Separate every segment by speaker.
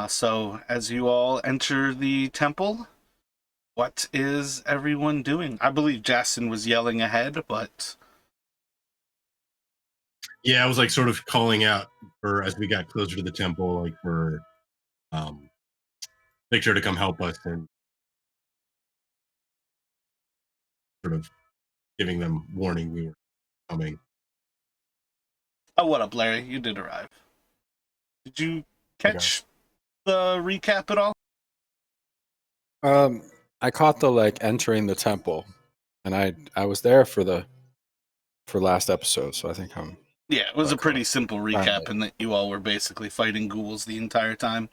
Speaker 1: So as you all enter the temple, what is everyone doing? I believe Jason was yelling ahead, but
Speaker 2: Yeah, I was like sort of calling out for as we got closer to the temple, like for um Victor to come help us and sort of giving them warning we were coming.
Speaker 1: oh, what up, Larry? You did arrive. Did you
Speaker 3: Hey guys.
Speaker 1: catch the recap at all?
Speaker 3: Um, I caught the entering the temple, and I was there for last episode, so I think I'm
Speaker 1: Yeah, it was a
Speaker 3: caught
Speaker 1: pretty
Speaker 3: up.
Speaker 1: simple recap in that you all were basically fighting ghouls the entire time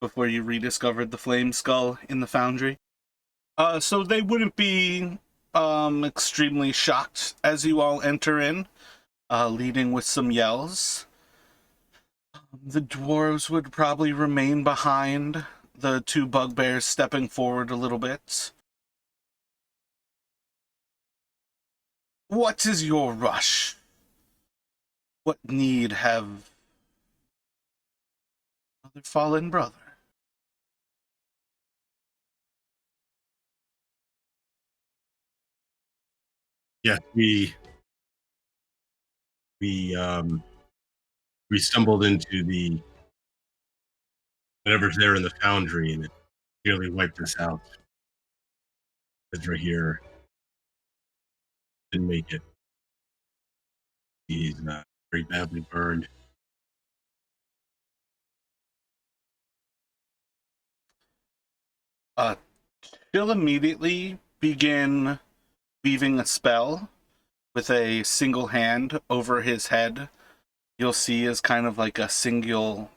Speaker 1: before you rediscovered the flame skull in the foundry. So they wouldn't be extremely shocked as you all enter in, leading with some yells. The dwarves would probably remain behind, the two bugbears stepping forward a little bit. What is your rush? What need have other fallen brother?
Speaker 2: Yeah, we we stumbled into the whatever's there in the foundry and it nearly wiped us out. Ezra here didn't make it. He's very badly burned.
Speaker 1: She'll immediately begin weaving a spell with a single hand over his head. You'll see as kind of like a single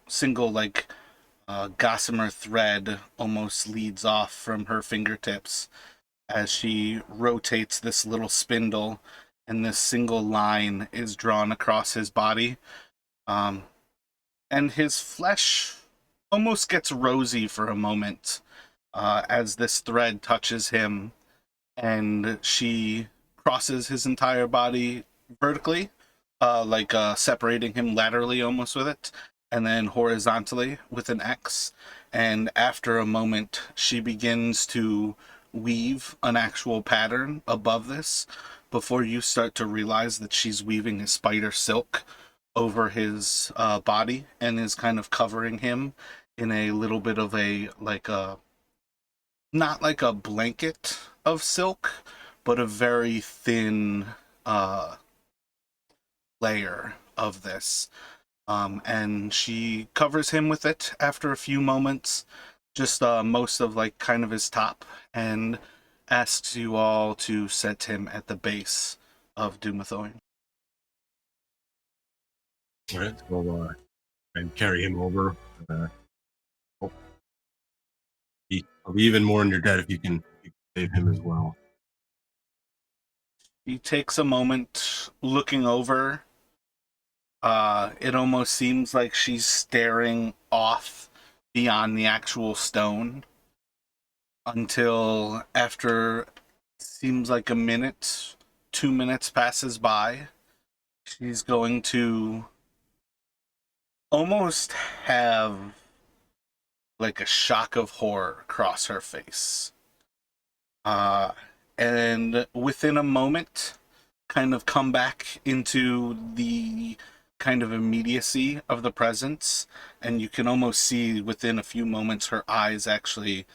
Speaker 1: like gossamer thread almost leads off from her fingertips as she rotates this little spindle, and this single line is drawn across his body. And his flesh almost gets rosy for a moment as this thread touches him, and she crosses his entire body vertically, separating him laterally almost with it, and then horizontally with an X. And after a moment, she begins to weave an actual pattern above this before you start to realize that she's weaving a spider silk over his body and is kind of covering him in a little bit of a not like a blanket of silk, but a very thin layer of this. And she covers him with it after a few moments, just most of kind of his top, and asks you all to set him at the base of Dumathoin.
Speaker 2: All right, we'll and carry him over. I'll be even more in your debt if you can save him as well.
Speaker 1: He takes a moment looking over. It almost seems like she's staring off beyond the actual stone until after seems like a minute, 2 minutes passes by. She's going to almost have like a shock of horror across her face. And within a moment, kind of come back into the kind of immediacy of the presence, and you can almost see within a few moments her eyes actually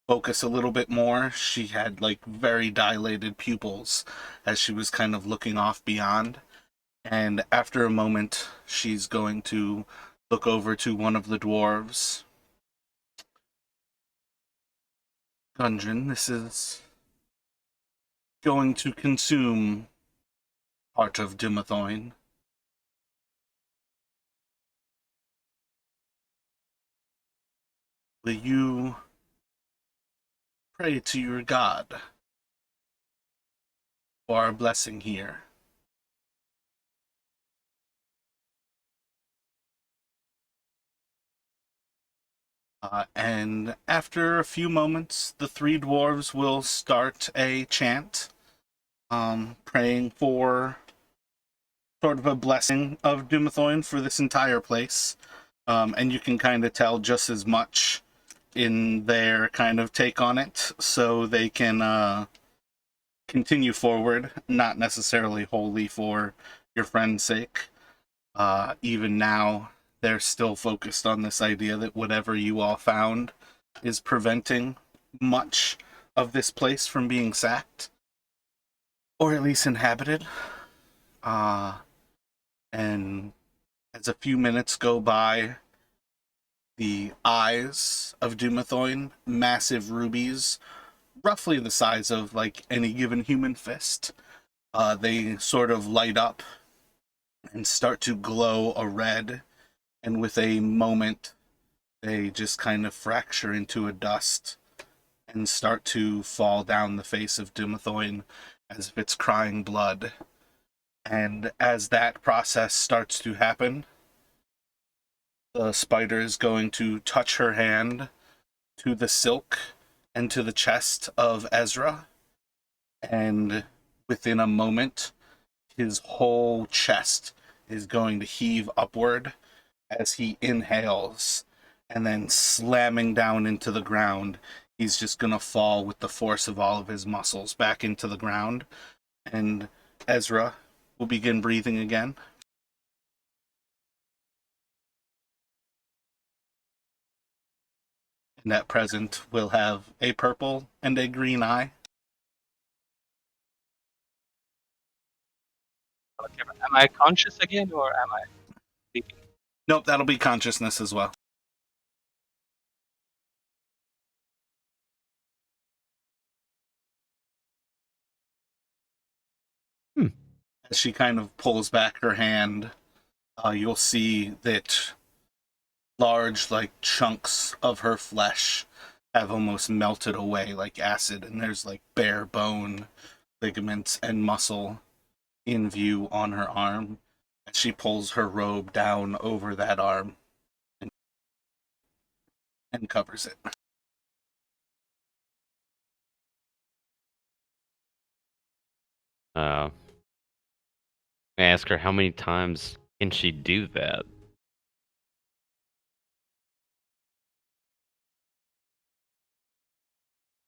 Speaker 1: focus a little bit more. She had like very dilated pupils as she was kind of looking off beyond, and after a moment she's going to look over to one of the dwarves. Gundren, this is going to consume part of Dumathoin. Will you pray to your god for our blessing here? And after a few moments, the three dwarves will start a chant, praying for sort of a blessing of Dumathoin for this entire place. and you can kind of tell just as much in their kind of take on it, so they can continue forward, not necessarily wholly for your friend's sake. Even now, they're still focused on this idea that whatever you all found is preventing much of this place from being sacked, or at least inhabited. And as a few minutes go by, the eyes of Dumathoin, massive rubies, roughly the size of like any given human fist, they sort of light up and start to glow a red, and with a moment, they just kind of fracture into a dust and start to fall down the face of Dumathoin as if it's crying blood. And as that process starts to happen, the spider is going to touch her hand to the silk and to the chest of Ezra, and within a moment, his whole chest is going to heave upward as he inhales, and then slamming down into the ground, he's just going to fall with the force of all of his muscles back into the ground, and Ezra will begin breathing again. And at present, will have a purple and a green eye.
Speaker 4: Okay, but am I conscious again, or am I sleeping?
Speaker 1: Nope, that'll be consciousness as well. As she kind of pulls back her hand, you'll see that large, like, chunks of her flesh have almost melted away like acid, and there's like bare bone, ligaments, and muscle in view on her arm as she pulls her robe down over that arm and covers it.
Speaker 5: I ask her how many times can she do that?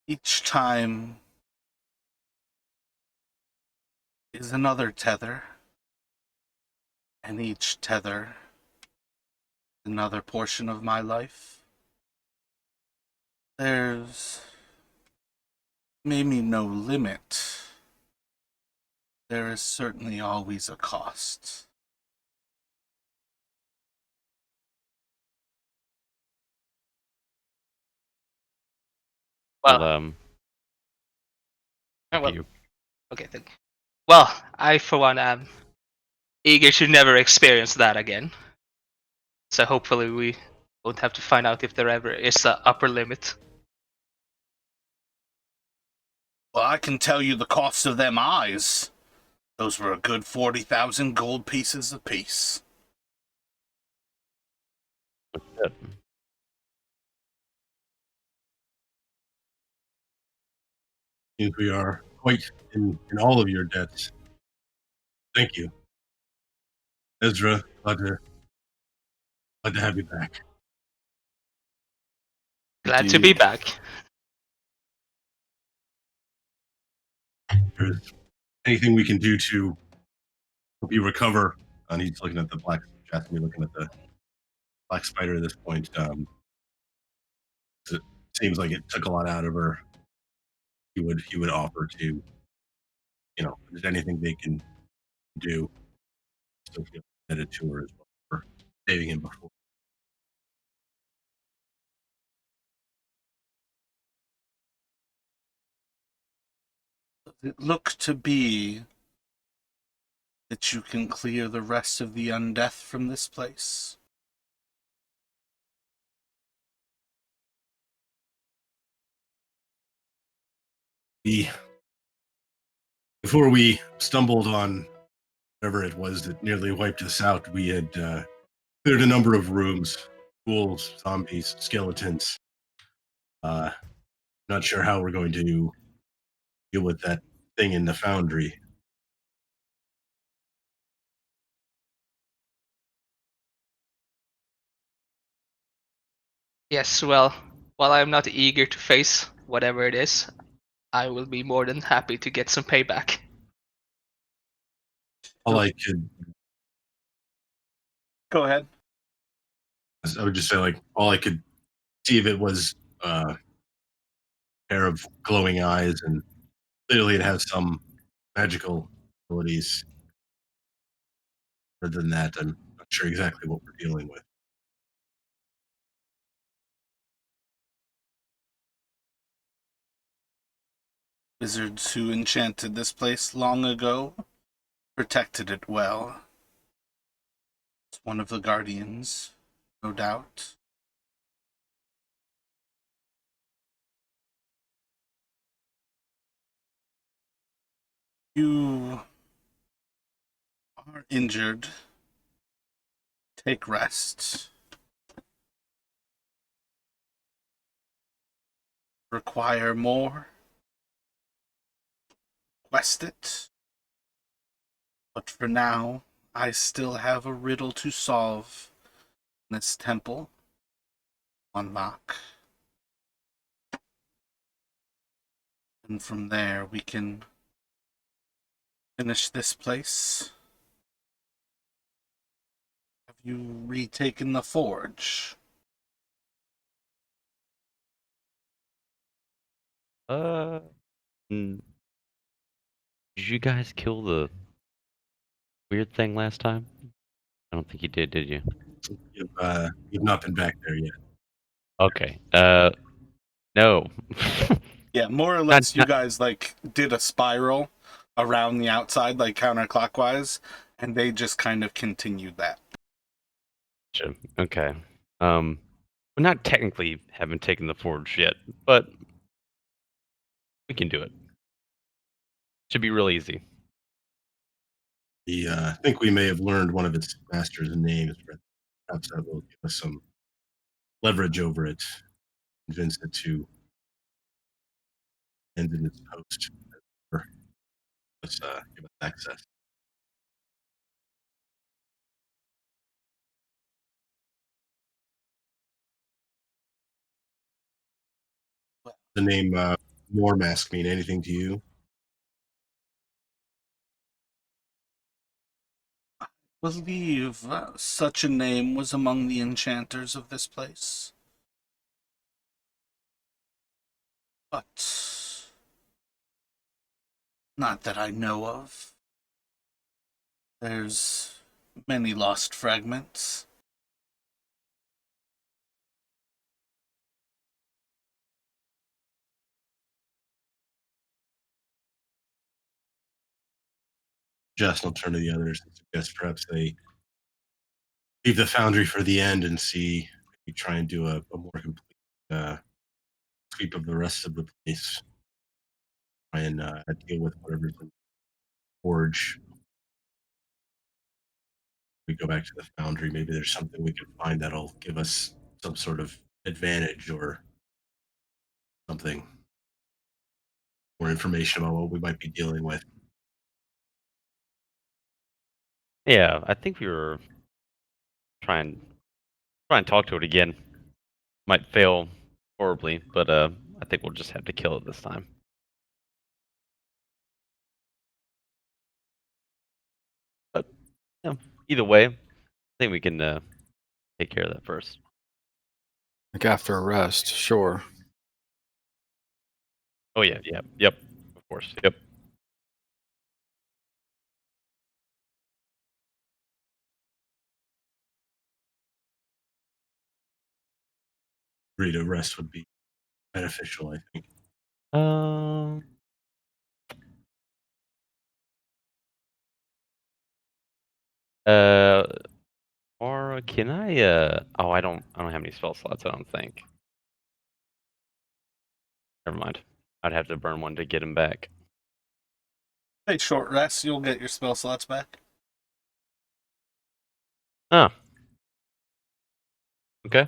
Speaker 1: Each time is another tether, and each tether is another portion of my life. There's maybe no limit. There is certainly always a cost.
Speaker 5: Well,
Speaker 4: Well, well,
Speaker 5: you.
Speaker 4: okay, thank you. Well, I for one am eager to never experience that again. So hopefully we won't have to find out if there ever is a upper limit.
Speaker 1: Well, I can tell you the cost of them eyes. Those were a good 40,000 gold pieces apiece.
Speaker 5: Shit.
Speaker 2: Seems we are quite in all of your debts. Thank you, Ezra. Glad to have you back.
Speaker 4: Glad to be
Speaker 3: Indeed.
Speaker 4: back.
Speaker 2: If there's anything we can do to help you recover, and he's looking at the black chest, me looking at the black spider at this point. It seems like it took a lot out of her. He would offer to, if there's anything they can do, still feel committed to her as well for saving him before.
Speaker 1: It looks to be that you can clear the rest of the undeath from this place.
Speaker 2: Before we stumbled on whatever it was that nearly wiped us out, we had cleared a number of rooms, ghouls, zombies, skeletons. Not sure how we're going to deal with that thing in the foundry.
Speaker 4: Yes, well, while I'm not eager to face whatever it is, I will be more than happy to get some payback.
Speaker 2: All I could,
Speaker 1: Go ahead.
Speaker 2: I would just say, like, all I could see if it was a pair of glowing eyes, and clearly it has some magical abilities. Other than that, I'm not sure exactly what we're dealing with.
Speaker 1: Wizards who enchanted this place long ago protected it well. It's one of the guardians, no doubt. You are injured. Take rest. Require more? Quest it. But for now, I still have a riddle to solve in this temple. Unlock. And from there, we can finish this place. Have you retaken the forge?
Speaker 5: Mm, did you guys kill the weird thing last time? I don't think you did you?
Speaker 2: You've not been back there yet.
Speaker 5: Okay. No.
Speaker 1: Yeah, more or less, you guys like did a spiral around the outside, like counterclockwise, and they just kind of continued that.
Speaker 5: Gotcha. Okay. We're not technically haven't taken the forge yet, but we can do it. Should be real easy.
Speaker 2: I think we may have learned one of its master's names, but perhaps that will give us some leverage over it, convince it to end in its post, or give us access. The name Mormask mean anything to you?
Speaker 1: Believe such a name was among the enchanters of this place. But not that I know of. There's many lost fragments.
Speaker 2: Justin will turn to the others and suggest perhaps they leave the foundry for the end and see, maybe try and do a more complete sweep of the rest of the place. Try and deal with whatever's in the forge. We go back to the foundry. Maybe there's something we can find that'll give us some sort of advantage or something. More information about what we might be dealing with.
Speaker 5: Yeah, I think we were trying and talk to it again. Might fail horribly, but I think we'll just have to kill it this time. But yeah, either way, I think we can take care of that first.
Speaker 3: Like after a rest, sure.
Speaker 5: Oh yeah, yep, of course, yep.
Speaker 2: Agree to rest would be beneficial, I think.
Speaker 5: Or can I? Oh, I don't have any spell slots. I don't think. Never mind. I'd have to burn one to get him back.
Speaker 1: Take short rest, you'll get your spell slots back.
Speaker 5: Oh. Okay.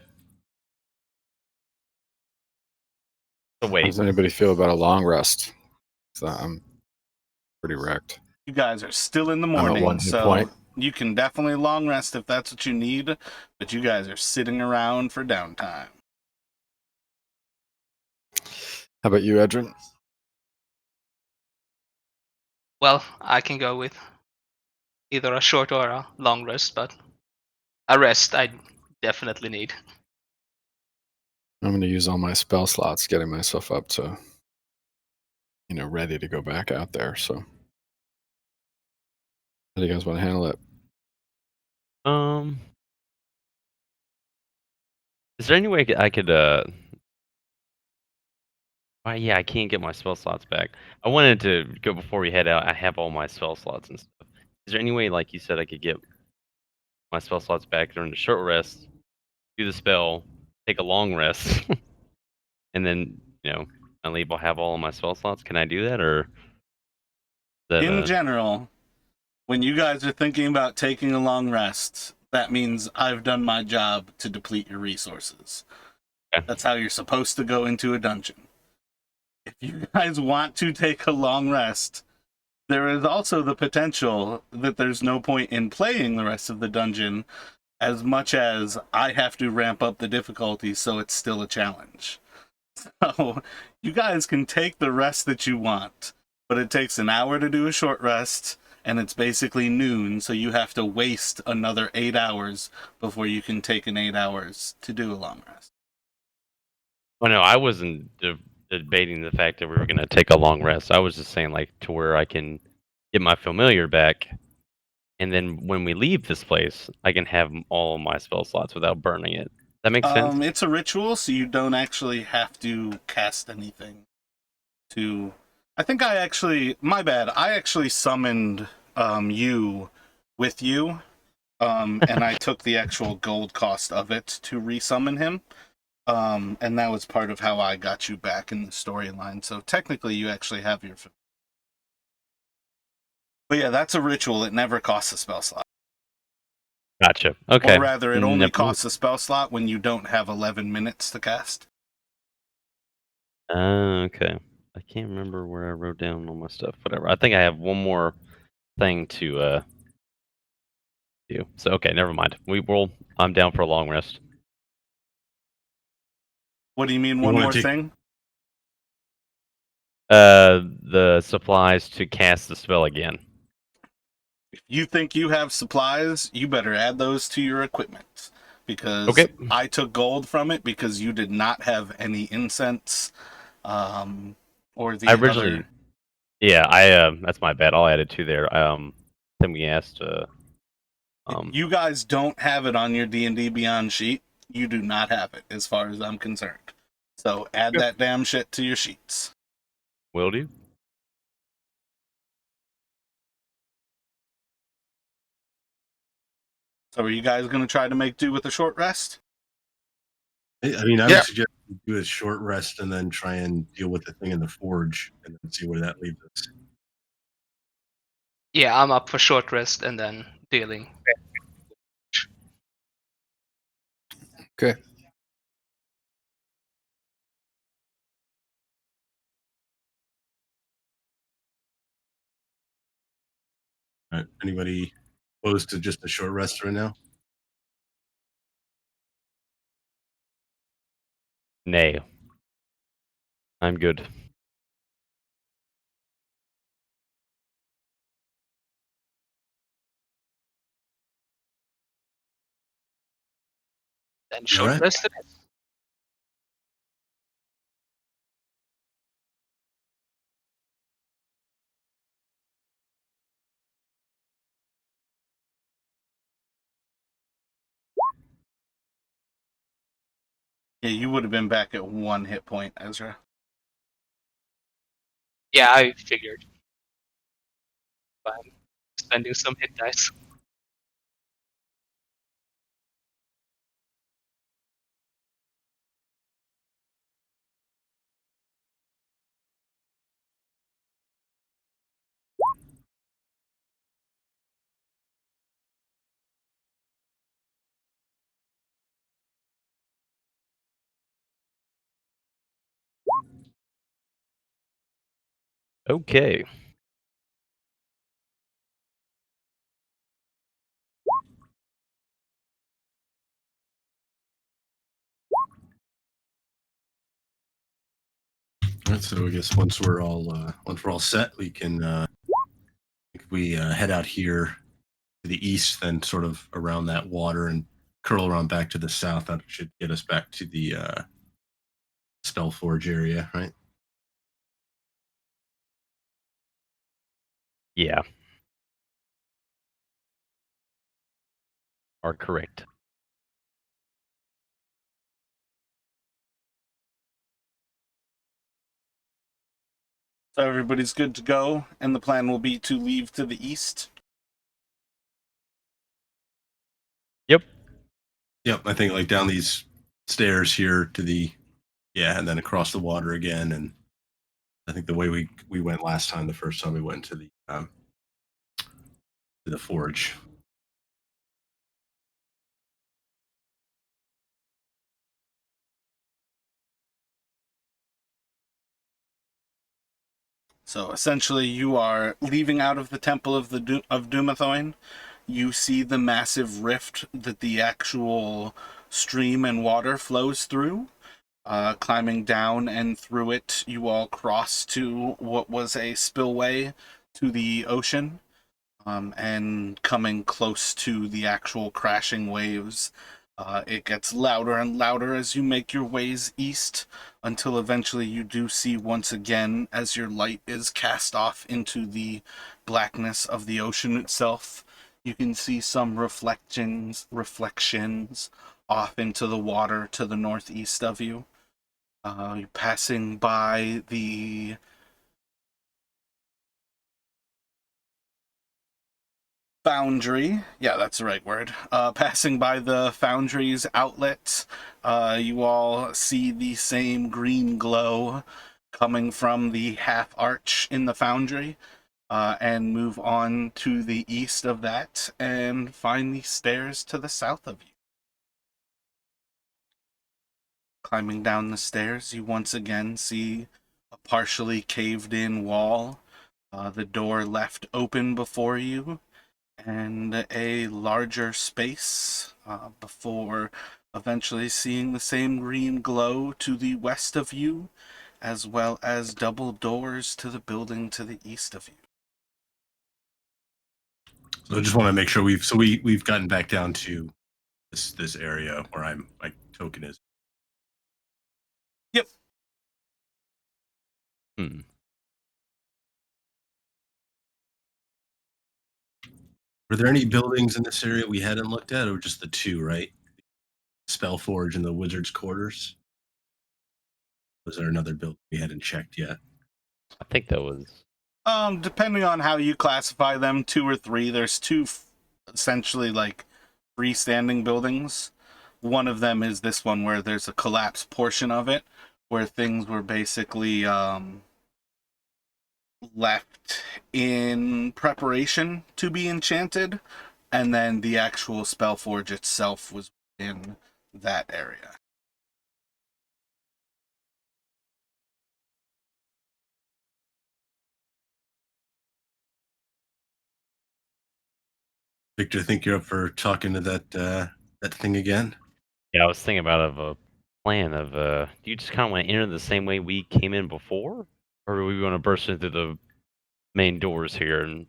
Speaker 5: So
Speaker 3: How
Speaker 5: wait.
Speaker 3: does anybody feel about a long rest? So I'm pretty wrecked.
Speaker 1: You guys are still in the
Speaker 3: I'm at
Speaker 1: morning,
Speaker 3: 1 hit
Speaker 1: so
Speaker 3: point.
Speaker 1: you can definitely long rest if that's what you need, but you guys are sitting around for downtime.
Speaker 3: How about you, Edrin?
Speaker 4: Well, I can go with either a short or a long rest, but a rest I definitely need.
Speaker 3: I'm going to use all my spell slots, getting myself up to, ready to go back out there. So, how do you guys want to handle it?
Speaker 5: Is there any way I could yeah, I can't get my spell slots back. I wanted to go before we head out. I have all my spell slots and stuff. Is there any way, like you said, I could get my spell slots back during the short rest, do the spell, take a long rest, and then I leave. I'll have all of my spell slots. Can I do that, or is that
Speaker 1: In general, when you guys are thinking about taking a long rest, that means I've done my job to deplete your resources.
Speaker 5: Okay.
Speaker 1: That's how you're supposed to go into a dungeon. If you guys want to take a long rest, there is also the potential that there's no point in playing the rest of the dungeon, as much as I have to ramp up the difficulty so it's still a challenge. So you guys can take the rest that you want, but it takes an hour to do a short rest, and it's basically noon, so you have to waste another 8 hours before you can take an 8 hours to do a long rest.
Speaker 5: Well, no, I wasn't debating the fact that we were going to take a long rest. I was just saying, like, to where I can get my familiar back, and then when we leave this place, I can have all of my spell slots without burning it. That makes sense?
Speaker 1: It's a ritual, so you don't actually have to cast anything to... I think my bad, I actually summoned you with you, and I took the actual gold cost of it to resummon him. And that was part of how I got you back in the storyline. So technically, you actually have your... But yeah, that's a ritual. It never costs a spell slot.
Speaker 5: Gotcha. Okay.
Speaker 1: Or rather, it only
Speaker 5: Never mind.
Speaker 1: costs a spell slot when you don't have 11 minutes to cast.
Speaker 5: Okay. I can't remember where I wrote down all my stuff. Whatever. I think I have one more thing to do. So okay, never mind. I'm down for a long rest.
Speaker 1: What do you mean,
Speaker 2: You
Speaker 1: one
Speaker 2: wanna
Speaker 1: more
Speaker 2: take-
Speaker 1: thing?
Speaker 5: The supplies to cast the spell again.
Speaker 1: If you think you have supplies, you better add those to your equipment. Because
Speaker 5: Okay.
Speaker 1: I took gold from it because you did not have any incense or the
Speaker 5: I originally,
Speaker 1: other...
Speaker 5: yeah, I that's my bad. I'll add it to there. Then we asked.
Speaker 1: If you guys don't have it on your D&D Beyond sheet, you do not have it, as far as I'm concerned. So add that damn shit to your sheets.
Speaker 5: Will do.
Speaker 1: So are you guys going to try to make do with a short rest?
Speaker 2: I mean, I
Speaker 3: Yeah.
Speaker 2: would suggest we do a short rest and then try and deal with the thing in the forge and then see where that leads us.
Speaker 4: Yeah, I'm up for short rest and then dealing.
Speaker 3: Okay.
Speaker 2: All right. Anybody opposed to just a short rest right now?
Speaker 5: Nay. I'm good.
Speaker 4: Then
Speaker 2: You
Speaker 4: short
Speaker 2: alright?
Speaker 4: rest it is.
Speaker 1: Yeah, you would have been back at 1 hit point, Ezra.
Speaker 4: Yeah, I figured. I'm spending some hit dice.
Speaker 5: Okay.
Speaker 2: Right, so I guess once we're all set, we can if we head out here to the east, then sort of around that water and curl around back to the south. That should get us back to the Spellforge area, right?
Speaker 5: Yeah. Are correct.
Speaker 1: So everybody's good to go, and the plan will be to leave to the east.
Speaker 5: Yep.
Speaker 2: Yep, I think like down these stairs here to the and then across the water again, and I think the way we went last time, the first time we went to the forge.
Speaker 1: So essentially, you are leaving out of the Temple of of Dumathoin. You see the massive rift that the actual stream and water flows through. Climbing down and through it, you all cross to what was a spillway to the ocean, and coming close to the actual crashing waves. It gets louder and louder as you make your ways east, until eventually you do see once again, as your light is cast off into the blackness of the ocean itself, you can see some reflections off into the water to the northeast of you. You're passing by the foundry. Yeah, that's the right word. Passing by the foundry's outlet, you all see the same green glow coming from the half arch in the foundry, and move on to the east of that and find the stairs to the south of you. Climbing down the stairs, you once again see a partially caved in wall, the door left open before you, and a larger space, before eventually seeing the same green glow to the west of you, as well as double doors to the building to the east of you.
Speaker 2: So I just want to make sure we've gotten back down to this area where my token is.
Speaker 1: Yep.
Speaker 5: Hmm.
Speaker 2: Were there any buildings in this area we hadn't looked at, or just the two, right? Spellforge and the Wizard's Quarters? Was there another building we hadn't checked yet?
Speaker 5: I think that was.
Speaker 1: Depending on how you classify them, 2 or 3. There's 2 essentially like freestanding buildings. One of them is this one where there's a collapsed portion of it, where things were basically left in preparation to be enchanted, and then the actual Spellforge itself was in that area.
Speaker 2: Victor, I think you're up for talking to that thing again.
Speaker 5: Yeah, I was thinking about a plan of. Do you just kind of want to enter the same way we came in before, or do we want to burst into the main doors here? And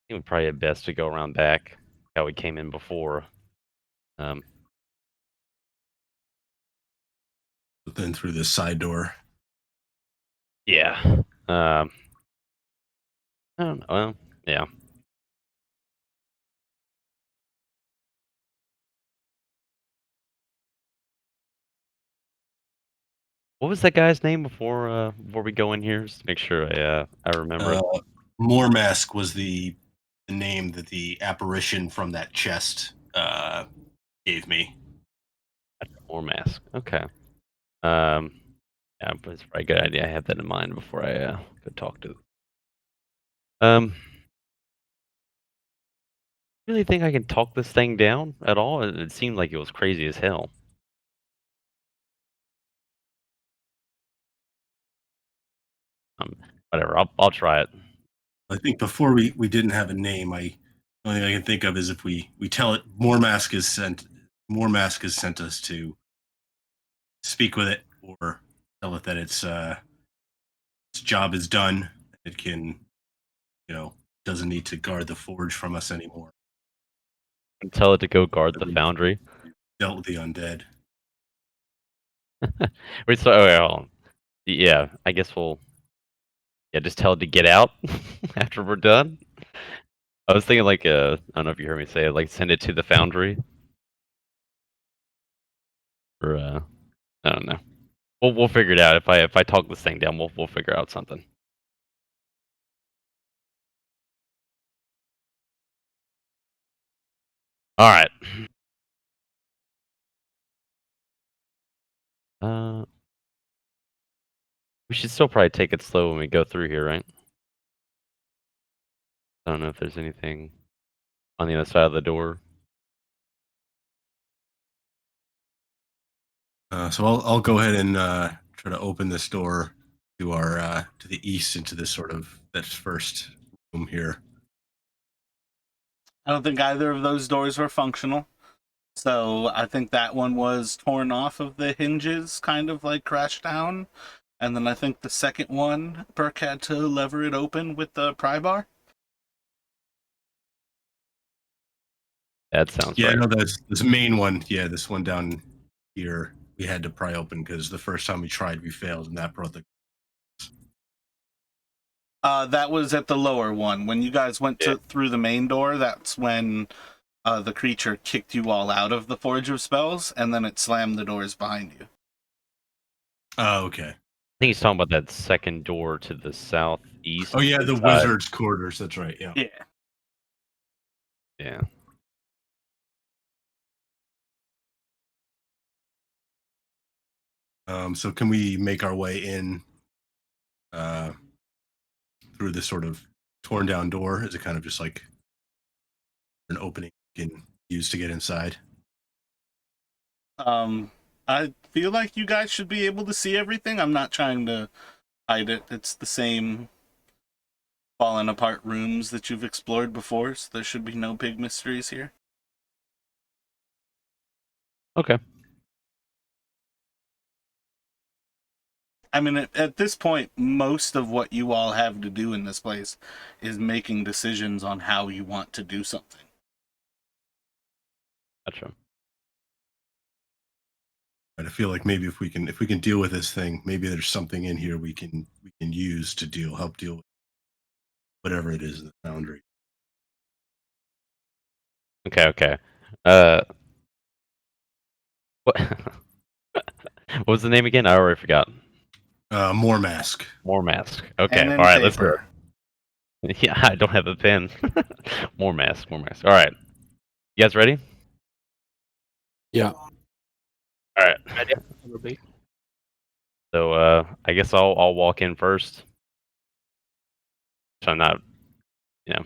Speaker 5: I think we probably had best to go around back how we came in before.
Speaker 2: But then through this side door.
Speaker 5: Yeah. I don't know. Well, yeah. What was that guy's name before we go in here? Just to make sure I remember it.
Speaker 2: Moormask was the name that the apparition from that chest gave me.
Speaker 5: Or mask. Okay. Yeah, but it's probably a good idea. I had that in mind before I could talk to them. Really think I can talk this thing down at all? It seemed like it was crazy as hell. Whatever. I'll try it.
Speaker 2: I think before we didn't have a name. The only thing I can think of is if we tell it Moormask has sent us to speak with it or tell it that its job is done. It can, doesn't need to guard the forge from us anymore.
Speaker 5: Tell it to go guard the foundry.
Speaker 2: Dealt with the undead.
Speaker 5: Wait, so wait, hold on. Yeah, I guess we'll just tell it to get out after we're done. I was thinking like I don't know if you heard me say it, like send it to the foundry. Or I don't know. We'll figure it out. If I talk this thing down, we'll figure out something. All right. We should still probably take it slow when we go through here, right? I don't know if there's anything on the other side of the door.
Speaker 2: So I'll go ahead and try to open this door to our to the east into this this first room here.
Speaker 1: I don't think either of those doors were functional. So I think that one was torn off of the hinges, kind of like crashed down. And then I think the second one, Burke had to lever it open with the pry bar.
Speaker 5: That sounds
Speaker 2: Yeah,
Speaker 5: right.
Speaker 2: no, this main one. Yeah, this one down here we had to pry open because the first time we tried, we failed, and that brought the.
Speaker 1: That was at the lower one. When you guys went through the main door, that's when the creature kicked you all out of the Forge of Spells, and then it slammed the doors behind you.
Speaker 2: Oh, okay.
Speaker 5: I think he's talking about that second door to the southeast.
Speaker 2: Oh yeah, the
Speaker 5: side.
Speaker 2: wizard's quarters. That's right. Yeah.
Speaker 1: Yeah.
Speaker 5: Yeah.
Speaker 2: So can we make our way in through this sort of torn down door? Is it kind of just like an opening you can use to get inside?
Speaker 1: I feel like you guys should be able to see everything. I'm not trying to hide it. It's the same fallen apart rooms that you've explored before, so there should be no big mysteries here.
Speaker 5: Okay.
Speaker 1: I mean, at this point, most of what you all have to do in this place is making decisions on how you want to do something.
Speaker 5: Gotcha.
Speaker 2: And I feel like maybe if we can deal with this thing, maybe there's something in here we can use to help deal with whatever it is in the foundry.
Speaker 5: Okay. What what was the name again? I already forgot.
Speaker 2: More mask.
Speaker 5: More mask. Okay.
Speaker 1: And
Speaker 5: All
Speaker 1: then
Speaker 5: right. Let's go.
Speaker 1: paper.
Speaker 5: Yeah, I don't have a pen. More mask. All right. You guys ready?
Speaker 3: Yeah.
Speaker 5: All right. So I guess I'll walk in first. So I'm not, trying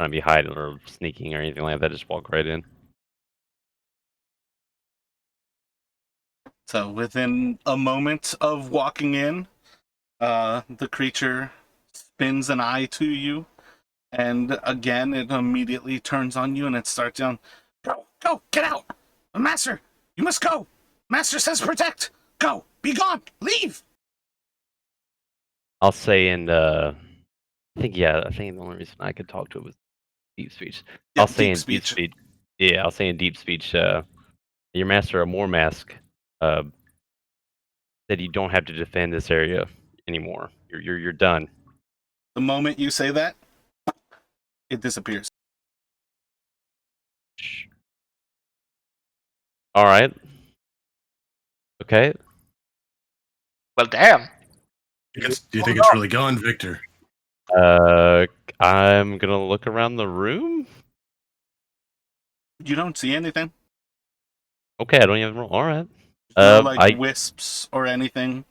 Speaker 5: to be hiding or sneaking or anything like that. Just walk right in.
Speaker 1: So within a moment of walking in, the creature spins an eye to you, and again it immediately turns on you and it starts yelling, Go, get out! Master, you must go! Master says protect! Go, be gone, leave!
Speaker 5: I'll say I think the only reason I could talk to it was deep speech.
Speaker 1: Yeah,
Speaker 5: I'll say
Speaker 1: deep
Speaker 5: in
Speaker 1: speech.
Speaker 5: deep speech. Yeah, I'll say in deep speech. Your master, a more mask, said you don't have to defend this area anymore. You're done.
Speaker 1: The moment you say that, it disappears.
Speaker 5: Shh. All right. Okay.
Speaker 4: Well, damn.
Speaker 2: Do you think it's really gone, Victor?
Speaker 5: I'm gonna look around the room.
Speaker 1: You don't see anything.
Speaker 5: Okay, I don't even roll. All right.
Speaker 1: No wisps or anything.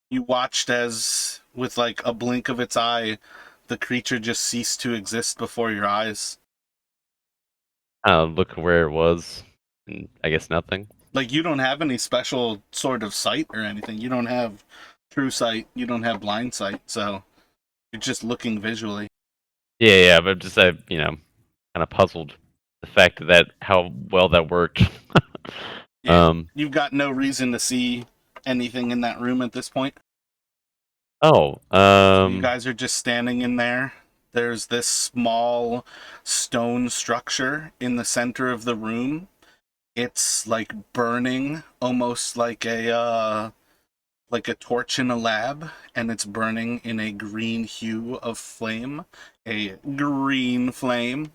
Speaker 1: You watched as, with like a blink of its eye, the creature just ceased to exist before your eyes.
Speaker 5: Look where it was, and I guess nothing.
Speaker 1: Like, you don't have any special sort of sight or anything. You don't have true sight. You don't have blind sight. So you're just looking visually.
Speaker 5: Yeah, but just kind of puzzled the fact that how well that worked.
Speaker 1: Yeah.
Speaker 5: Um.
Speaker 1: You've got no reason to see anything in that room at this point.
Speaker 5: Oh.
Speaker 1: You guys are just standing in there. There's this small stone structure in the center of the room. It's like burning, almost like a torch in a lab, and it's burning in a green hue of flame, a green flame.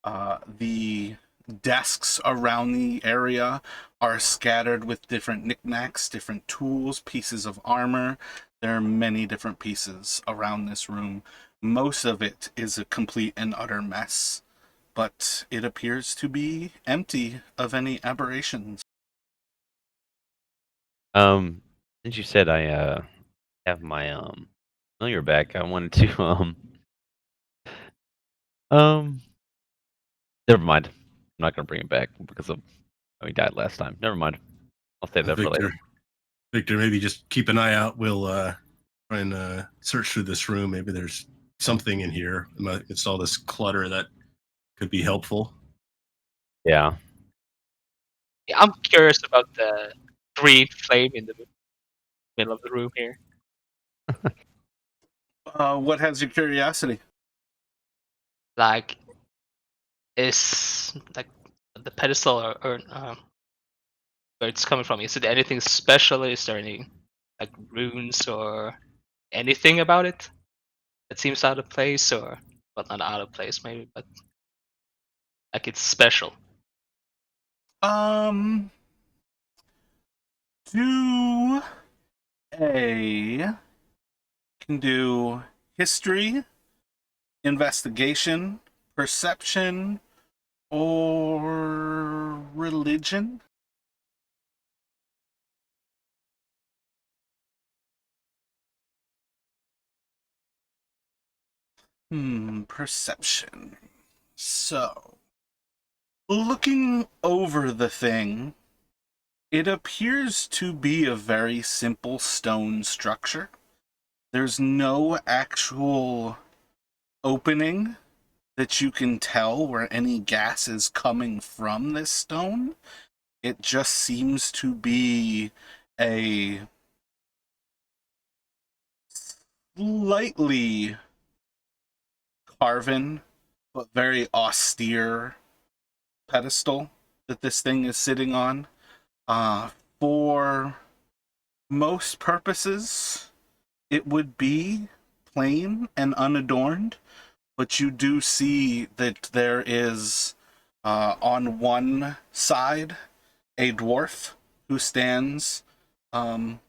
Speaker 1: The desks around the area are scattered with different knickknacks, different tools, pieces of armor. There are many different pieces around this room. Most of it is a complete and utter mess, but it appears to be empty of any aberrations.
Speaker 5: Since you said I have my familiar back, I wanted to um never mind. I'm not gonna bring it back because of how he died last time. Never mind. I'll save that for later.
Speaker 2: Victor, maybe just keep an eye out. We'll try and search through this room. Maybe there's something in here. It's all this clutter that could be helpful.
Speaker 5: Yeah.
Speaker 4: Yeah, I'm curious about the green flame in the middle of the room here.
Speaker 1: What has your curiosity?
Speaker 4: Like, is like the pedestal or where it's coming from? Is it anything special? Is there any like runes or anything about it that seems out of place, or well, not out of place maybe, but like it's special?
Speaker 1: Do can do history, investigation, perception, or religion. Perception. So, looking over the thing, it appears to be a very simple stone structure. There's no actual opening that you can tell where any gas is coming from this stone. It just seems to be a slightly carven but very austere pedestal that this thing is sitting on. For most purposes, it would be plain and unadorned, but you do see that there is, on one side, a dwarf who stands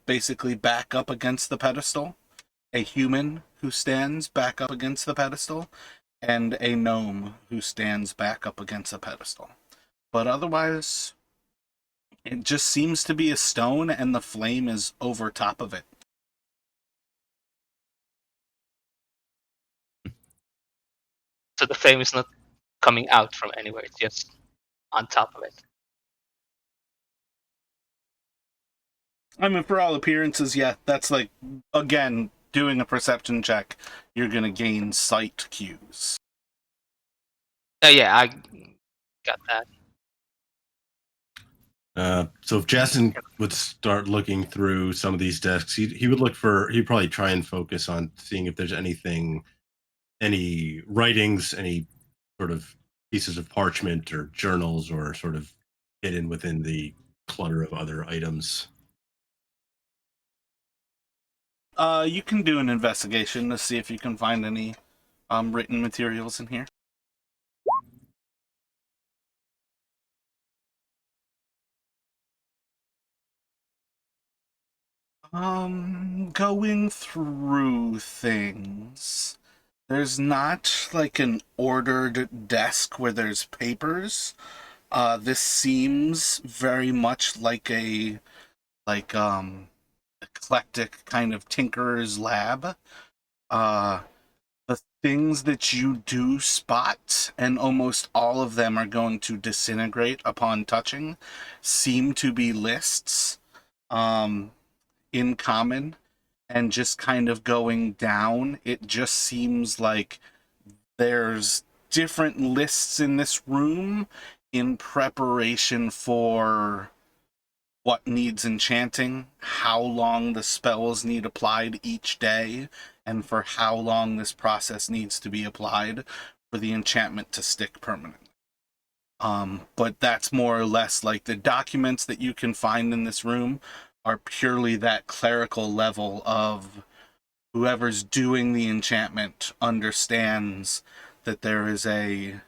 Speaker 1: basically back up against the pedestal, a human who stands back up against the pedestal, and a gnome who stands back up against the pedestal. But otherwise, it just seems to be a stone, and the flame is over top of it.
Speaker 4: So the flame is not coming out from anywhere; it's just on top of it.
Speaker 1: I mean, for all appearances, yeah, that's like, again, doing a perception check, you're going to gain sight cues.
Speaker 4: Yeah, I got that.
Speaker 2: So if Jason would start looking through some of these desks, he would look for, he'd probably try and focus on seeing if there's anything, any writings, any sort of pieces of parchment or journals or sort of hidden within the clutter of other items.
Speaker 1: You can do an investigation to see if you can find any written materials in here. Going through things. There's not like an ordered desk where there's papers. This seems very much like a eclectic kind of tinkerer's lab. The things that you do spot, and almost all of them are going to disintegrate upon touching, seem to be lists in common. And just kind of going down, it just seems like there's different lists in this room in preparation for what needs enchanting, how long the spells need applied each day, and for how long this process needs to be applied for the enchantment to stick permanently. But that's more or less like the documents that you can find in this room are purely that clerical level of whoever's doing the enchantment understands that there is a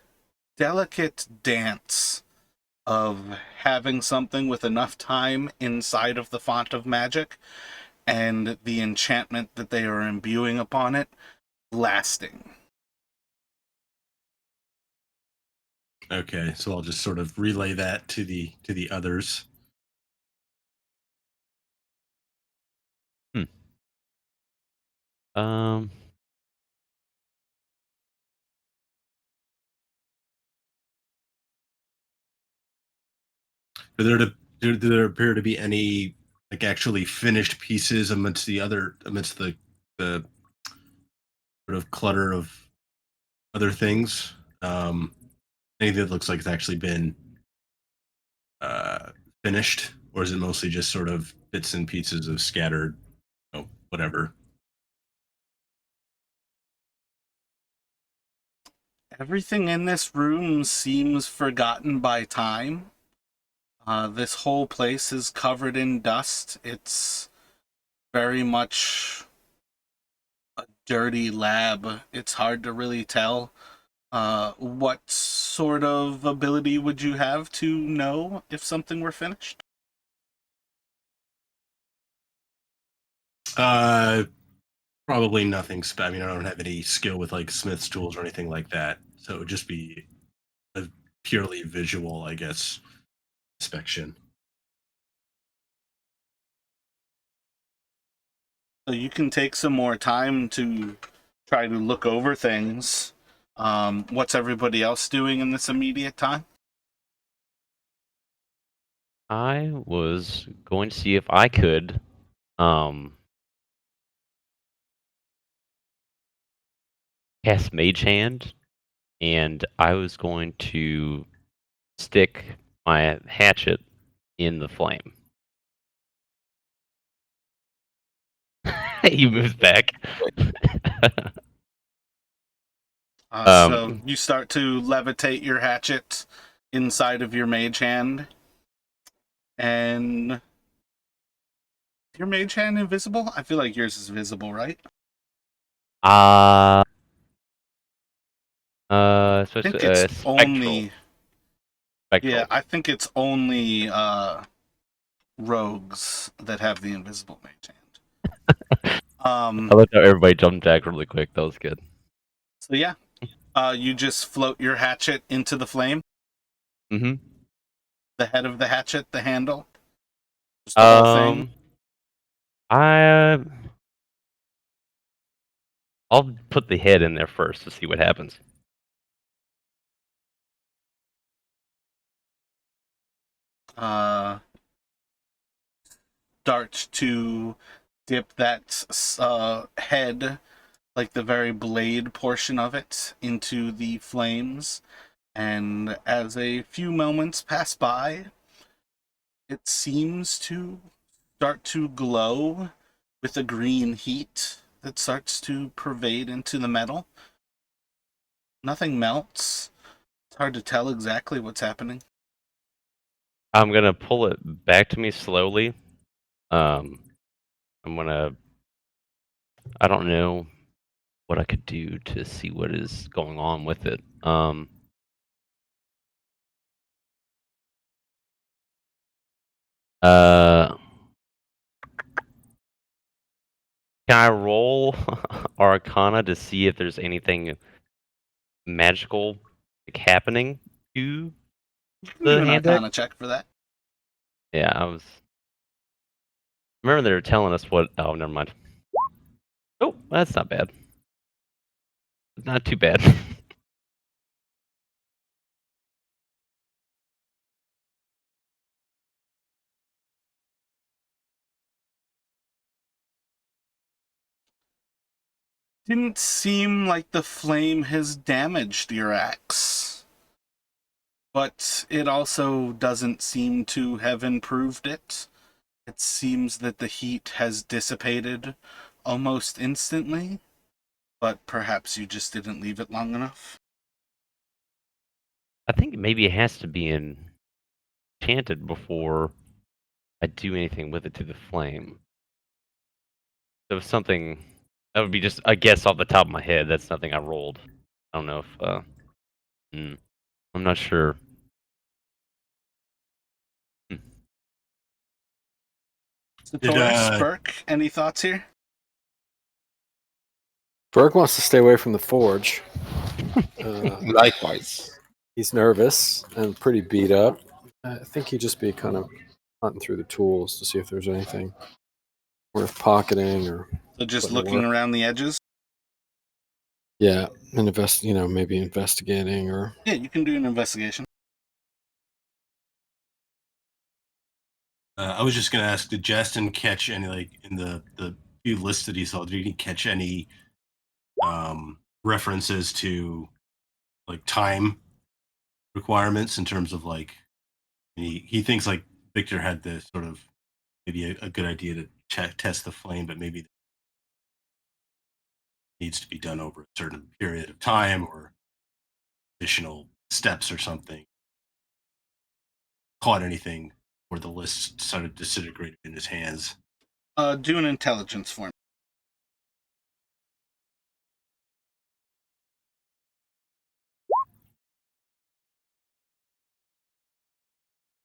Speaker 1: delicate dance of having something with enough time inside of the font of magic and the enchantment that they are imbuing upon it lasting.
Speaker 2: Okay, so I'll just sort of relay that to the others.
Speaker 5: Um,
Speaker 2: Do there appear to be any like actually finished pieces amidst the the sort of clutter of other things? Anything that looks like it's actually been finished, or is it mostly just sort of bits and pieces of scattered, whatever?
Speaker 1: Everything in this room seems forgotten by time. This whole place is covered in dust. It's very much a dirty lab. It's hard to really tell. What sort of ability would you have to know if something were finished?
Speaker 2: Probably nothing. I mean, I don't have any skill with like Smith's tools or anything like that, so it would just be a purely visual, I guess, inspection.
Speaker 1: So you can take some more time to try to look over things. What's everybody else doing in this immediate time?
Speaker 5: I was going to see if I could, cast Mage Hand, and I was going to stick my hatchet in the flame. He moves back.
Speaker 1: So you start to levitate your hatchet inside of your mage hand. And your mage hand invisible? I feel like yours is visible, right? I think
Speaker 5: Especially
Speaker 1: it's
Speaker 5: spectral.
Speaker 1: only.
Speaker 5: Spectral.
Speaker 1: Yeah, I think it's only rogues that have the invisible mage hand.
Speaker 5: I looked how everybody jumped back really quick. That was good.
Speaker 1: So yeah, you just float your hatchet into the flame.
Speaker 5: Mm-hmm.
Speaker 1: The head of the hatchet, the handle, just the whole thing.
Speaker 5: I'll put the head in there first to see what happens.
Speaker 1: Start to dip that head, like the very blade portion of it, into the flames. And as a few moments pass by, it seems to start to glow with a green heat that starts to pervade into the metal. Nothing melts. It's hard to tell exactly what's happening.
Speaker 5: I'm gonna pull it back to me slowly. I'm gonna. I don't know what I could do to see what is going on with it. Can I roll Arcana to see if there's anything magical happening to
Speaker 1: Do
Speaker 5: the
Speaker 1: an
Speaker 5: hand deck?
Speaker 1: Arcana check for that.
Speaker 5: Yeah, I was. Remember they were telling us what. Oh, never mind. Oh, that's not bad. Not too bad.
Speaker 1: Didn't seem like the flame has damaged your axe. but it also doesn't seem to have improved it. It seems that the heat has dissipated almost instantly, but perhaps you just didn't leave it long enough.
Speaker 5: I think maybe it has to be enchanted before I do anything with it to the flame. So if something that would be just a guess off the top of my head. That's nothing I rolled. I don't know if I'm not sure. Hmm.
Speaker 1: So,
Speaker 2: Did,
Speaker 1: Taurus, Burke, any thoughts here?
Speaker 3: Burke wants to stay away from the forge.
Speaker 6: Likewise.
Speaker 3: He's nervous and pretty beat up. I think he'd just be kind of hunting through the tools to see if there's anything worth pocketing or
Speaker 1: So just
Speaker 3: putting to
Speaker 1: looking
Speaker 3: work.
Speaker 1: around the edges?
Speaker 3: Yeah, and maybe investigating or
Speaker 1: Yeah, you can do an investigation.
Speaker 2: I was just going to ask, did Justin catch any, like, in the few lists that he saw, did he catch any references to, like, time requirements in terms of, like, he thinks, like, Victor had the sort of maybe a good idea to test the flame, but maybe it needs to be done over a certain period of time or additional steps or something. Caught anything where the list started disintegrating in his hands?
Speaker 1: Do an intelligence for me.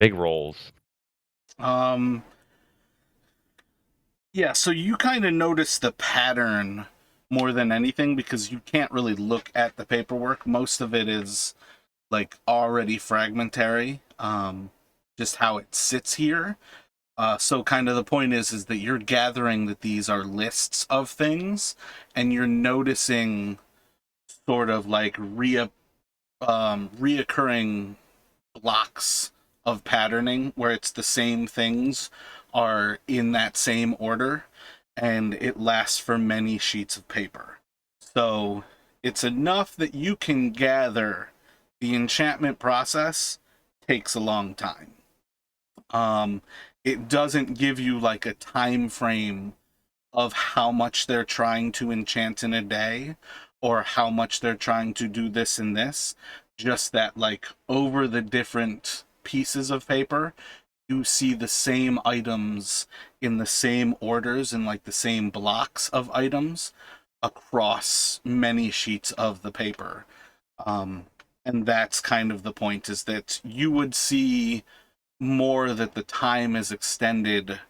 Speaker 5: Big rolls.
Speaker 1: Yeah, so you kind of notice the pattern more than anything because you can't really look at the paperwork. Most of it is like already fragmentary, just how it sits here. So kind of the point is that you're gathering that these are lists of things, and you're noticing sort of like reoccurring blocks of patterning where it's the same things are in that same order, and it lasts for many sheets of paper. So it's enough that you can gather the enchantment process takes a long time. It doesn't give you like a time frame of how much they're trying to enchant in a day or how much they're trying to do this and this. Just that, like, over the different pieces of paper, you see the same items in the same orders and like the same blocks of items across many sheets of the paper. And that's kind of the point, is that you would see more that the time is extended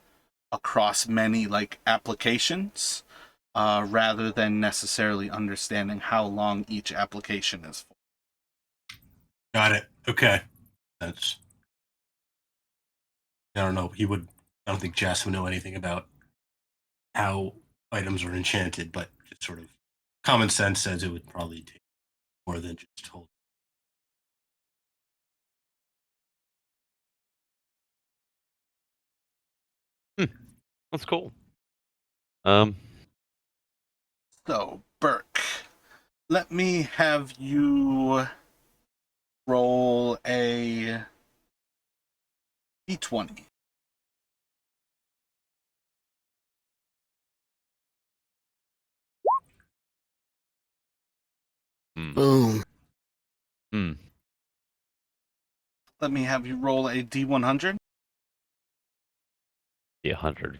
Speaker 1: across many like applications, rather than necessarily understanding how long each application is for.
Speaker 2: Got it. Okay. That's, I don't know. I don't think Jess would know anything about how items are enchanted, but just sort of common sense says it would probably take more than just hold.
Speaker 5: That's cool.
Speaker 1: So, Burke, let me have you roll a d20.
Speaker 3: boom.
Speaker 1: Let me have you roll a d100.
Speaker 5: Yeah, 100.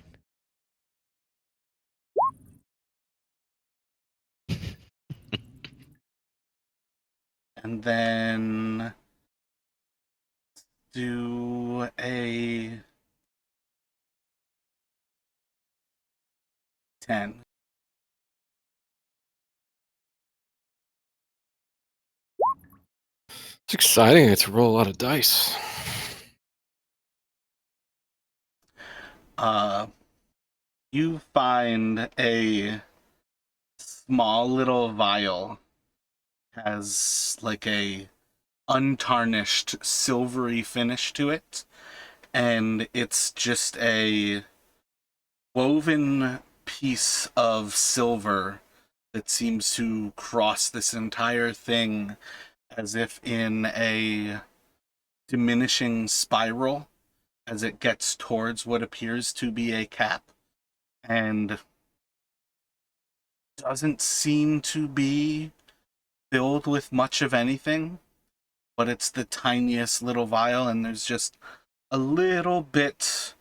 Speaker 1: And then do a 10.
Speaker 3: It's exciting. I get to roll a lot of dice.
Speaker 1: You find a small little vial, has like a untarnished silvery finish to it, and it's just a woven piece of silver that seems to cross this entire thing as if in a diminishing spiral as it gets towards what appears to be a cap, and doesn't seem to be filled with much of anything, but it's the tiniest little vial, and there's just a little bit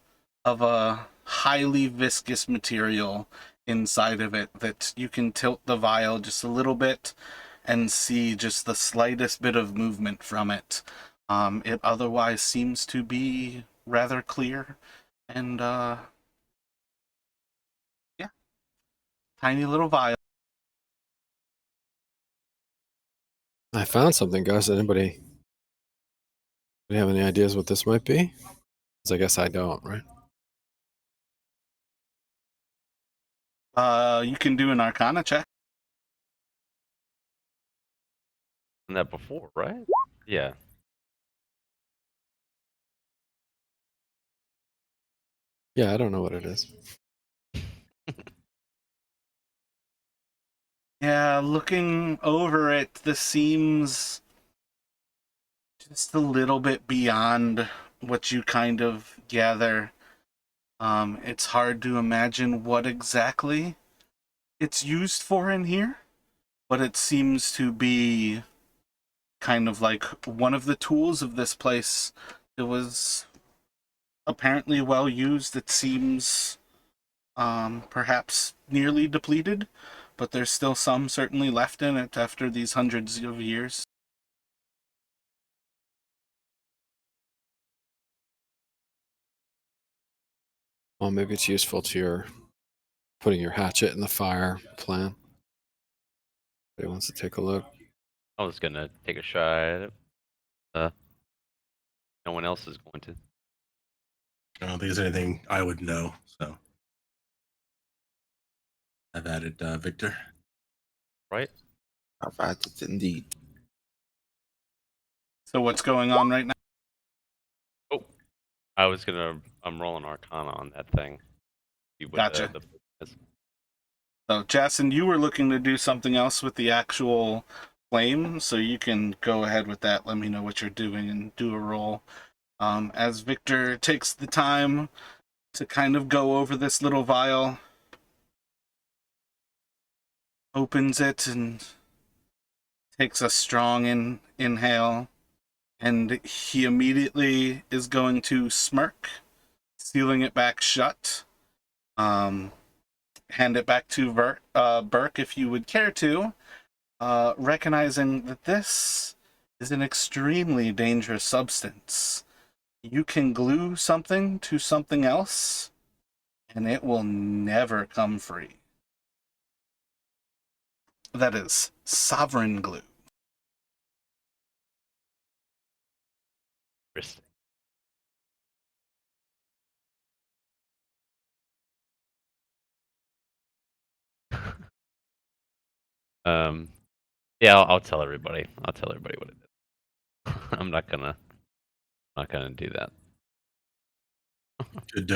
Speaker 1: of a highly viscous material inside of it that you can tilt the vial just a little bit and see just the slightest bit of movement from it. It otherwise seems to be rather clear and yeah, tiny little vial.
Speaker 3: I found something, guys. Anybody have any ideas what this might be? Because I guess I don't, right?
Speaker 1: You can do an Arcana check.
Speaker 5: Done that before, right? Yeah.
Speaker 3: Yeah, I don't know what it is.
Speaker 1: Yeah, looking over it, this seems just a little bit beyond what you kind of gather. It's hard to imagine what exactly it's used for in here, but it seems to be kind of like one of the tools of this place. It was apparently well used. It seems perhaps nearly depleted, but there's still some certainly left in it after these hundreds of years.
Speaker 3: Well, maybe it's useful to your putting your hatchet in the fire plan. Anybody wants to take a look?
Speaker 5: I was gonna take a shot at it. No one else is going to.
Speaker 2: I don't think there's anything I would know, so I've added Victor.
Speaker 5: Right?
Speaker 6: I've had it indeed.
Speaker 1: So what's going on right now?
Speaker 5: Oh, I'm rolling Arcana on that thing. See what
Speaker 1: Gotcha.
Speaker 5: the is.
Speaker 1: So, Jason, you were looking to do something else with the actual flame, so you can go ahead with that. Let me know what you're doing and do a roll. As Victor takes the time to kind of go over this little vial, opens it and takes a strong inhale, and he immediately is going to smirk, sealing it back shut. Hand it back to Burke if you would care to, recognizing that this is an extremely dangerous substance. You can glue something to something else, and it will never come free. That is sovereign glue.
Speaker 5: Interesting. Yeah, I'll tell everybody. I'll tell everybody what it is. I'm not gonna do that.
Speaker 2: Could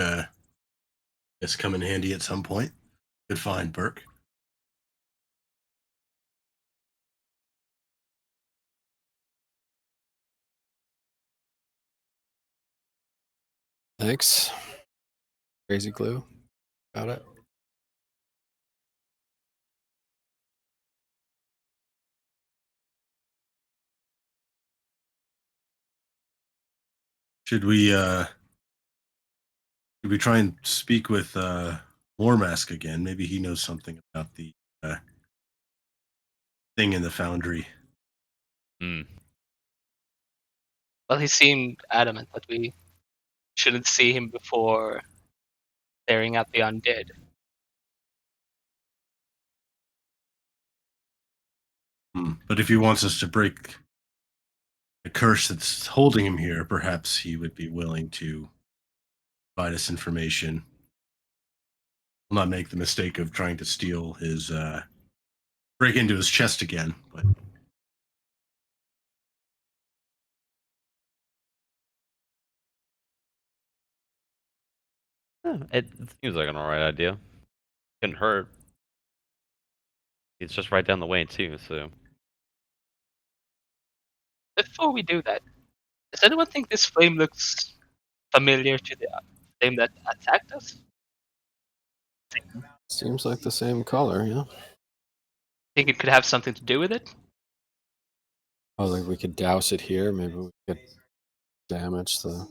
Speaker 2: this come in handy at some point? Could find Burke.
Speaker 3: Thanks. Crazy glue. Got it.
Speaker 2: Should we try and speak with Warmask again? Maybe he knows something about the thing in the foundry.
Speaker 5: Hmm.
Speaker 4: Well, he seemed adamant that we shouldn't see him before staring at the undead.
Speaker 2: But if he wants us to break the curse that's holding him here, perhaps he would be willing to provide us information. We'll not make the mistake of trying to steal his break into his chest again, but
Speaker 5: It seems like an alright idea. Couldn't hurt. It's just right down the way too, so
Speaker 4: Before we do that, Does anyone think this flame looks familiar to the flame that attacked us?
Speaker 3: Seems like the same color, yeah.
Speaker 4: Think it could have something to do with it?
Speaker 3: Oh, like we could douse it here. Maybe we could damage the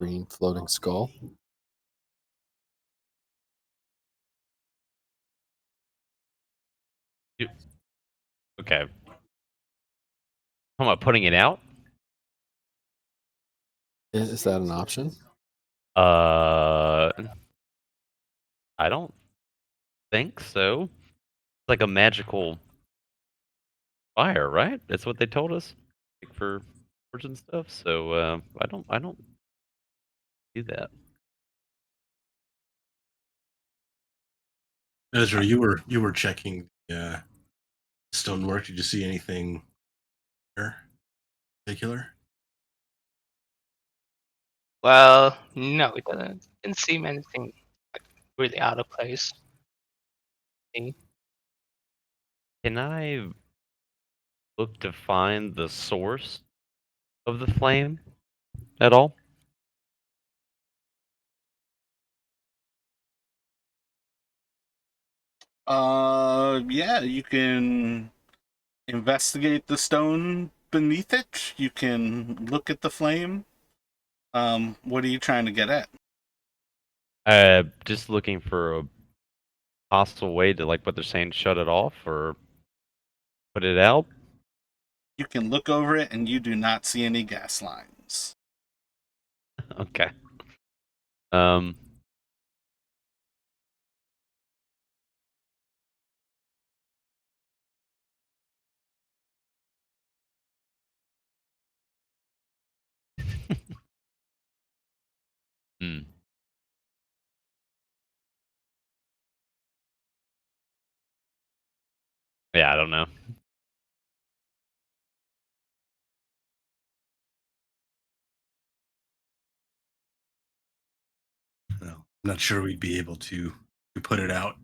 Speaker 3: green floating skull.
Speaker 5: Okay. How about putting it out?
Speaker 3: Is that an option?
Speaker 5: I don't think so. It's like a magical fire, right? That's what they told us, like for swords and stuff. So I don't do that.
Speaker 2: Ezra, you were checking the stonework. Did you see anything there in particular?
Speaker 4: Well, no, it didn't seem anything like really out of place.
Speaker 5: Can I look to find the source of the flame at all?
Speaker 1: Yeah, you can investigate the stone beneath it. You can look at the flame. What are you trying to get at?
Speaker 5: Just looking for a possible way to, like what they're saying, shut it off or put it out.
Speaker 1: You can look over it and you do not see any gas lines.
Speaker 5: Okay. Um. Hmm. Yeah, I don't know.
Speaker 2: No, I'm not sure we'd be able to put it out.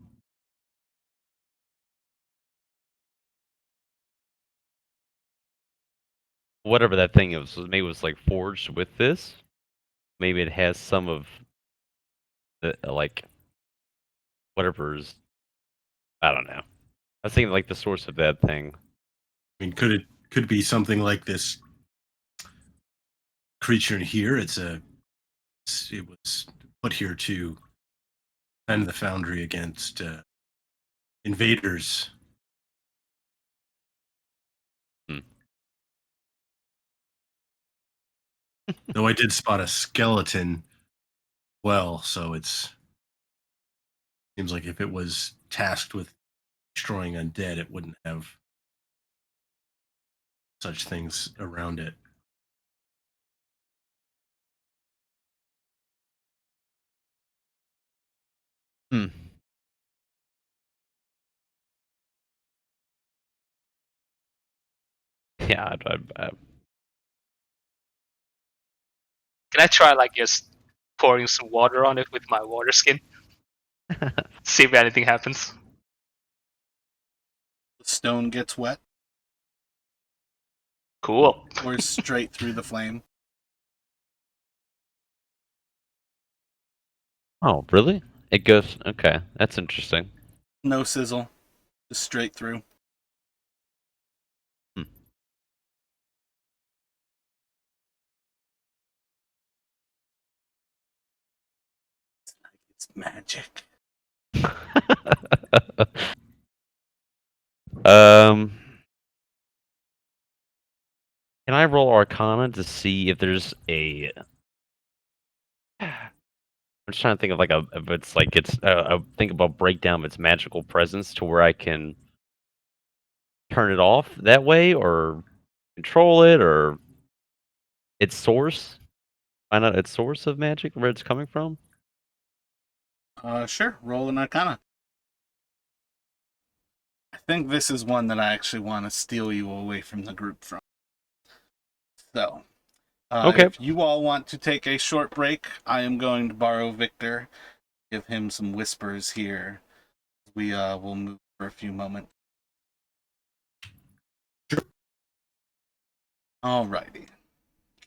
Speaker 5: Whatever that thing is, maybe it was like forged with this. Maybe it has some of the like whatever's. I don't know. I was thinking like the source of that thing.
Speaker 2: I mean, could be something like this creature in here. It was put here to defend the foundry against invaders.
Speaker 5: Hmm.
Speaker 2: Though I did spot a skeleton. Well, so it's seems like if it was tasked with destroying undead, it wouldn't have such things around it.
Speaker 5: Hmm. Yeah.
Speaker 4: Can I try like just pouring some water on it with my water skin? See if anything happens.
Speaker 1: The stone gets wet,
Speaker 4: Cool.
Speaker 1: pours straight through the flame.
Speaker 5: Oh, really? It goes. Okay, that's interesting.
Speaker 1: No sizzle, just straight through.
Speaker 5: Hmm.
Speaker 1: It's magic.
Speaker 5: um. Can I roll Arcana to see if there's a? I'm just trying to think of like if it's like think about breakdown of its magical presence to where I can turn it off that way or control it or its source. Find out its source of magic, where it's coming from.
Speaker 1: Sure. Roll an Arcana. I think this is one that I actually want to steal you away from the group from. So,
Speaker 5: Okay.
Speaker 1: if you all want to take a short break, I am going to borrow Victor, give him some whispers here. We will move for a few moments. Alrighty.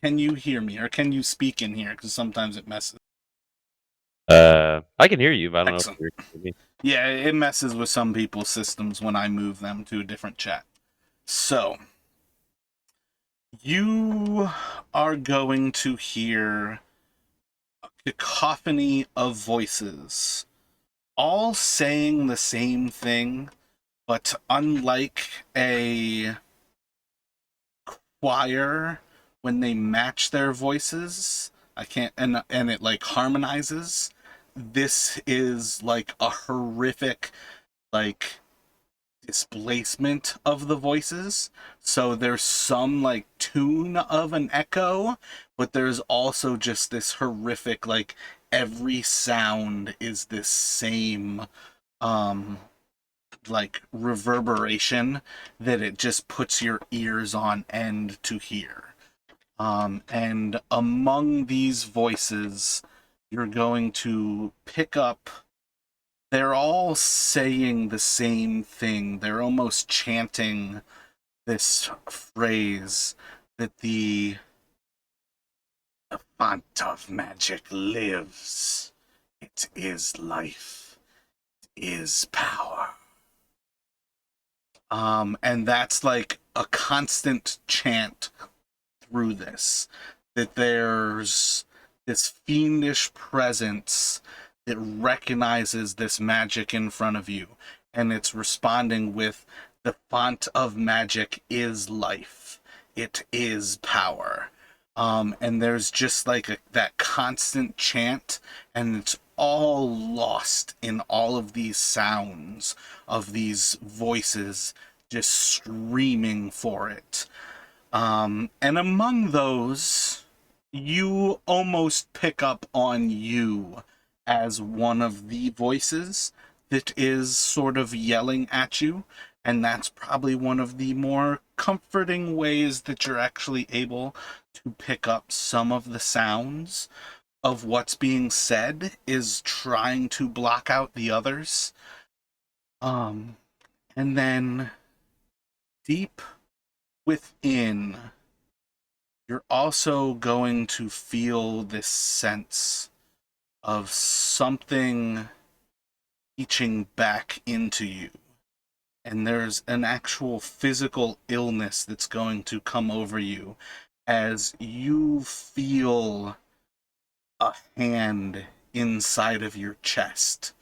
Speaker 1: can you hear me, or can you speak in here? Because sometimes it messes.
Speaker 5: I can hear you, but I don't know if
Speaker 1: Excellent.
Speaker 5: you're hearing me.
Speaker 1: Yeah, it messes with some people's systems when I move them to a different chat. So, you are going to hear a cacophony of voices, all saying the same thing, but unlike a choir, when they match their voices, I can't, and it like harmonizes. This is like a horrific, like, displacement of the voices. So there's some like tune of an echo, but there's also just this horrific, like, every sound is this same like reverberation that it just puts your ears on end to hear. And among these voices, you're going to pick up, they're all saying the same thing. They're almost chanting this phrase that the font of magic lives. It is life. It is power. And that's like a constant chant through this. That there's this fiendish presence that recognizes this magic in front of you, and it's responding with, the font of magic is life. It is power. And there's just like that constant chant, and it's all lost in all of these sounds of these voices just screaming for it. And among those, you almost pick up on you as one of the voices that is sort of yelling at you. And that's probably one of the more comforting ways that you're actually able to pick up some of the sounds of what's being said, is trying to block out the others. And then deep within, you're also going to feel this sense of something reaching back into you. And there's an actual physical illness that's going to come over you as you feel a hand inside of your chest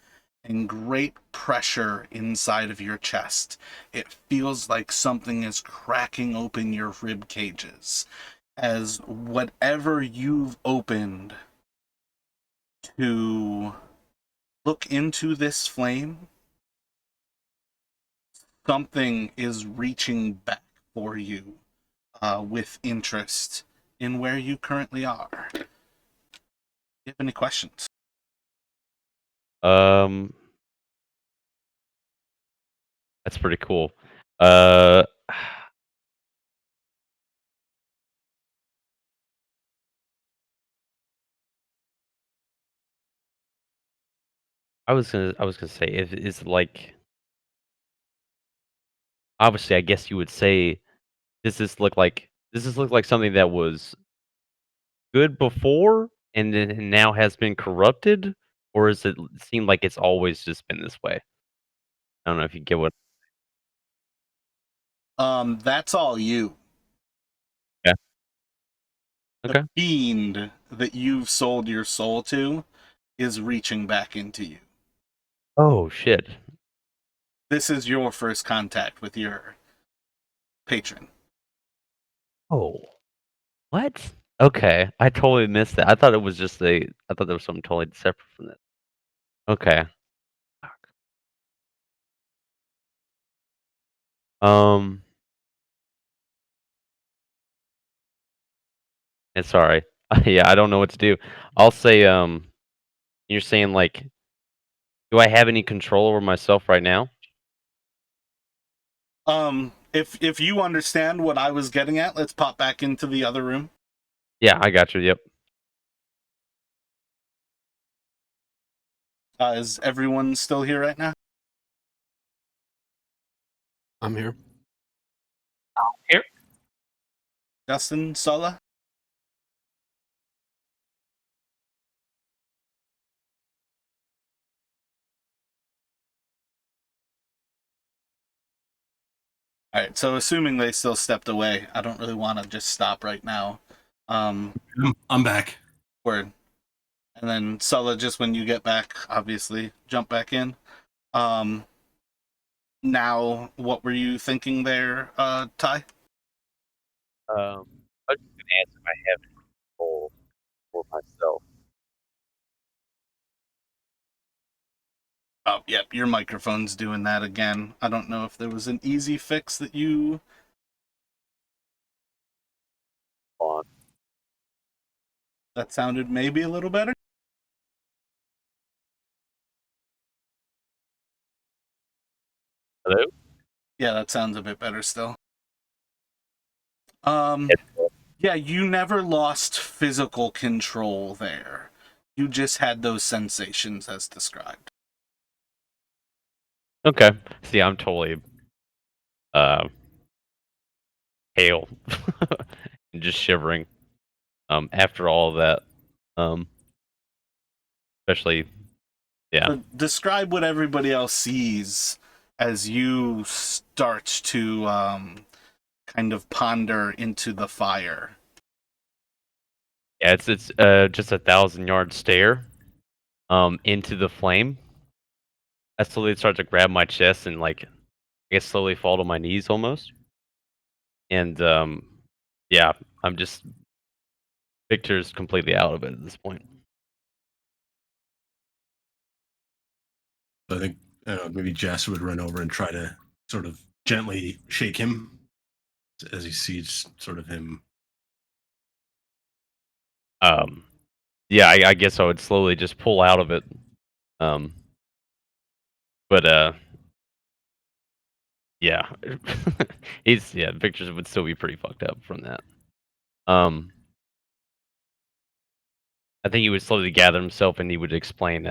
Speaker 1: and great pressure inside of your chest. It feels like something is cracking open your rib cages, as whatever you've opened to look into this flame, something is reaching back for you with interest in where you currently are. Do you have any questions?
Speaker 5: That's pretty cool. Uh, I was gonna say, if it's like, obviously, I guess you would say, does this look like something that was good before and then now has been corrupted, or is it seem like it's always just been this way? I don't know if you get what.
Speaker 1: That's all you.
Speaker 5: Yeah.
Speaker 1: The
Speaker 5: Okay.
Speaker 1: fiend that you've sold your soul to is reaching back into you.
Speaker 5: Oh shit.
Speaker 1: This is your first contact with your patron.
Speaker 5: Oh, what? Okay, I totally missed that. I thought it was just I thought there was something totally separate from that. Okay. Fuck. Um, and sorry. Yeah, I don't know what to do. I'll say, you're saying like, do I have any control over myself right now?
Speaker 1: If you understand what I was getting at, let's pop back into the other room.
Speaker 5: Yeah, I got you. Yep.
Speaker 1: Is everyone still here right now?
Speaker 3: I'm here.
Speaker 4: Here.
Speaker 1: Justin, Sulla? All right, so assuming they still stepped away, I don't really want to just stop right now.
Speaker 2: I'm back.
Speaker 1: Word. And then Sulla, just when you get back, obviously, jump back in. Now, what were you thinking there, Ty?
Speaker 5: I was just gonna ask if I have control for myself.
Speaker 1: Oh, yep, your microphone's doing that again. I don't know if there was an easy fix that you...
Speaker 5: On.
Speaker 1: That sounded maybe a little better.
Speaker 5: Hello?
Speaker 1: Yeah, that sounds a bit better still.
Speaker 5: Yes.
Speaker 1: Yeah, you never lost physical control there. You just had those sensations as described.
Speaker 5: Okay. See, I'm totally pale and just shivering. After all of that. Especially, yeah.
Speaker 1: So describe what everybody else sees as you start to kind of ponder into the fire.
Speaker 5: Yeah, it's just a 1,000-yard stare into the flame. I slowly start to grab my chest and like I guess slowly fall to my knees almost. And yeah, I'm just Victor's completely out of it at this point.
Speaker 2: So I think maybe Jess would run over and try to sort of gently shake him as he sees sort of him.
Speaker 5: Yeah, I guess I would slowly just pull out of it. But yeah. Victor's would still be pretty fucked up from that. I think he would slowly gather himself and he would explain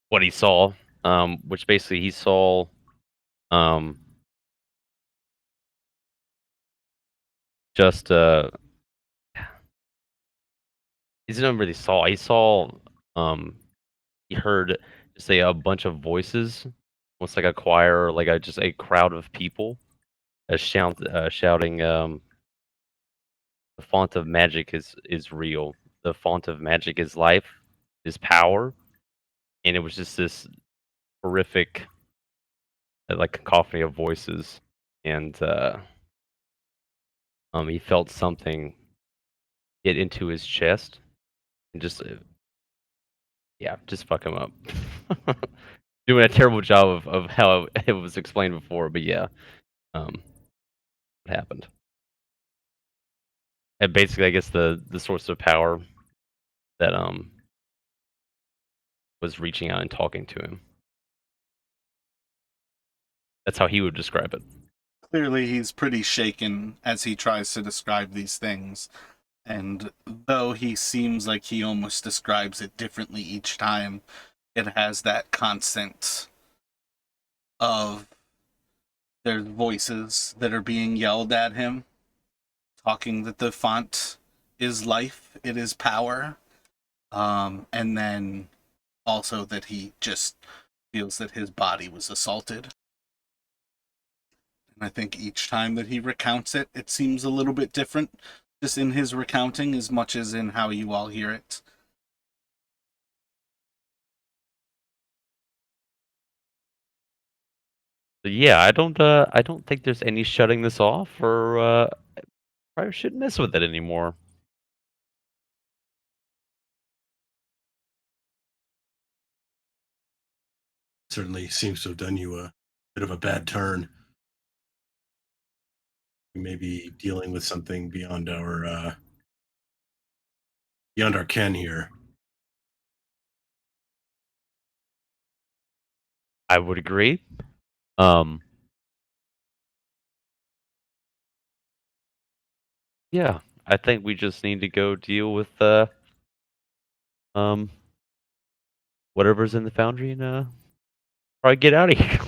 Speaker 5: what he saw. Which basically he saw just he didn't really saw. He saw he heard just a bunch of voices, almost like a choir or like just a crowd of people shouting the font of magic is real. The font of magic is life, is power. And it was just this horrific like cacophony of voices. And he felt something get into his chest and just just fuck him up. Doing a terrible job of how it was explained before, but yeah, what happened? And basically, I guess the source of power that was reaching out and talking to him. That's how he would describe it.
Speaker 1: Clearly, he's pretty shaken as he tries to describe these things. And though he seems like he almost describes it differently each time, it has that constant of there's voices that are being yelled at him, talking that the font is life, it is power, and then also that he just feels that his body was assaulted. And I think each time that he recounts it, it seems a little bit different, just in his recounting as much as in how you all hear it.
Speaker 5: But yeah, I don't think there's any shutting this off, or probably shouldn't mess with it anymore.
Speaker 2: Certainly seems to have done you a bit of a bad turn. We may be dealing with something beyond our ken here.
Speaker 5: I would agree. Yeah, I think we just need to go deal with whatever's in the foundry and probably get out of here.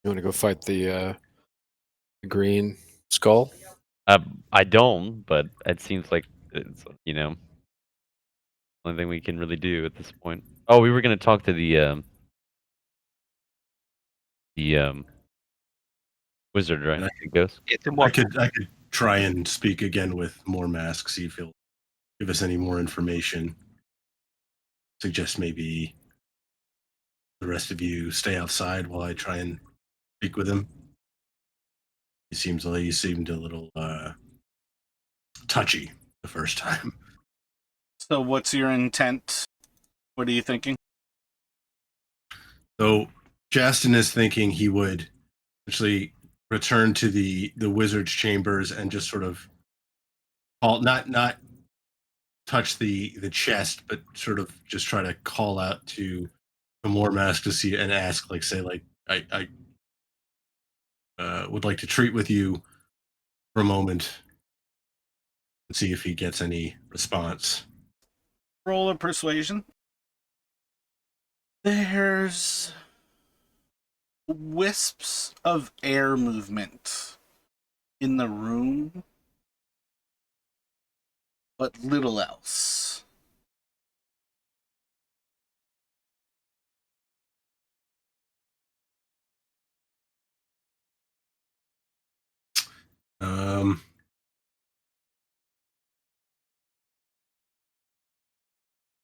Speaker 3: You want to go fight the green skull?
Speaker 5: I don't, but it seems like it's only thing we can really do at this point. Oh, we were gonna talk to the the wizard, right?
Speaker 2: And
Speaker 5: The ghost.
Speaker 4: It's
Speaker 2: I
Speaker 4: more.
Speaker 2: could try and speak again with more masks, see if he'll give us any more information. Suggest maybe the rest of you stay outside while I try and speak with him. He seemed a little touchy the first time.
Speaker 1: So, what's your intent? What are you thinking?
Speaker 2: So Justin is thinking he would actually return to the wizard's chambers and just sort of not touch the chest, but sort of just try to call out to the more mask to see and ask, like, say, like, I would like to treat with you for a moment and see if he gets any response.
Speaker 1: Roll a persuasion. There's wisps of air movement in the room, but little else.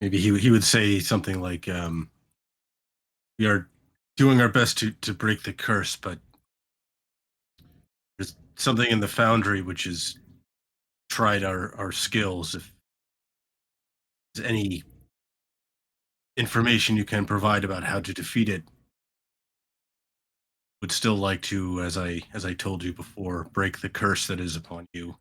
Speaker 2: Maybe he would say something like, "We are doing our best to break the curse, but there's something in the foundry which has tried our skills. If there's any information you can provide about how to defeat it, would still like to, as I told you before, break the curse that is upon you."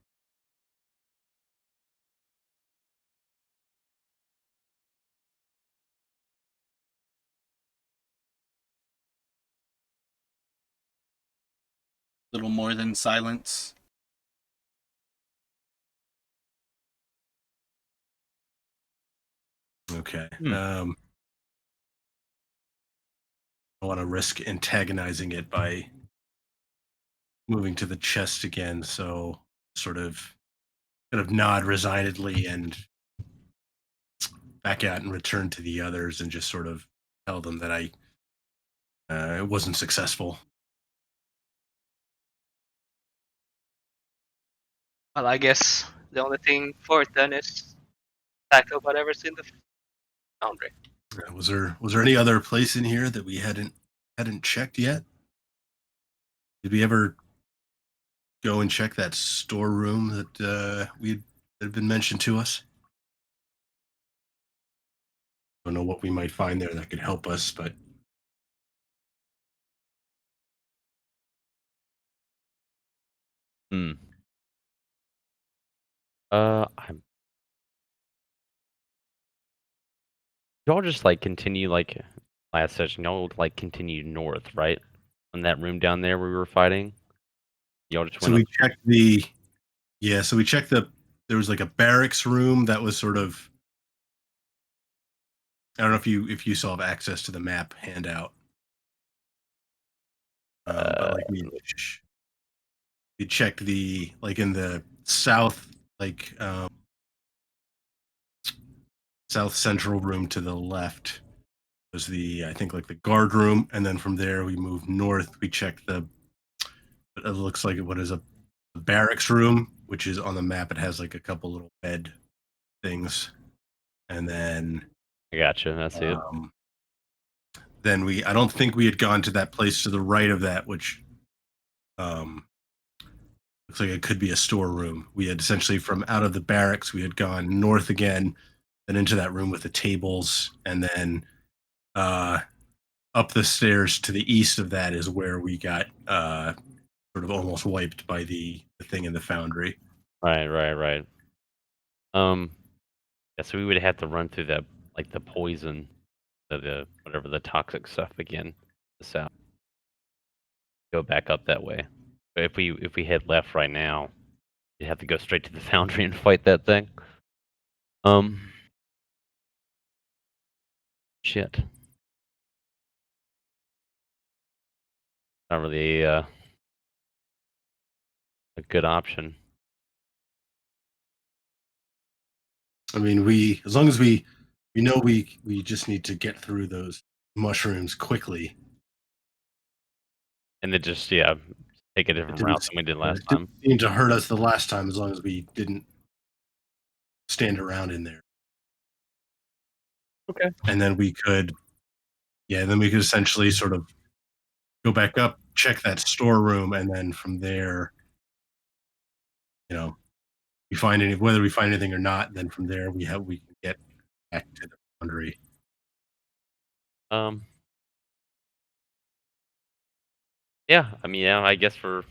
Speaker 1: Little more than silence.
Speaker 2: Okay.
Speaker 5: Hmm.
Speaker 2: I want to risk antagonizing it by moving to the chest again, so sort of nod resignedly and back out and return to the others and just sort of tell them that it wasn't successful.
Speaker 4: Well, I guess the only thing for it then is tackle whatever's in the foundry.
Speaker 2: Was there any other place in here that we hadn't checked yet? Did we ever go and check that storeroom that had been mentioned to us? I don't know what we might find there that could help us, but
Speaker 5: Hmm. I'm. Y'all just like continue like last session. Y'all like continue north, right? On that room down there where we were fighting. Y'all just
Speaker 2: so
Speaker 5: went
Speaker 2: we
Speaker 5: up.
Speaker 2: checked there was like a barracks room that was sort of, I don't know if you still have access to the map handout. But like we checked the, like, in the south, like south central room to the left was the, I think, like the guard room, and then from there we moved north. We checked it looks like what is a barracks room, which is on the map. It has like a couple little bed things, and then
Speaker 5: I gotcha. That's it.
Speaker 2: then I don't think we had gone to that place to the right of that, which looks like it could be a storeroom. We had essentially, from out of the barracks, we had gone north again, then into that room with the tables, and then up the stairs to the east of that is where we got sort of almost wiped by the thing in the foundry.
Speaker 5: Right. Yeah, so we would have to run through that, like the poison, the whatever the toxic stuff again, the south. Go back up that way. But if we head left right now, you'd have to go straight to the foundry and fight that thing. Shit. Not really a good option.
Speaker 2: I mean, as long as we know we just need to get through those mushrooms quickly.
Speaker 5: And then just take a
Speaker 2: It
Speaker 5: different
Speaker 2: didn't
Speaker 5: route than we did last
Speaker 2: it didn't
Speaker 5: time.
Speaker 2: seem to hurt us the last time, as long as we didn't stand around in there.
Speaker 5: Okay.
Speaker 2: And then we could essentially sort of go back up, check that storeroom, and then from there, whether we find anything or not, then from there we can get back to the foundry.
Speaker 5: Yeah, I mean, I guess we're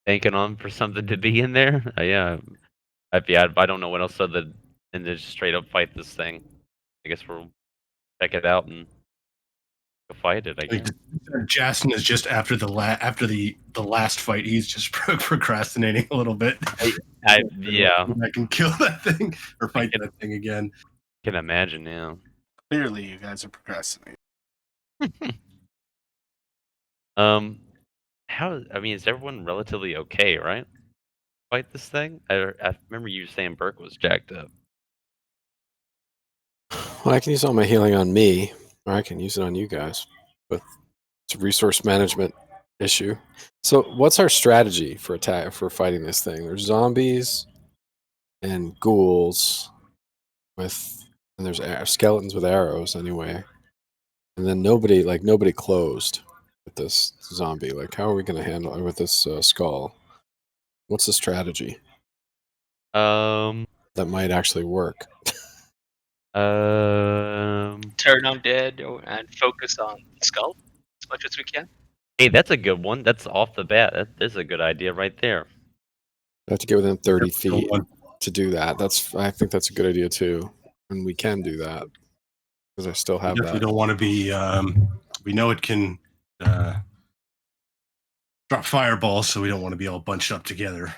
Speaker 5: banking on for something to be in there. Yeah, I don't know what else other than to just straight up fight this thing. I guess we'll check it out and go fight it. I
Speaker 2: I think
Speaker 5: guess.
Speaker 2: Justin is just after the last fight. He's just procrastinating a little bit.
Speaker 5: Yeah,
Speaker 2: I can kill that thing or fight
Speaker 5: can-
Speaker 2: that thing again.
Speaker 5: can imagine. Yeah.
Speaker 1: Clearly, you guys are procrastinating.
Speaker 5: I mean, is everyone relatively okay, right? Fight this thing? I remember you saying Burke was jacked up.
Speaker 3: Well, I can use all my healing on me, or I can use it on you guys. But it's a resource management issue. So, what's our strategy for fighting this thing? There's zombies and ghouls and there's skeletons with arrows anyway. And then nobody closed with this zombie. Like, how are we going to handle it with this skull? What's the strategy that might actually work?
Speaker 4: Turn undead and focus on the skull as much as we can.
Speaker 5: Hey, that's a good one. That's off the bat. That's a good idea right there.
Speaker 3: I have to get within 30
Speaker 2: Yep,
Speaker 3: feet
Speaker 2: one.
Speaker 3: to do that. I think that's a good idea too, and we can do that because I still
Speaker 2: We
Speaker 3: have
Speaker 2: definitely
Speaker 3: that.
Speaker 2: don't want to be. We know it can drop fireballs, so we don't want to be all bunched up together.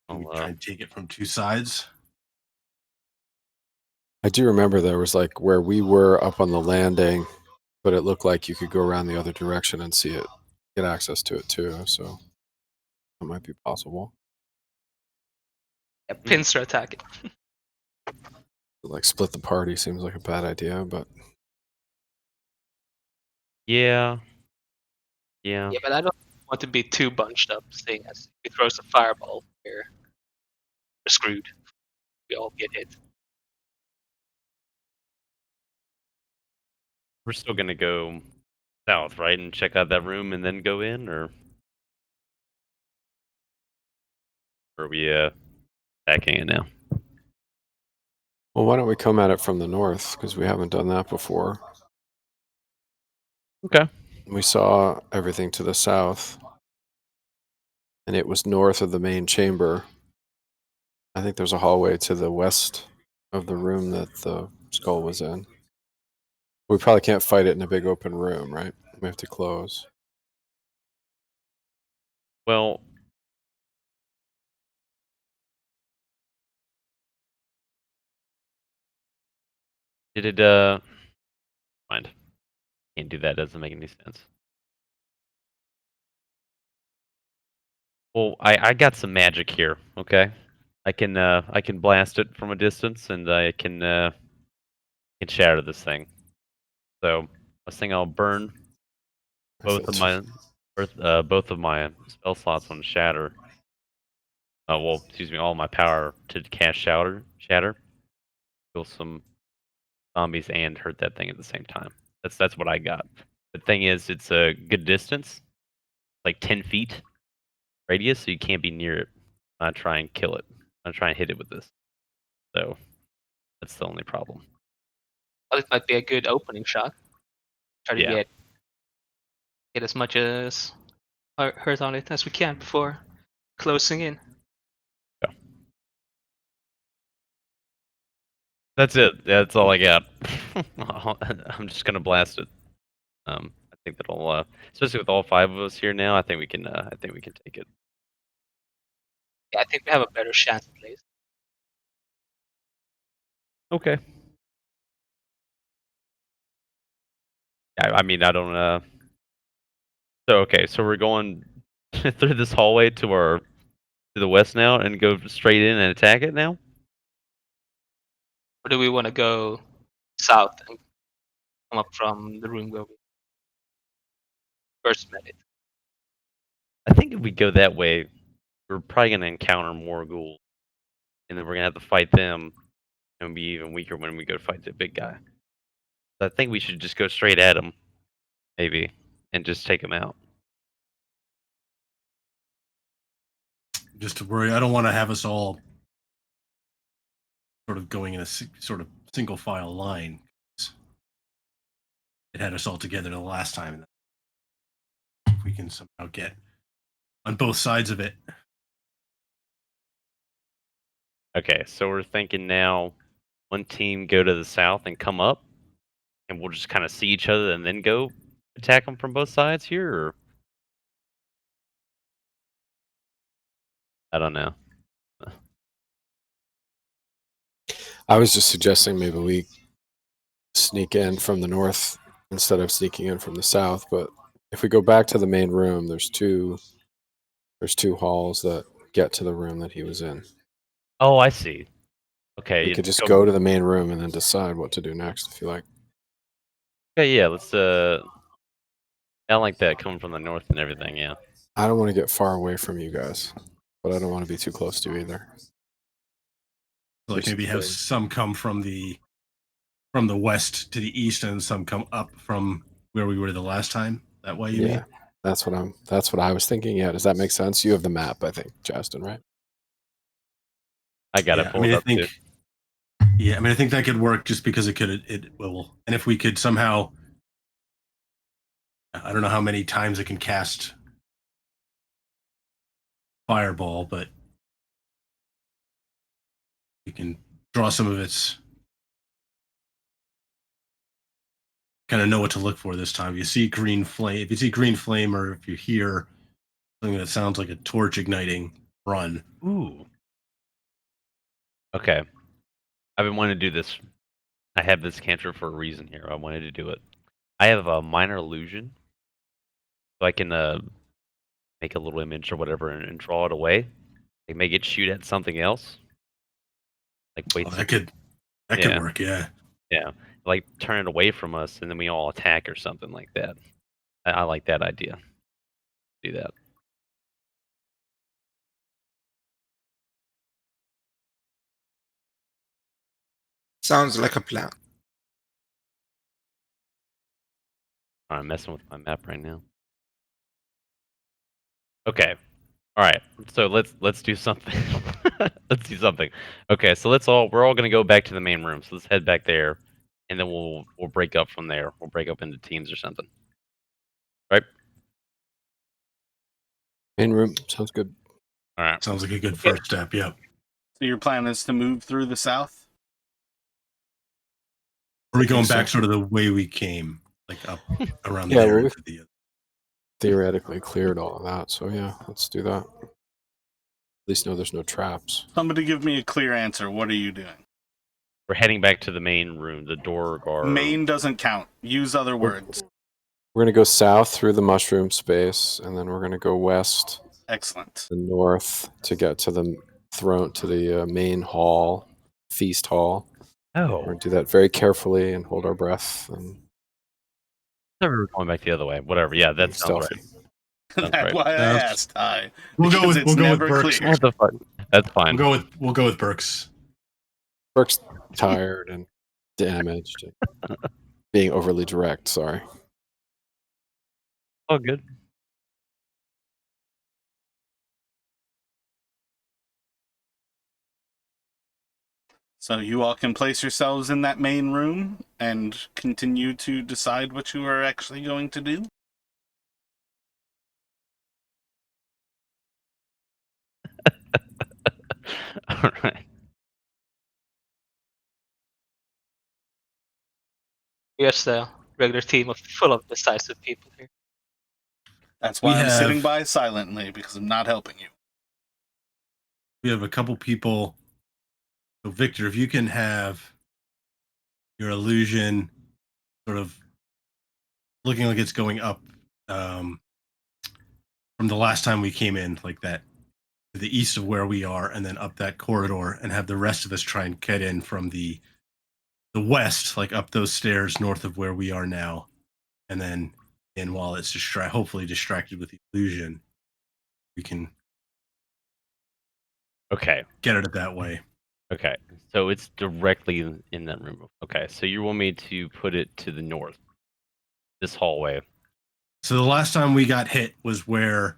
Speaker 2: We try and take it from two sides.
Speaker 3: I do remember there was like where we were up on the landing, but it looked like you could go around the other direction and see it, get access to it too. So that might be possible.
Speaker 4: Yeah, pincer attacking.
Speaker 3: Like split the party seems like a bad idea, but
Speaker 5: Yeah.
Speaker 4: Yeah, but I don't want to be too bunched up, seeing as if he throws a fireball, we're screwed. We all get hit.
Speaker 5: We're still gonna go south, right, and check out that room and then go in, or are we attacking it now?
Speaker 3: well, why don't we come at it from the north because we haven't done that before.
Speaker 5: Okay.
Speaker 3: We saw everything to the south, and it was north of the main chamber. I think there's a hallway to the west of the room that the skull was in. We probably can't fight it in a big open room, right? We have to close.
Speaker 5: Well, did it mind. Can't do that, doesn't make any sense. Well, I got some magic here, okay? I can blast it from a distance and I can shatter this thing. So I was thinking I'll burn both of my spell slots on shatter. Excuse me, all my power to cast shatter. Kill some zombies and hurt that thing at the same time. That's what I got. The thing is, it's a good distance, like 10 feet radius, so you can't be near it. I try and kill it. I try and hit it with this. So that's the only problem.
Speaker 4: Well, it might be a good opening shot. Try to
Speaker 5: Yeah.
Speaker 4: get as much as hurt on it as we can before closing in.
Speaker 5: That's it. That's all I got. I'm just gonna blast it. I think that'll, especially with all 5 of us here now. I think we can take it.
Speaker 4: Yeah, I think we have a better chance at least.
Speaker 5: Okay. I mean, I don't. So we're going through this hallway to the west now, and go straight in and attack it now.
Speaker 4: Or do we want to go south and come up from the room where we? First minute.
Speaker 5: I think if we go that way, we're probably gonna encounter more ghouls, and then we're gonna have to fight them, and be even weaker when we go fight the big guy. So I think we should just go straight at him, maybe, and just take him out.
Speaker 2: Just to worry, I don't want to have us all sort of going in a sort of single file line. It had us all together the last time. If we can somehow get on both sides of it.
Speaker 5: Okay, so we're thinking now, one team go to the south and come up, and we'll just kind of see each other and then go attack them from both sides here, or I don't know.
Speaker 3: I was just suggesting maybe we sneak in from the north instead of sneaking in from the south. But if we go back to the main room, there's two halls that get to the room that he was in.
Speaker 5: Oh, I see. Okay,
Speaker 3: We could just go to the main room and then decide what to do next if you like.
Speaker 5: Okay, yeah, let's. I like that coming from the north and everything. Yeah.
Speaker 3: I don't want to get far away from you guys, but I don't want to be too close to you either.
Speaker 2: Like maybe have some come from the west to the east, and some come up from where we were the last time. That way, you mean?
Speaker 3: That's what I was thinking. Yeah, does that make sense? You have the map, I think, Justin, right?
Speaker 5: I got it pulled up too.
Speaker 2: Yeah, I mean, I think that could work just because it will. And if we could somehow, I don't know how many times it can cast fireball, but you can draw some of its, kind of know what to look for this time. If you see green flame, or if you hear something that sounds like a torch igniting, run.
Speaker 5: Ooh. Okay. I've been wanting to do this. I have this cantrip for a reason here. I wanted to do it. I have a minor illusion, so I can make a little image or whatever and draw it away. Like make it shoot at something else. Like wait.
Speaker 2: That could work. Yeah.
Speaker 5: Yeah. Like turn it away from us, and then we all attack or something like that. I like that idea. Do that.
Speaker 6: Sounds like a plan.
Speaker 5: I'm messing with my map right now. Okay. All right. So let's do something. Let's do something. Okay. So we're all gonna go back to the main room. So let's head back there, and then we'll break up from there. We'll break up into teams or something. Right.
Speaker 3: Main room sounds good.
Speaker 5: All right.
Speaker 2: Sounds like a good first step. Yep.
Speaker 1: So your plan is to move through the south?
Speaker 2: Are we going back sort of the way we came, like up around
Speaker 3: Yeah,
Speaker 2: there?
Speaker 3: well,
Speaker 2: To the
Speaker 3: theoretically cleared all of that, so yeah, let's do that. At least know there's no traps.
Speaker 1: Somebody give me a clear answer. What are you doing?
Speaker 5: We're heading back to the main room. The door guard.
Speaker 1: Main doesn't count. Use other words.
Speaker 3: We're gonna go south through the mushroom space, and then we're gonna go west,
Speaker 1: Excellent.
Speaker 3: to north to get to the throne, to the main hall, feast hall. We're
Speaker 5: Oh.
Speaker 3: gonna do that very carefully and hold our breath and
Speaker 5: We're going back the other way. Whatever. Yeah, that
Speaker 3: be
Speaker 5: sounds
Speaker 3: stealthy.
Speaker 5: right.
Speaker 1: That's
Speaker 5: right.
Speaker 1: why I asked. Hi.
Speaker 2: We'll go
Speaker 1: Because
Speaker 2: with
Speaker 1: it's never
Speaker 2: Burks.
Speaker 1: clear.
Speaker 5: What the fuck? That's fine.
Speaker 2: We'll go with Burks.
Speaker 3: Burke's tired and damaged, and being overly direct. Sorry.
Speaker 5: Oh, good.
Speaker 1: So you all can place yourselves in that main room and continue to decide what you are actually going to do.
Speaker 5: All right.
Speaker 4: Yes, the regular team of full of decisive people here.
Speaker 1: That's why I'm
Speaker 2: have-
Speaker 1: sitting by silently, because I'm not helping you.
Speaker 2: We have a couple people. So Victor, if you can have your illusion sort of looking like it's going up from the last time we came in, like that, to the east of where we are, and then up that corridor, and have the rest of us try and get in from the west, like up those stairs north of where we are now, and then And while it's hopefully distracted with the illusion, we can
Speaker 5: Okay.
Speaker 2: get at it that way.
Speaker 5: Okay. So it's directly in that room. Okay. So you want me to put it to the north, this hallway.
Speaker 2: So the last time we got hit was where,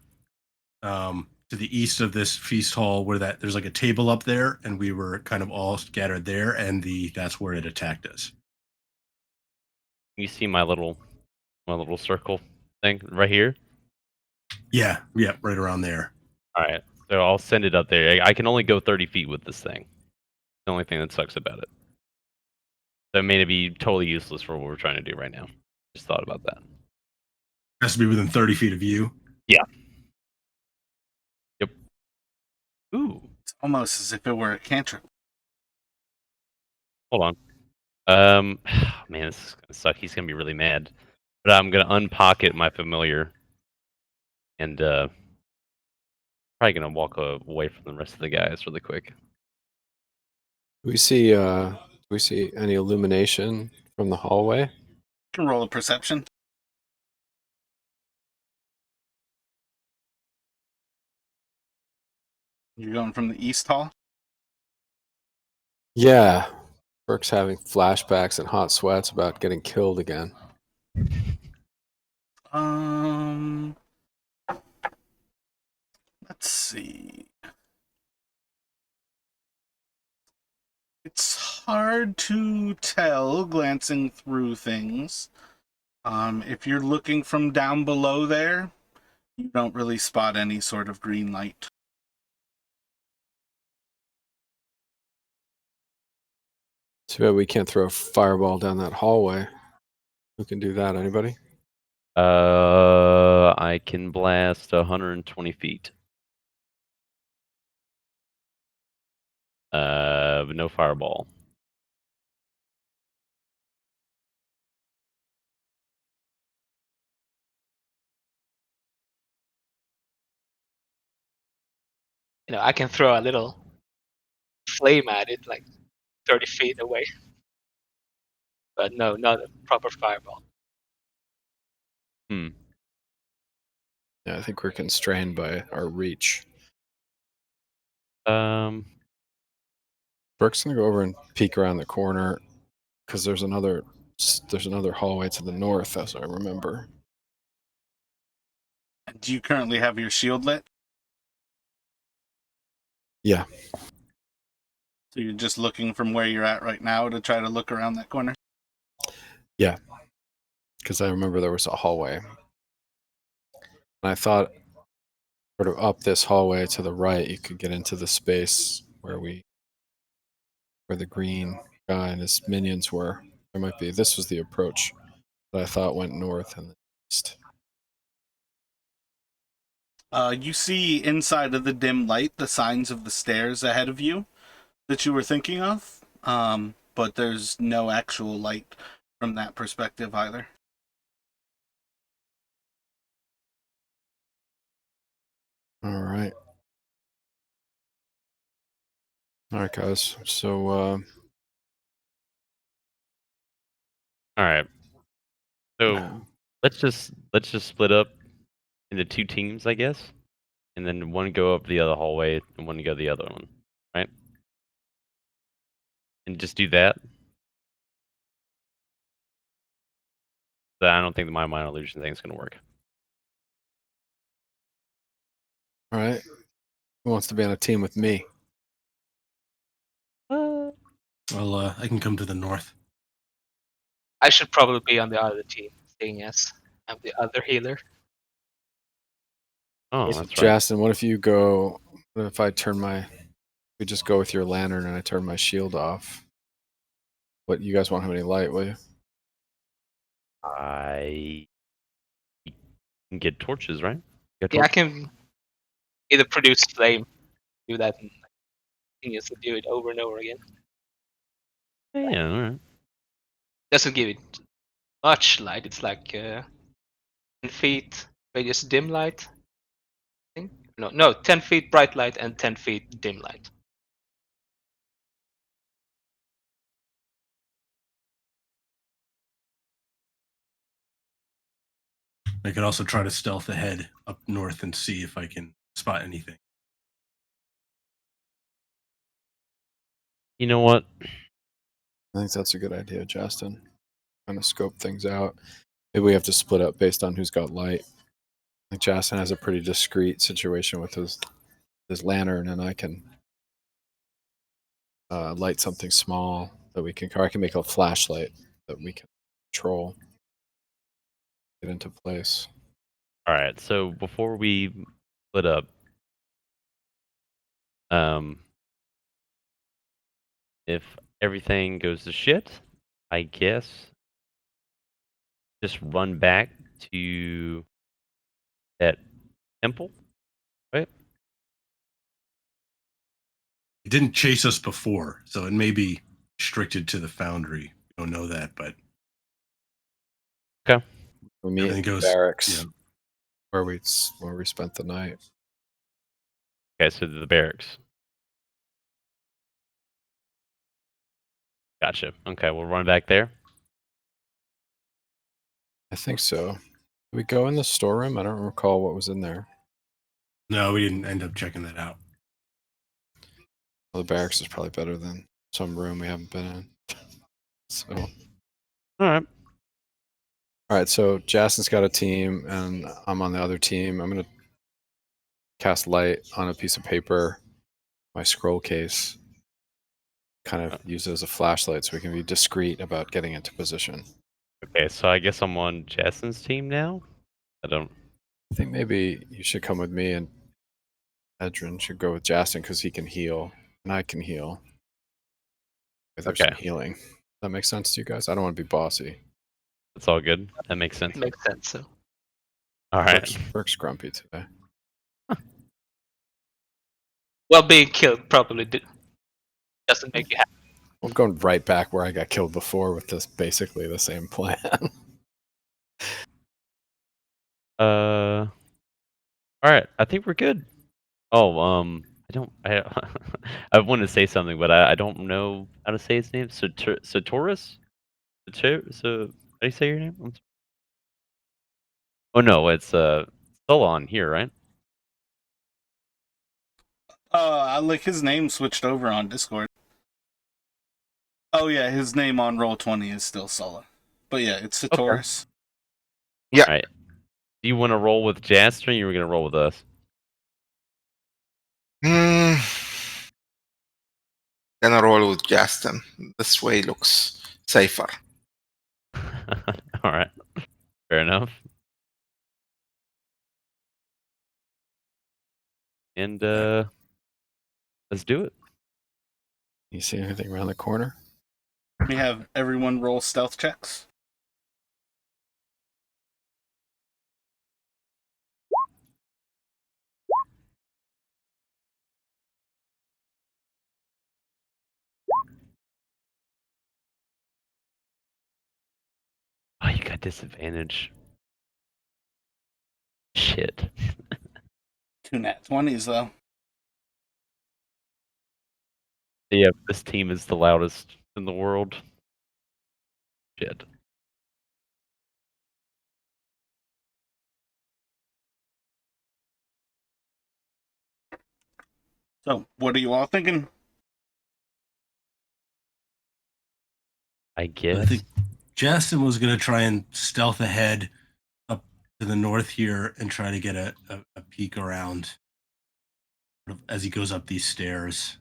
Speaker 2: to the east of this feast hall, where there's like a table up there, and we were kind of all scattered there, and that's where it attacked us.
Speaker 5: You see my little circle thing right here?
Speaker 2: Yeah, right around there.
Speaker 5: All right. So I'll send it up there. I can only go 30 feet with this thing. The only thing that sucks about it. So it may be totally useless for what we're trying to do right now. Just thought about that.
Speaker 2: Has to be within 30 feet of you.
Speaker 5: Yeah. Yep. Ooh.
Speaker 1: It's almost as if it were a cantrip.
Speaker 5: Hold on. Man, this is gonna suck. He's gonna be really mad. But I'm gonna unpocket my familiar, and probably gonna walk away from the rest of the guys really quick.
Speaker 3: Do we see any illumination from the hallway?
Speaker 1: You can roll a perception. You're going from the east hall?
Speaker 3: Yeah. Burke's having flashbacks and hot sweats about getting killed again.
Speaker 1: Let's see. It's hard to tell glancing through things. If you're looking from down below there, you don't really spot any sort of green light.
Speaker 3: Too bad we can't throw a fireball down that hallway. Who can do that? Anybody?
Speaker 5: I can blast 120 feet. But no fireball.
Speaker 4: I can throw a little flame at it, like 30 feet away. But no, not a proper fireball.
Speaker 3: Yeah, I think we're constrained by our reach.
Speaker 5: Um,
Speaker 3: Burke's gonna go over and peek around the corner because there's another hallway to the north, as I remember.
Speaker 1: Do you currently have your shield lit?
Speaker 3: Yeah.
Speaker 1: So you're just looking from where you're at right now to try to look around that corner?
Speaker 3: Yeah. Because I remember there was a hallway. And I thought sort of up this hallway to the right, you could get into the space where the green guy and his minions were. There might be. This was the approach that I thought went north and east.
Speaker 1: You see inside of the dim light the signs of the stairs ahead of you that you were thinking of, but there's no actual light from that perspective either.
Speaker 3: All right. All right, guys. So,
Speaker 5: all right. So let's just split up into two teams, I guess, and then one go up the other hallway and one go the other one, right? And just do that. But I don't think my mind illusion thing is going to work.
Speaker 3: all right. Who wants to be on a team with me?
Speaker 2: Well, I can come to the north.
Speaker 4: I should probably be on the other team, seeing as I'm the other healer.
Speaker 5: Oh, that's right.
Speaker 3: Justin, what if you go? What if I turn we just go with your lantern and I turn my shield off? What, you guys won't have any light, will you?
Speaker 5: I can get torches, right?
Speaker 4: Yeah, I can either produce flame, do that, and continuously do it over and over again.
Speaker 5: Yeah, all right.
Speaker 4: Doesn't give it much light. It's like 10 feet radius dim light. I think. No, 10 feet bright light and 10 feet dim light.
Speaker 2: I could also try to stealth ahead up north and see if I can spot anything.
Speaker 5: You know what?
Speaker 3: I think that's a good idea, Justin. Kind of scope things out. Maybe we have to split up based on who's got light. I think Justin has a pretty discreet situation with his lantern, and I can light something small that we can. Or I can make a flashlight that we can control, get into place.
Speaker 5: All right. So before we split up, if everything goes to shit, I guess just run back to that temple, right?
Speaker 2: It didn't chase us before, so it may be restricted to the foundry. We don't know that, but
Speaker 3: We meet in
Speaker 2: everything
Speaker 3: the
Speaker 2: goes.
Speaker 3: barracks
Speaker 2: Yeah.
Speaker 3: where we spent the night.
Speaker 5: Okay, so the barracks. Gotcha. Okay, we'll run back there.
Speaker 3: I think so. Did we go in the storeroom? I don't recall what was in there.
Speaker 2: No, we didn't end up checking that out.
Speaker 3: Well, the barracks is probably better than some room we haven't been in. So, all
Speaker 5: All
Speaker 3: right. So Justin's got a team, and I'm on the other team. I'm gonna cast light on a piece of paper, my scroll case. Kind of use it as a flashlight, so we can be discreet about getting into position.
Speaker 5: Okay, so I guess I'm on Jason's team now. I don't.
Speaker 3: I think maybe you should come with me, and Edrin should go with Justin because he can heal, and I can heal. There's some
Speaker 5: Okay.
Speaker 3: healing. Does that make sense to you guys? I don't want to be bossy.
Speaker 5: It's all good. That makes sense.
Speaker 4: Makes sense. So.
Speaker 5: All right.
Speaker 3: Burke's grumpy today.
Speaker 4: Well, being killed probably doesn't make you happy.
Speaker 3: I'm going right back where I got killed before with this basically the same plan.
Speaker 5: All right. I think we're good. Oh, I don't. I want to say something, but I don't know how to say his name. Satoris. So how do you say your name? Oh no, it's Solon here, right?
Speaker 1: Like his name switched over on Discord. Oh yeah, his name on Roll20 is still Sulla. But yeah, it's Satoris.
Speaker 6: Yeah.
Speaker 5: All right. Do you want to roll with Jaster, or you were gonna roll with us?
Speaker 6: Hmm. Gonna roll with Justin. This way looks safer.
Speaker 5: All right. Fair enough. And let's do it.
Speaker 3: You see anything around the corner?
Speaker 1: We have everyone roll stealth checks.
Speaker 5: Oh, you got disadvantage. Shit.
Speaker 1: 2 nat 20s though.
Speaker 5: Yeah, this team is the loudest in the world. Shit.
Speaker 1: So, what are you all thinking?
Speaker 5: I guess.
Speaker 2: I think Justin was going to try and stealth ahead up to the north here and try to get a peek around as he goes up these stairs.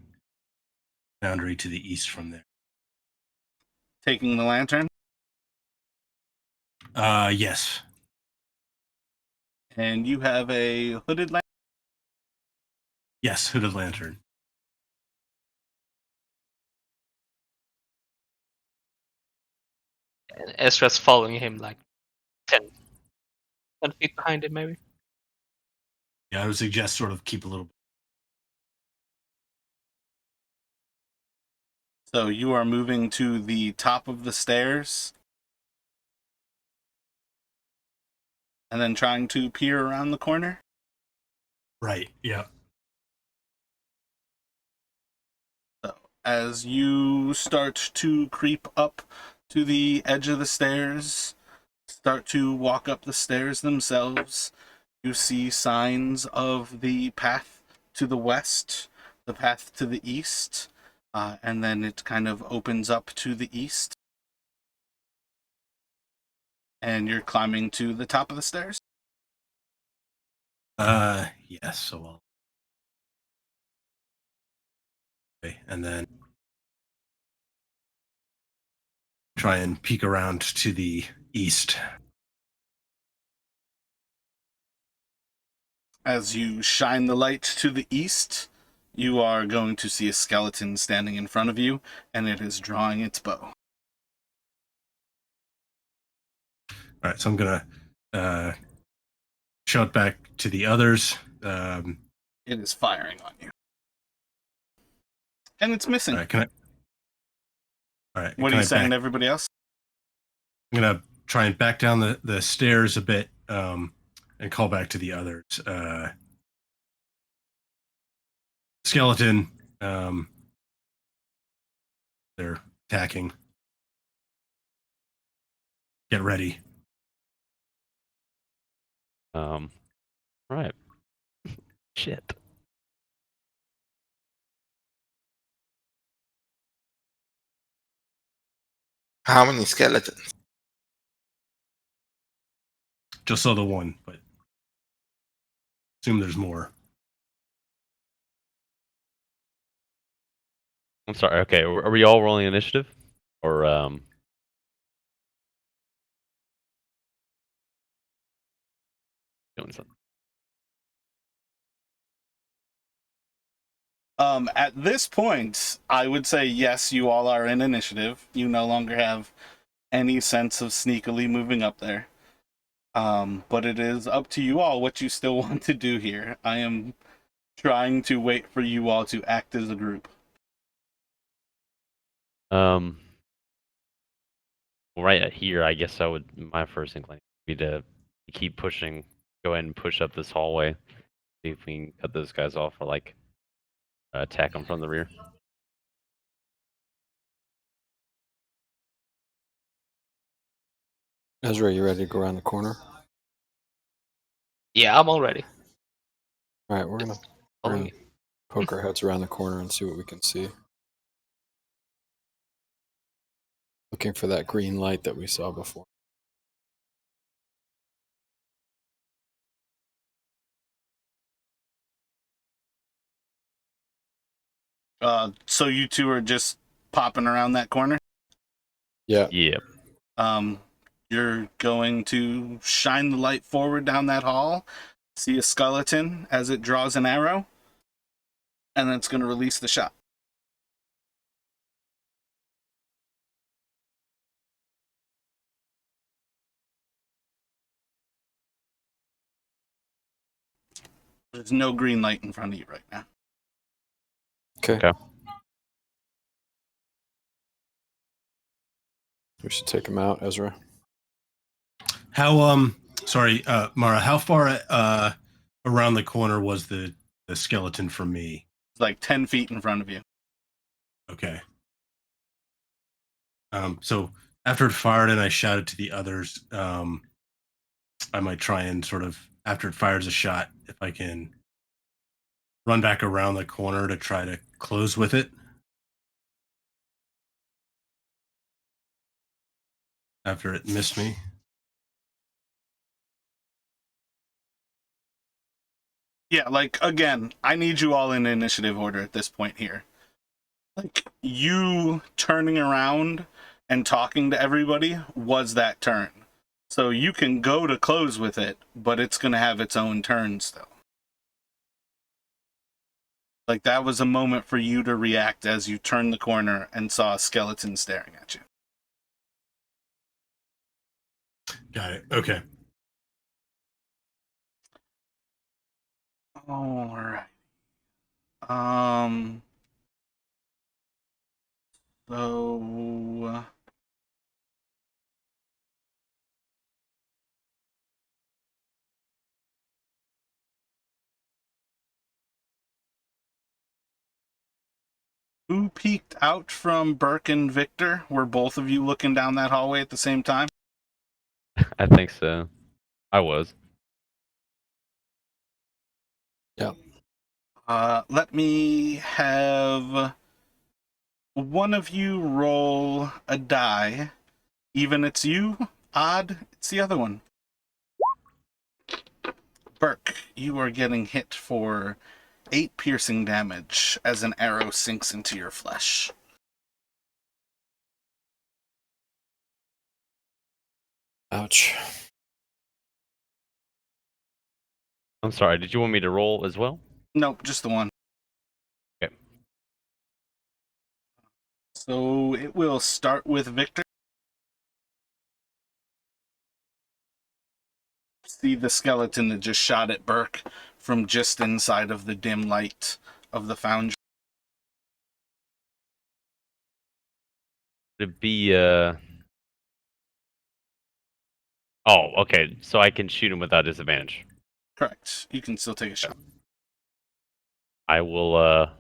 Speaker 2: Boundary to the east from there.
Speaker 1: Taking the lantern?
Speaker 2: Yes.
Speaker 1: And you have a hooded lantern?
Speaker 2: Yes, hooded lantern.
Speaker 4: And Ezra's following him like 10 feet behind him, maybe.
Speaker 2: Yeah, I would suggest sort of keep a little.
Speaker 1: So you are moving to the top of the stairs and then trying to peer around the corner?
Speaker 2: Right, yeah.
Speaker 1: So as you start to creep up to the edge of the stairs, start to walk up the stairs themselves. You see signs of the path to the west, the path to the east, and then it kind of opens up to the east. And you're climbing to the top of the stairs?
Speaker 2: Yes, so I'll... Okay, and then try and peek around to the east.
Speaker 1: As you shine the light to the east, you are going to see a skeleton standing in front of you, and it is drawing its bow.
Speaker 2: All right, so I'm gonna shout back to the others.
Speaker 1: It is firing on you. And it's missing.
Speaker 2: All right, can I? All right,
Speaker 1: What are
Speaker 2: can
Speaker 1: you
Speaker 2: I
Speaker 1: saying
Speaker 2: back-
Speaker 1: to everybody else?
Speaker 2: I'm gonna try and back down the stairs a bit, and call back to the others. Skeleton, they're attacking. Get ready.
Speaker 5: Right. Shit.
Speaker 6: How many skeletons?
Speaker 2: Just saw the one, but assume there's more.
Speaker 5: I'm sorry. Okay, are we all rolling initiative, or doing something?
Speaker 1: At this point, I would say yes, you all are in initiative. You no longer have any sense of sneakily moving up there. But it is up to you all what you still want to do here. I am trying to wait for you all to act as a group.
Speaker 5: Right here, I guess my first inclination would be to keep pushing, go ahead and push up this hallway, see if we can cut those guys off or like attack them from the rear.
Speaker 3: Ezra, you ready to go around the corner?
Speaker 4: Yeah, I'm all ready.
Speaker 3: All right, we're gonna
Speaker 4: Follow me.
Speaker 3: poke our heads around the corner and see what we can see. Looking for that green light that we saw before.
Speaker 1: So you two are just popping around that corner?
Speaker 3: Yeah.
Speaker 5: Yeah.
Speaker 1: You're going to shine the light forward down that hall, see a skeleton as it draws an arrow, and then it's going to release the shot. There's no green light in front of you right now.
Speaker 3: Okay.
Speaker 5: Okay.
Speaker 3: We should take him out, Ezra.
Speaker 2: How sorry, Mara, how far around the corner was the skeleton from me?
Speaker 1: It's like 10 feet in front of you.
Speaker 2: Okay. So after it fired and I shouted to the others, I might try and sort of, after it fires a shot, if I can run back around the corner to try to close with it. After it missed me.
Speaker 1: Yeah, like, again, I need you all in initiative order at this point here. Like, you turning around and talking to everybody was that turn. So you can go to close with it, but it's going to have its own turn still. Like, that was a moment for you to react as you turned the corner and saw a skeleton staring at you.
Speaker 2: Got it. Okay.
Speaker 1: All right. So who peeked out from Burke and Victor? Were both of you looking down that hallway at the same time?
Speaker 5: I think so. I was.
Speaker 1: Let me have one of you roll a die. Even it's you, odd, it's the other one. Burke, you are getting hit for 8 piercing damage as an arrow sinks into your flesh.
Speaker 3: Ouch.
Speaker 5: I'm sorry. Did you want me to roll as well?
Speaker 1: Nope, just the one.
Speaker 5: Okay.
Speaker 1: So it will start with Victor. See the skeleton that just shot at Burke from just inside of the dim light of the foundry.
Speaker 5: Would it be Oh, okay. So I can shoot him without disadvantage.
Speaker 1: Correct. You can still take a shot.
Speaker 5: I will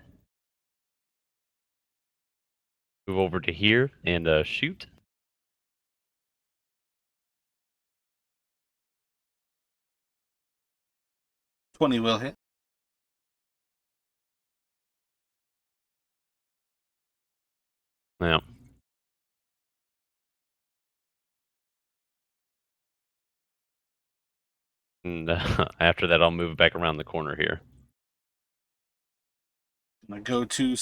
Speaker 5: move over to here and shoot.
Speaker 1: $20 will hit.
Speaker 5: Yeah. And after that, I'll move back around the corner here.
Speaker 1: I'm gonna go to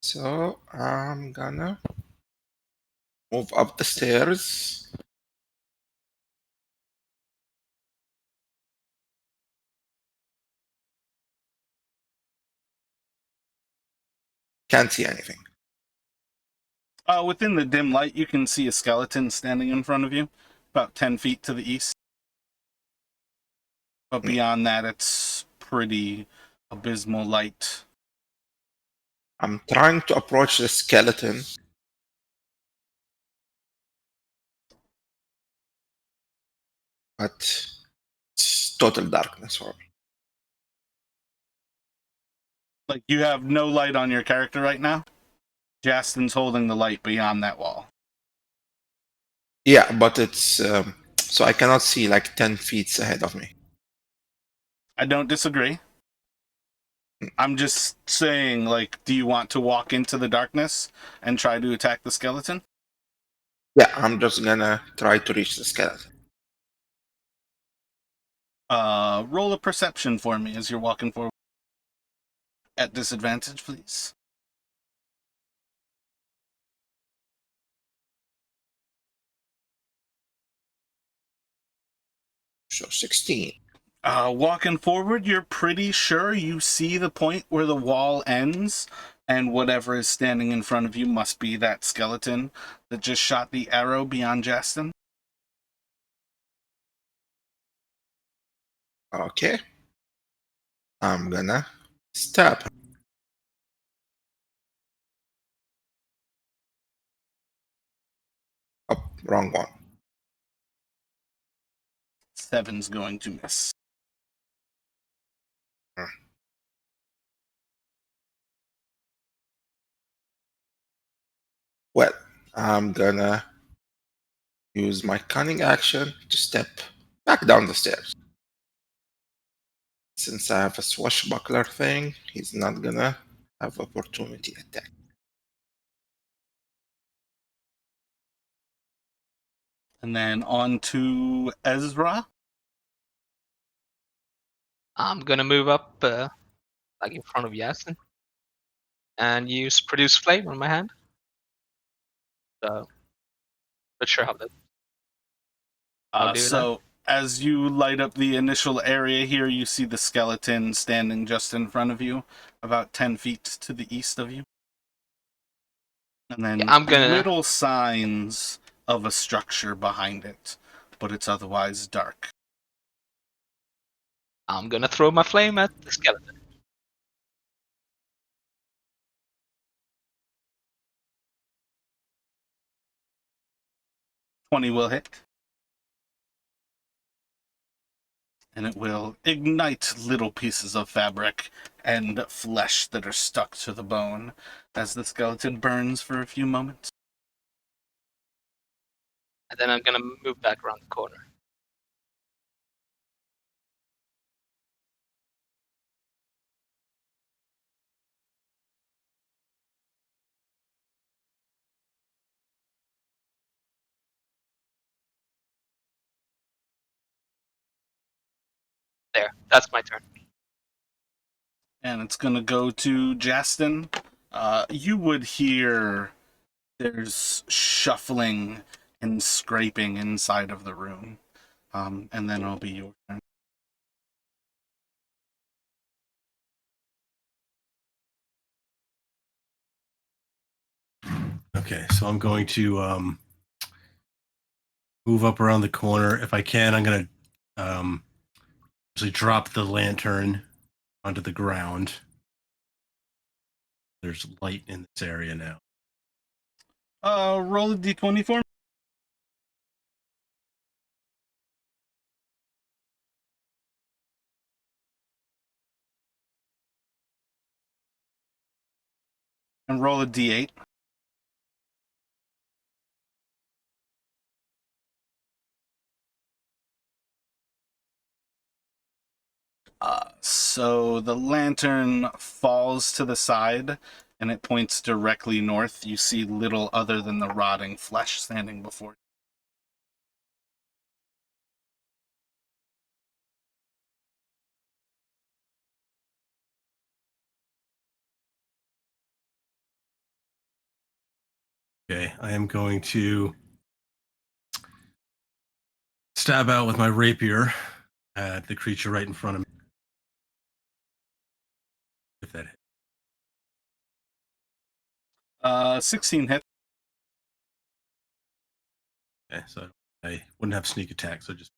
Speaker 6: So, I'm gonna move up the stairs. Can't see anything.
Speaker 1: within the dim light, you can see a skeleton standing in front of you, about 10 feet to the east. But beyond that, it's pretty abysmal light.
Speaker 6: I'm trying to approach the skeleton. But it's total darkness for me.
Speaker 1: Like, you have no light on your character right now. Justin's holding the light beyond that wall.
Speaker 6: Yeah, but it's so I cannot see like 10 feet ahead of me.
Speaker 1: I don't disagree. I'm just saying, like, do you want to walk into the darkness and try to attack the skeleton?
Speaker 6: Yeah, I'm just gonna try to reach the skeleton.
Speaker 1: Roll a perception for me as you're walking forward. At disadvantage, please.
Speaker 6: So 16.
Speaker 1: Walking forward, you're pretty sure you see the point where the wall ends, and whatever is standing in front of you must be that skeleton that just shot the arrow beyond Justin.
Speaker 6: Okay. I'm gonna stab him. Oh, wrong one.
Speaker 1: 7's going to miss.
Speaker 6: Well, I'm gonna use my cunning action to step back down the stairs. Since I have a swashbuckler thing, he's not gonna have opportunity attack.
Speaker 1: And then on to Ezra.
Speaker 4: I'm gonna move up, like in front of Yasin, and use produce flame on my hand. So, not sure how that. I'll do that.
Speaker 1: So as you light up the initial area here, you see the skeleton standing just in front of you, about 10 feet to the east of you. And then
Speaker 4: Yeah, I'm gonna-
Speaker 1: little signs of a structure behind it, but it's otherwise dark.
Speaker 4: I'm gonna throw my flame at the skeleton.
Speaker 1: 20 will hit. And it will ignite little pieces of fabric and flesh that are stuck to the bone as the skeleton burns for a few moments.
Speaker 4: And then I'm gonna move back around the corner. There, that's my turn.
Speaker 1: And it's going to go to Justin. You would hear there's shuffling and scraping inside of the room. And then it'll be your turn.
Speaker 2: Okay, so I'm going to move up around the corner. If I can, I'm going to actually drop the lantern onto the ground. There's light in this area now.
Speaker 1: Roll a d20 for me. And roll a d8. So the lantern falls to the side and it points directly north. You see little other than the rotting flesh standing before you.
Speaker 2: Okay, I am going to stab out with my rapier at the creature right in front of me. If that hits.
Speaker 1: 16 hit.
Speaker 2: Okay, so I wouldn't have sneak attack, so just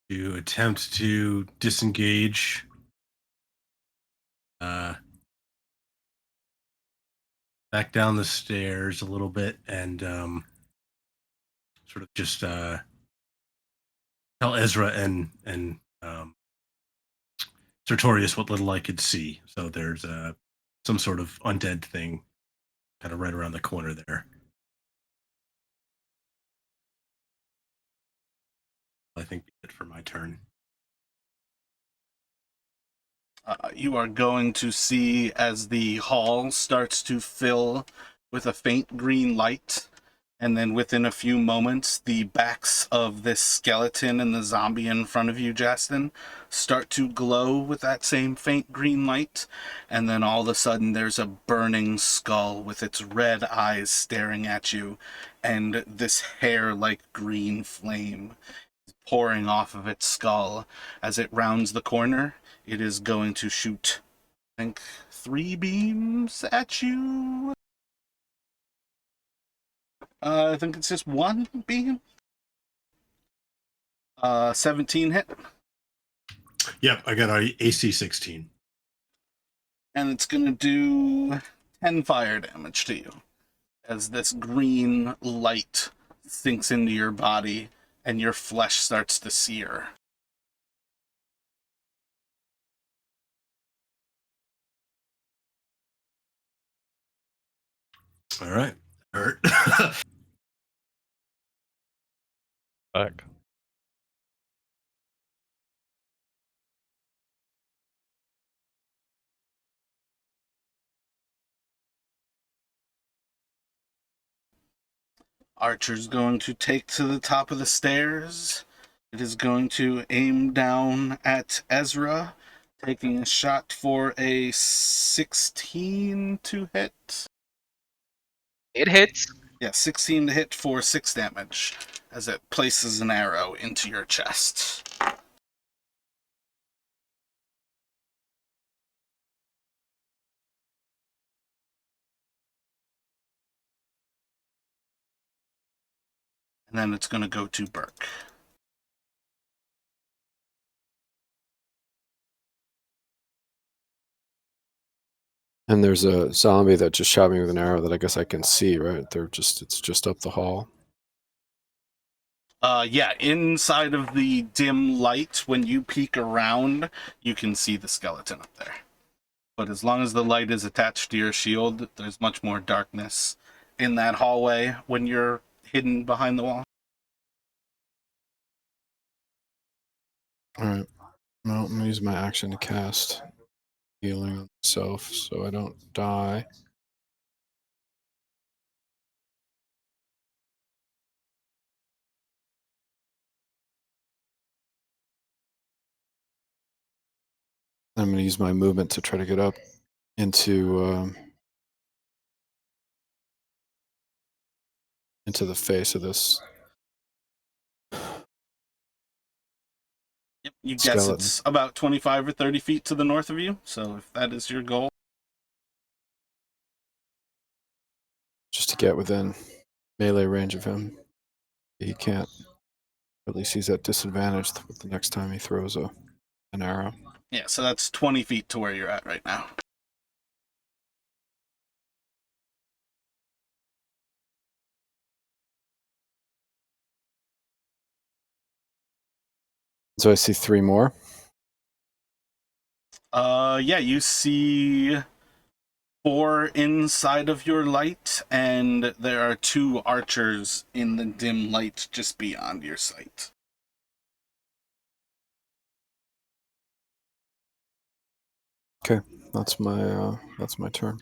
Speaker 2: to attempt to disengage. Back down the stairs a little bit and sort of just tell Ezra and Sertorius what little I could see. So there's some sort of undead thing kind of right around the corner there. I think that's it for my turn.
Speaker 1: You are going to see as the hall starts to fill with a faint green light, and then within a few moments, the backs of this skeleton and the zombie in front of you, Justin, start to glow with that same faint green light, and then all of a sudden there's a burning skull with its red eyes staring at you, and this hair-like green flame pouring off of its skull. As it rounds the corner, it is going to shoot, I think, 3 beams at you. I think it's just 1 beam. 17 hit.
Speaker 2: Yep, I got a AC 16.
Speaker 1: And it's going to do 10 fire damage to you as this green light sinks into your body and your flesh starts to sear.
Speaker 2: All right. Hurt.
Speaker 5: Fuck.
Speaker 1: Archer's going to take to the top of the stairs. It is going to aim down at Ezra, taking a shot for a 16 to hit.
Speaker 4: It hits.
Speaker 1: Yeah, 16 to hit for 6 damage as it places an arrow into your chest. And then it's going to go to Burke.
Speaker 3: And there's a zombie that just shot me with an arrow that I guess I can see, right? It's just up the hall.
Speaker 1: Yeah, inside of the dim light, when you peek around, you can see the skeleton up there. But as long as the light is attached to your shield, there's much more darkness in that hallway when you're hidden behind the wall.
Speaker 3: Alright. Well, I'm gonna use my action to cast healing on myself so I don't die. I'm gonna use my movement to try to get up into the face of this
Speaker 1: Yep, you guess
Speaker 3: skeleton.
Speaker 1: it's about 25 or 30 feet to the north of you, so if that is your goal.
Speaker 3: Just to get within melee range of him. He can't. At least he's at disadvantage with the next time he throws an arrow.
Speaker 1: Yeah, so that's 20 feet to where you're at right now.
Speaker 3: So I see 3 more.
Speaker 1: Yeah, you see 4 inside of your light, and there are 2 archers in the dim light just beyond your sight.
Speaker 3: Okay, that's my turn.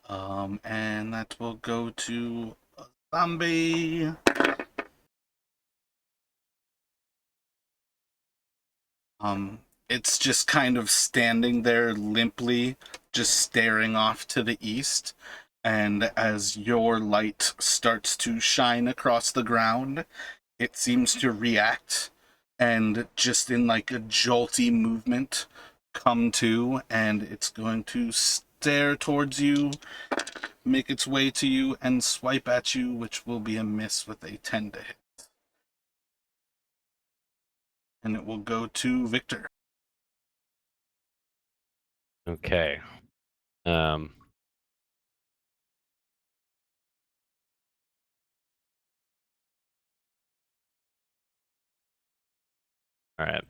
Speaker 1: And that will go to a zombie. It's just kind of standing there limply, just staring off to the east. And as your light starts to shine across the ground, it seems to react and just in like a jolty movement come to, and it's going to stare towards you, make its way to you, and swipe at you, which will be a miss with a 10 to hit. And it will go to Victor.
Speaker 5: Okay. Um. All right.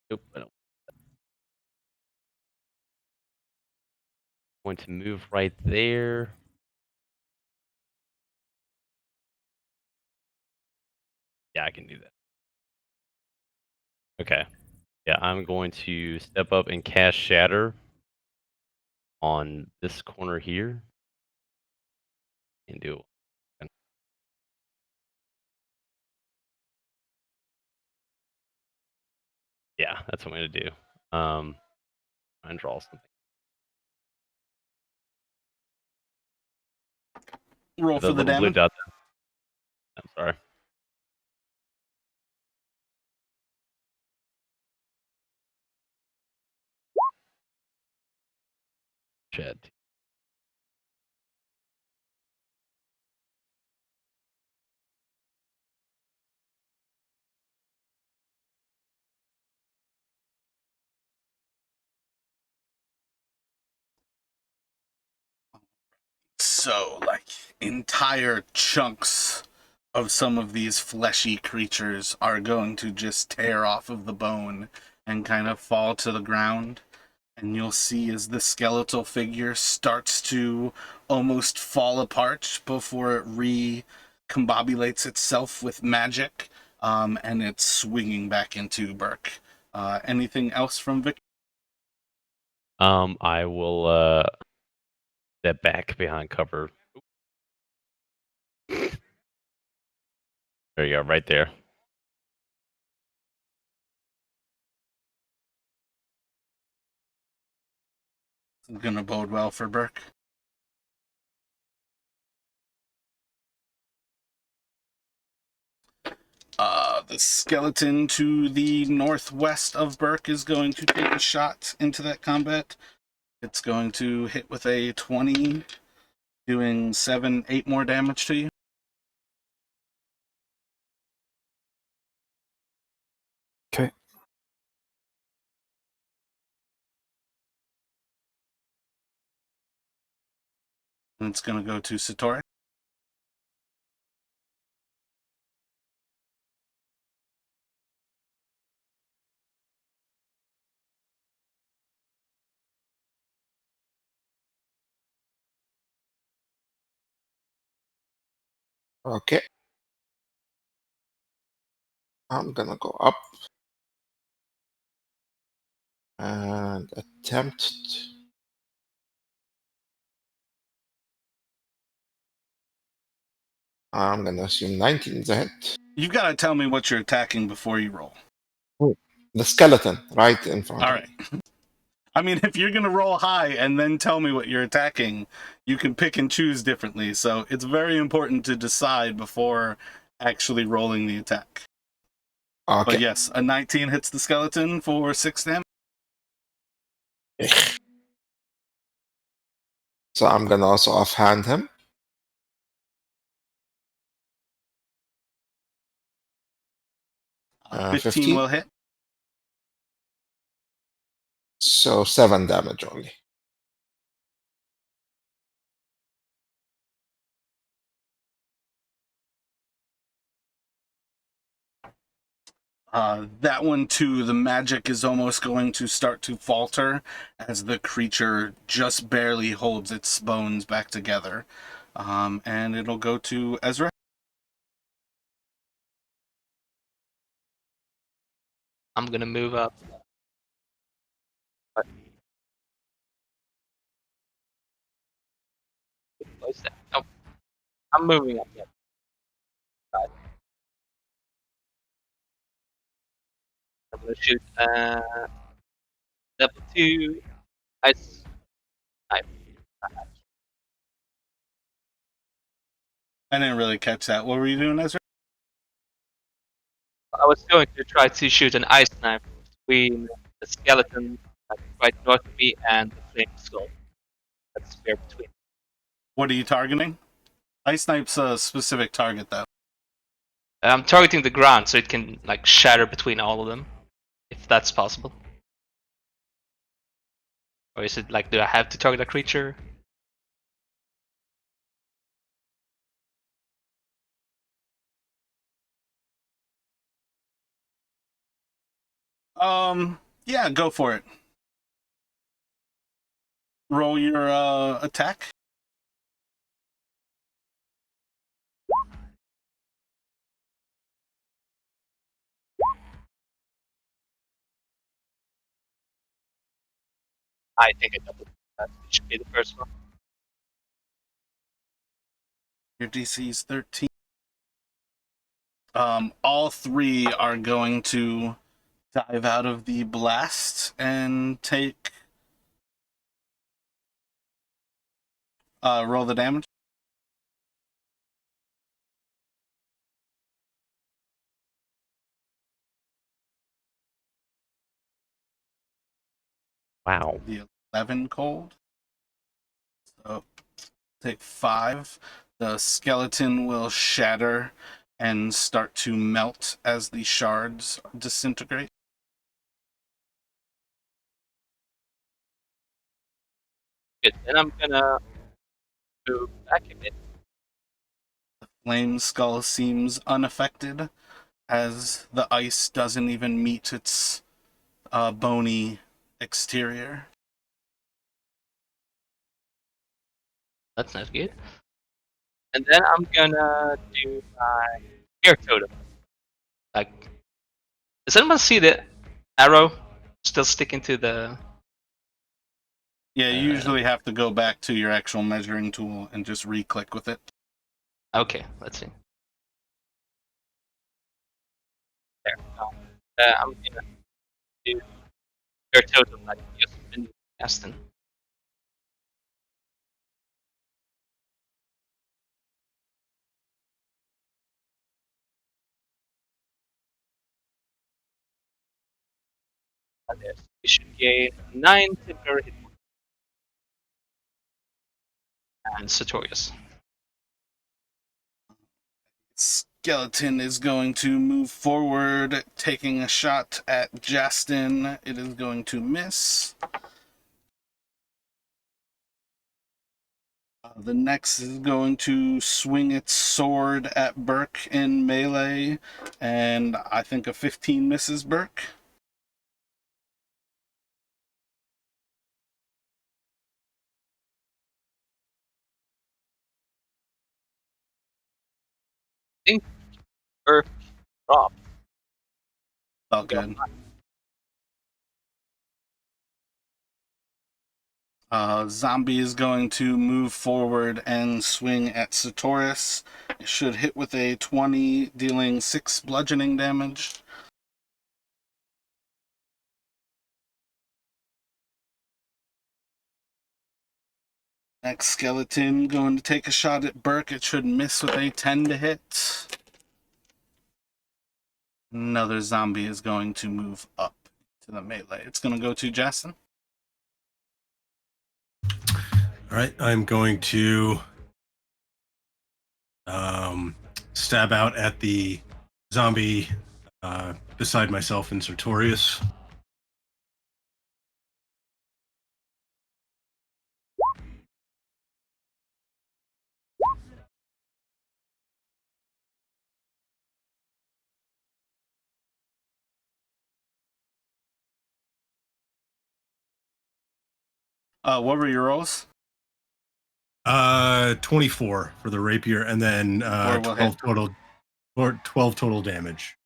Speaker 5: Nope. I don't. Going to move right there. Yeah, I can do that. Okay. Yeah, I'm going to step up and cast Shatter on this corner here. And do it. Yeah, that's what I'm going to do. Try and draw something.
Speaker 1: Roll
Speaker 5: The
Speaker 1: for the
Speaker 5: little blue
Speaker 1: damage.
Speaker 5: dot. I'm sorry. Shit.
Speaker 1: So, like, entire chunks of some of these fleshy creatures are going to just tear off of the bone and kind of fall to the ground. And you'll see as the skeletal figure starts to almost fall apart before it recombobulates itself with magic, and it's swinging back into Burke. Anything else from Victor?
Speaker 5: I will step back behind cover. There you go, right there.
Speaker 1: It's gonna bode well for Burke. The skeleton to the northwest of Burke is going to take a shot into that combat. It's going to hit with a 20, doing 8 more damage to you. And it's going to go to Satori.
Speaker 6: Okay. I'm gonna go up and attempt. I'm gonna assume 19 is a hit.
Speaker 1: You got to tell me what you're attacking before you roll.
Speaker 6: The skeleton right in front
Speaker 1: All
Speaker 6: of
Speaker 1: right.
Speaker 6: me.
Speaker 1: I mean, if you're going to roll high and then tell me what you're attacking, you can pick and choose differently. So it's very important to decide before actually rolling the attack.
Speaker 6: Okay.
Speaker 1: But yes, a 19 hits the skeleton for 6 damage.
Speaker 6: So I'm gonna also offhand him.
Speaker 1: Uh, 15
Speaker 6: 15.
Speaker 1: will hit.
Speaker 6: So 7 damage only.
Speaker 1: That one too, the magic is almost going to start to falter as the creature just barely holds its bones back together. And it'll go to Ezra.
Speaker 4: I'm gonna move up. What is that? Oh, I'm moving up. Yeah. I'm gonna shoot level 2 ice knife.
Speaker 1: I didn't really catch that. What were you doing, Ezra?
Speaker 4: I was going to try to shoot an ice knife between the skeleton like, right north of me and the flame skull. That's fair between.
Speaker 1: What are you targeting? Ice Snipe's a specific target, though.
Speaker 4: I'm targeting the ground so it can like shatter between all of them, if that's possible. Or is it like, do I have to target a creature?
Speaker 1: Yeah, go for it. Roll your attack.
Speaker 4: I think it double. That should be the first one.
Speaker 1: Your DC is 13. All three are going to dive out of the blast and take. Roll the damage.
Speaker 5: Wow.
Speaker 1: The 11 cold. So take 5. The skeleton will shatter and start to melt as the shards disintegrate.
Speaker 4: Good. Then I'm gonna move back a bit.
Speaker 1: The flame skull seems unaffected as the ice doesn't even meet its bony exterior.
Speaker 4: That's not good. And then I'm gonna do my air totem. Like, does anyone see the arrow still sticking to the?
Speaker 1: Yeah, you usually have to go back to your actual measuring tool and just re-click with it.
Speaker 4: Okay, let's see. There. I'm gonna do air totem like just been casting. You should gain 9 temporary hit points. And Sartorius.
Speaker 1: Skeleton is going to move forward, taking a shot at Justin. It is going to miss. The next is going to swing its sword at Burke in melee, and I think a 15 misses Burke.
Speaker 4: Or drop.
Speaker 1: All good. Zombie is going to move forward and swing at Sartorius. It should hit with a 20, dealing 6 bludgeoning damage. Next skeleton going to take a shot at Burke. It should miss with a 10 to hit. Another zombie is going to move up to the melee. It's going to go to Jason.
Speaker 2: All right, I'm going to stab out at the zombie beside myself and Sartorius.
Speaker 1: What were your rolls?
Speaker 2: 24 for the rapier, and then 12 total, or 12 total damage.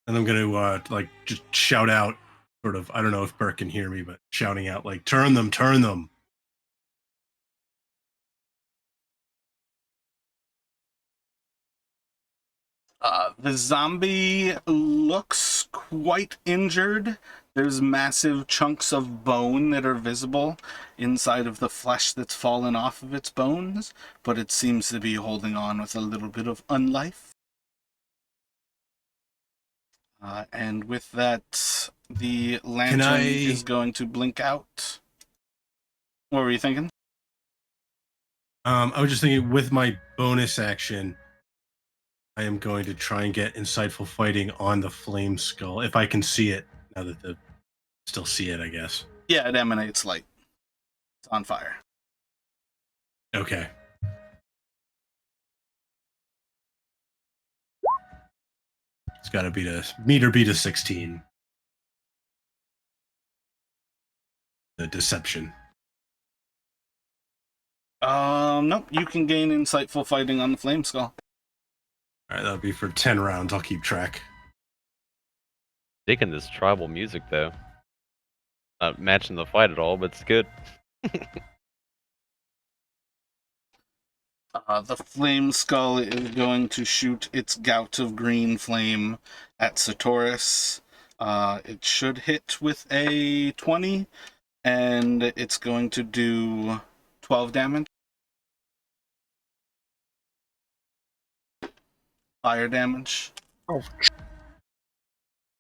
Speaker 2: And I'm gonna like just shout out, sort of. I don't know if Burke can hear me, but shouting out like, "Turn them, turn them!"
Speaker 1: The zombie looks quite injured. There's massive chunks of bone that are visible inside of the flesh that's fallen off of its bones, but it seems to be holding on with a little bit of unlife. And with that, the lantern is going to blink out. What were you thinking?
Speaker 2: I was just thinking, with my bonus action, I am going to try and get insightful fighting on the flame skull, if I can see it. Now that still see it, I guess.
Speaker 1: Yeah, it emanates light. It's on fire.
Speaker 2: Okay. It's got to beat a 16. The deception.
Speaker 1: Nope. You can gain insightful fighting on the flame skull.
Speaker 2: All right, that'll be for 10 rounds. I'll keep track.
Speaker 5: Digging this tribal music though. Not matching the fight at all, but it's good.
Speaker 1: The flame skull is going to shoot its gout of green flame at Sartorius. It should hit with a 20, and it's going to do 12 damage. Fire damage.
Speaker 6: Oh.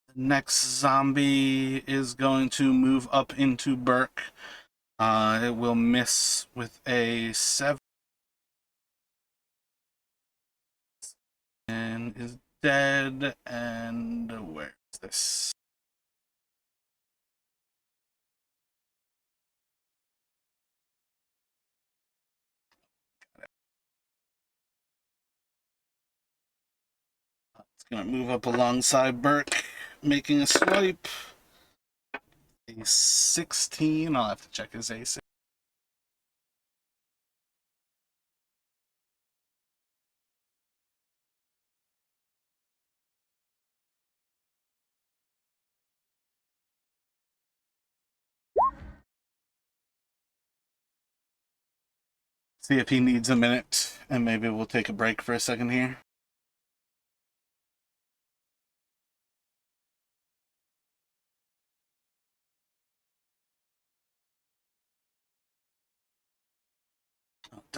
Speaker 1: The next zombie is going to move up into Burke. It will miss with a 7. And is dead. And where is this? It's gonna move up alongside Burke, making a swipe. A 16. I'll have to check his AC. See if he needs a minute, and maybe we'll take a break for a second here.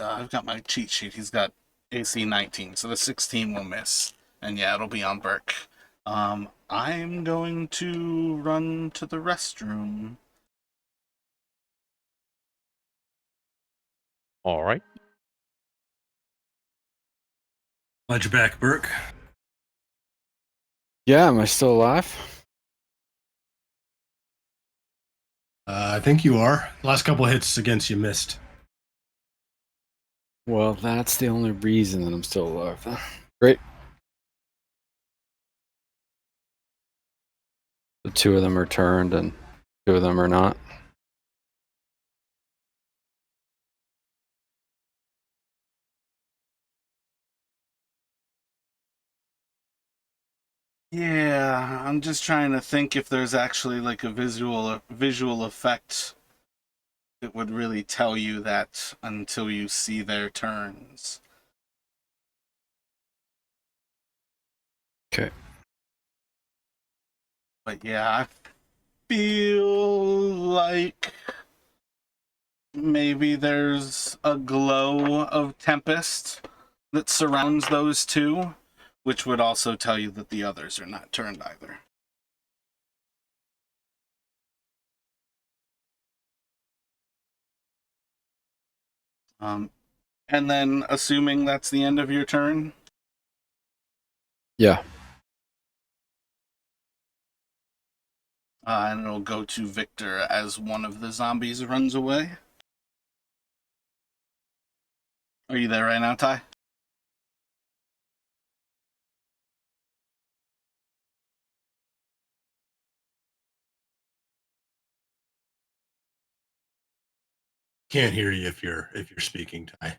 Speaker 1: I've got my cheat sheet. He's got AC 19, so the 16 will miss. And yeah, it'll be on Burke. I'm going to run to the restroom.
Speaker 5: All right.
Speaker 2: Glad you're back, Burke.
Speaker 3: Yeah, am I still alive?
Speaker 2: I think you are. Last couple hits against you missed.
Speaker 3: Well, that's the only reason that I'm still alive. Great. The two of them are turned and two of them are not.
Speaker 1: Yeah, I'm just trying to think if there's actually like a visual effect that would really tell you that until you see their turns.
Speaker 3: Okay.
Speaker 1: But yeah, I feel like maybe there's a glow of Tempest that surrounds those two, which would also tell you that the others are not turned either. And then, assuming that's the end of your turn,
Speaker 3: Yeah.
Speaker 1: and it'll go to Victor as one of the zombies runs away. Are you there right now, Ty?
Speaker 2: Can't hear you if you're speaking, Ty.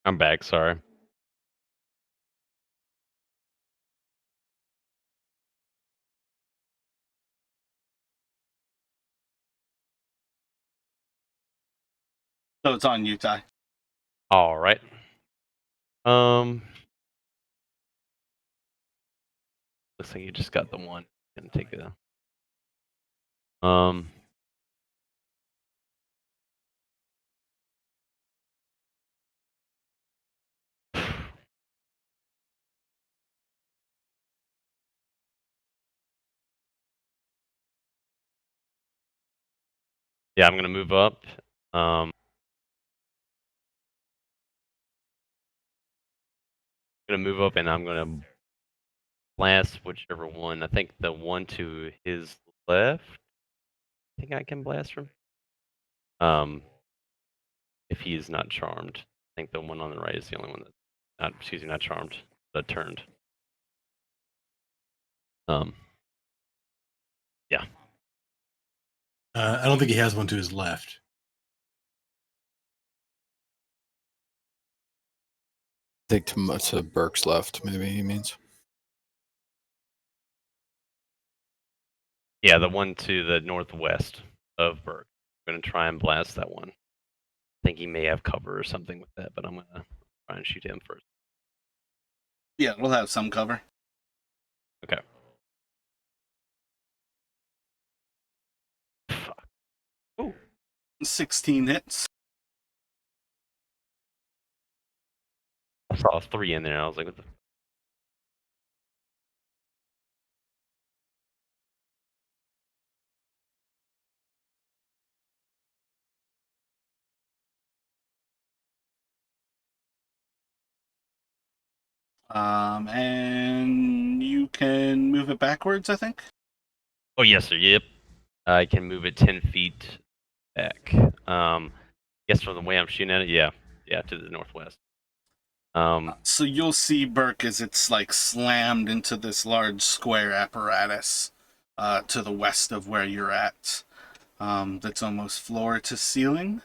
Speaker 5: I'm back. Sorry.
Speaker 1: So it's on you, Ty.
Speaker 5: All right. Looks like you just got the one. Gonna take it. Yeah, I'm gonna move up. Gonna move up and I'm gonna blast whichever one. I think the one to his left. I think I can blast from. If he is not charmed. I think the one on the right is the only one that not charmed, but turned. Yeah.
Speaker 2: I don't think he has one to his left.
Speaker 3: I think to Burke's left, maybe he means.
Speaker 5: Yeah, the one to the northwest of Burke. I'm gonna try and blast that one. I think he may have cover or something with that, but I'm gonna try and shoot him first.
Speaker 1: Yeah, we'll have some cover.
Speaker 5: Okay. Fuck. Ooh.
Speaker 1: 16 hits.
Speaker 5: I saw a 3 in there. I was like, what the?
Speaker 1: And you can move it backwards, I think.
Speaker 5: Oh yes, sir. Yep. I can move it 10 feet back. Guess from the way I'm shooting at it, yeah, to the northwest.
Speaker 1: So you'll see Burke as it's like slammed into this large square apparatus to the west of where you're at. That's almost floor to ceiling.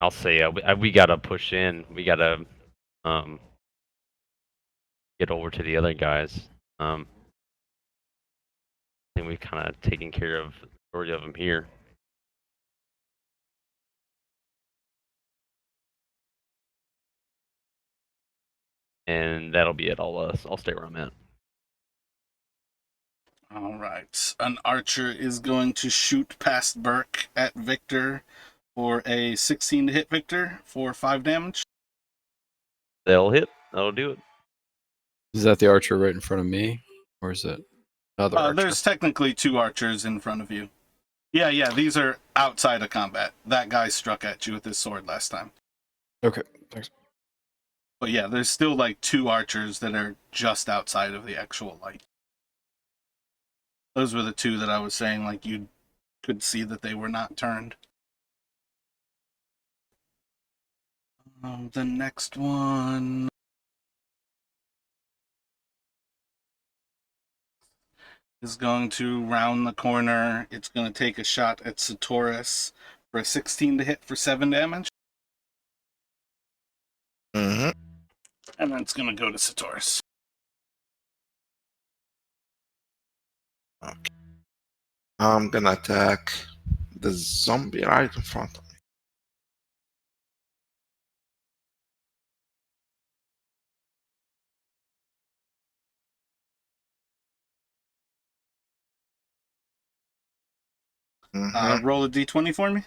Speaker 5: I'll say we gotta push in. We gotta get over to the other guys. I think we've kind of taken care of the majority of them here. And that'll be it. I'll stay where I'm at.
Speaker 1: All right. An archer is going to shoot past Burke at Victor for a 16 to hit Victor for 5 damage.
Speaker 5: That'll hit. That'll do it.
Speaker 3: Is that the archer right in front of me? Or is it? Another archer.
Speaker 1: There's technically 2 archers in front of you. Yeah, these are outside of combat. That guy struck at you with his sword last time.
Speaker 3: Okay, thanks.
Speaker 1: But yeah, there's still like 2 archers that are just outside of the actual light. Those were the 2 that I was saying, like, you could see that they were not turned. The next one is going to round the corner. It's going to take a shot at Satoris for a 16 to hit for 7 damage.
Speaker 6: Mm-hmm.
Speaker 1: And then it's going to go to Satoris.
Speaker 6: Okay. I'm gonna attack the zombie right in front of me. Mhm.
Speaker 1: Roll a d20 for me.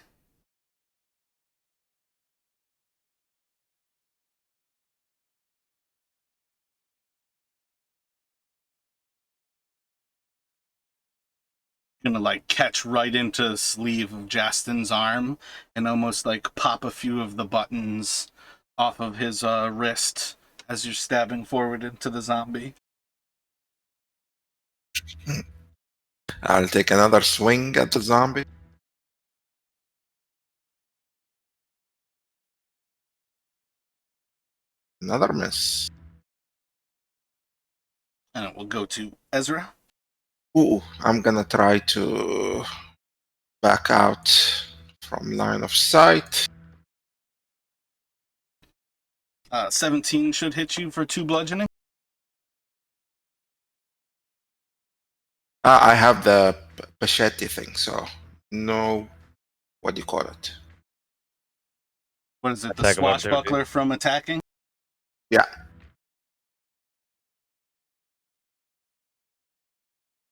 Speaker 1: Gonna like catch right into the sleeve of Justin's arm and almost like pop a few of the buttons off of his wrist as you're stabbing forward into the zombie.
Speaker 6: I'll take another swing at the zombie. Another miss.
Speaker 1: And it will go to Ezra.
Speaker 6: Ooh, I'm gonna try to back out from line of sight.
Speaker 1: 17 should hit you for 2 bludgeoning.
Speaker 6: I have the machete thing, so no. What do you call it?
Speaker 1: What is it? The
Speaker 5: Attack of opportunity.
Speaker 1: swashbuckler from attacking?
Speaker 6: Yeah.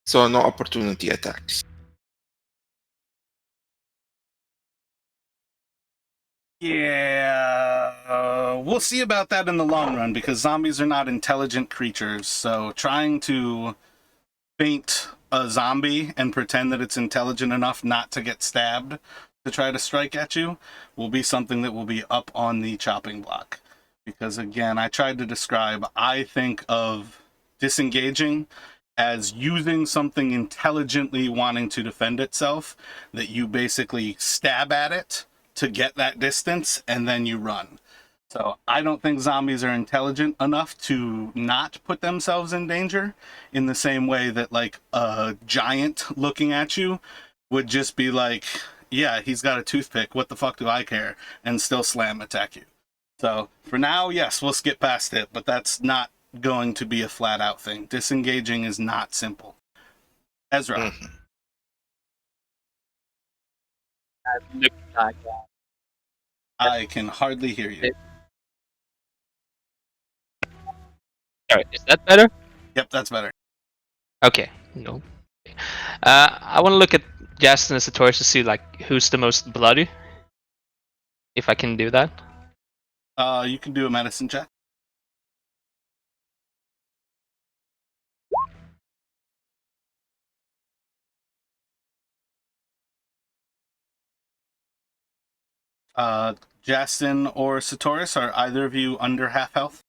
Speaker 6: So no opportunity attacks.
Speaker 1: Yeah, we'll see about that in the long run because zombies are not intelligent creatures. So trying to feint a zombie and pretend that it's intelligent enough not to get stabbed to try to strike at you will be something that will be up on the chopping block. Because again, I tried to describe, I think of disengaging as using something intelligently wanting to defend itself, that you basically stab at it to get that distance and then you run. So I don't think zombies are intelligent enough to not put themselves in danger in the same way that like a giant looking at you would just be like, yeah, he's got a toothpick, what the fuck do I care, and still slam attack you. So for now, yes, we'll skip past it, but that's not going to be a flat out thing. Disengaging is not simple. Ezra.
Speaker 6: Mhm.
Speaker 1: I can hardly hear you.
Speaker 4: Alright, is that better?
Speaker 1: Yep, that's better.
Speaker 4: Okay, no. I want to look at Justin and Satoris to see like who's the most bloody. If I can do that.
Speaker 1: You can do a medicine check. Justin or Satoris, are either of you under half health?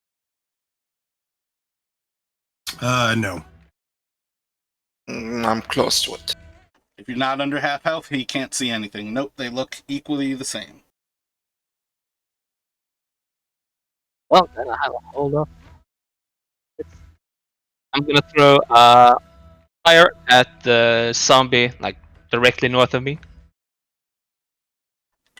Speaker 2: No.
Speaker 6: I'm close to it.
Speaker 1: If you're not under half health, he can't see anything. Nope, they look equally the same.
Speaker 4: Well, then I have a hold up. I'm gonna throw fire at the zombie like directly north of me.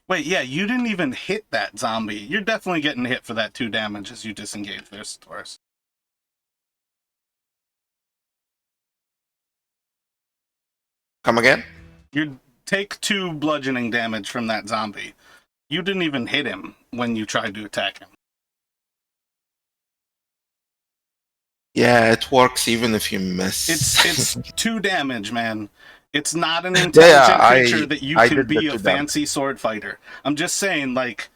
Speaker 1: Wait, yeah, you didn't even hit that zombie. You're definitely getting hit for that 2 damage as you disengage there, Satoris.
Speaker 6: Come again?
Speaker 1: You take 2 bludgeoning damage from that zombie. You didn't even hit him when you tried to attack him.
Speaker 6: Yeah, it works even if you miss.
Speaker 1: It's 2 damage, man. It's not an intelligent creature that you
Speaker 6: I
Speaker 1: can
Speaker 6: did the
Speaker 1: be a
Speaker 6: 2
Speaker 1: fancy sword fighter. I'm just saying, like,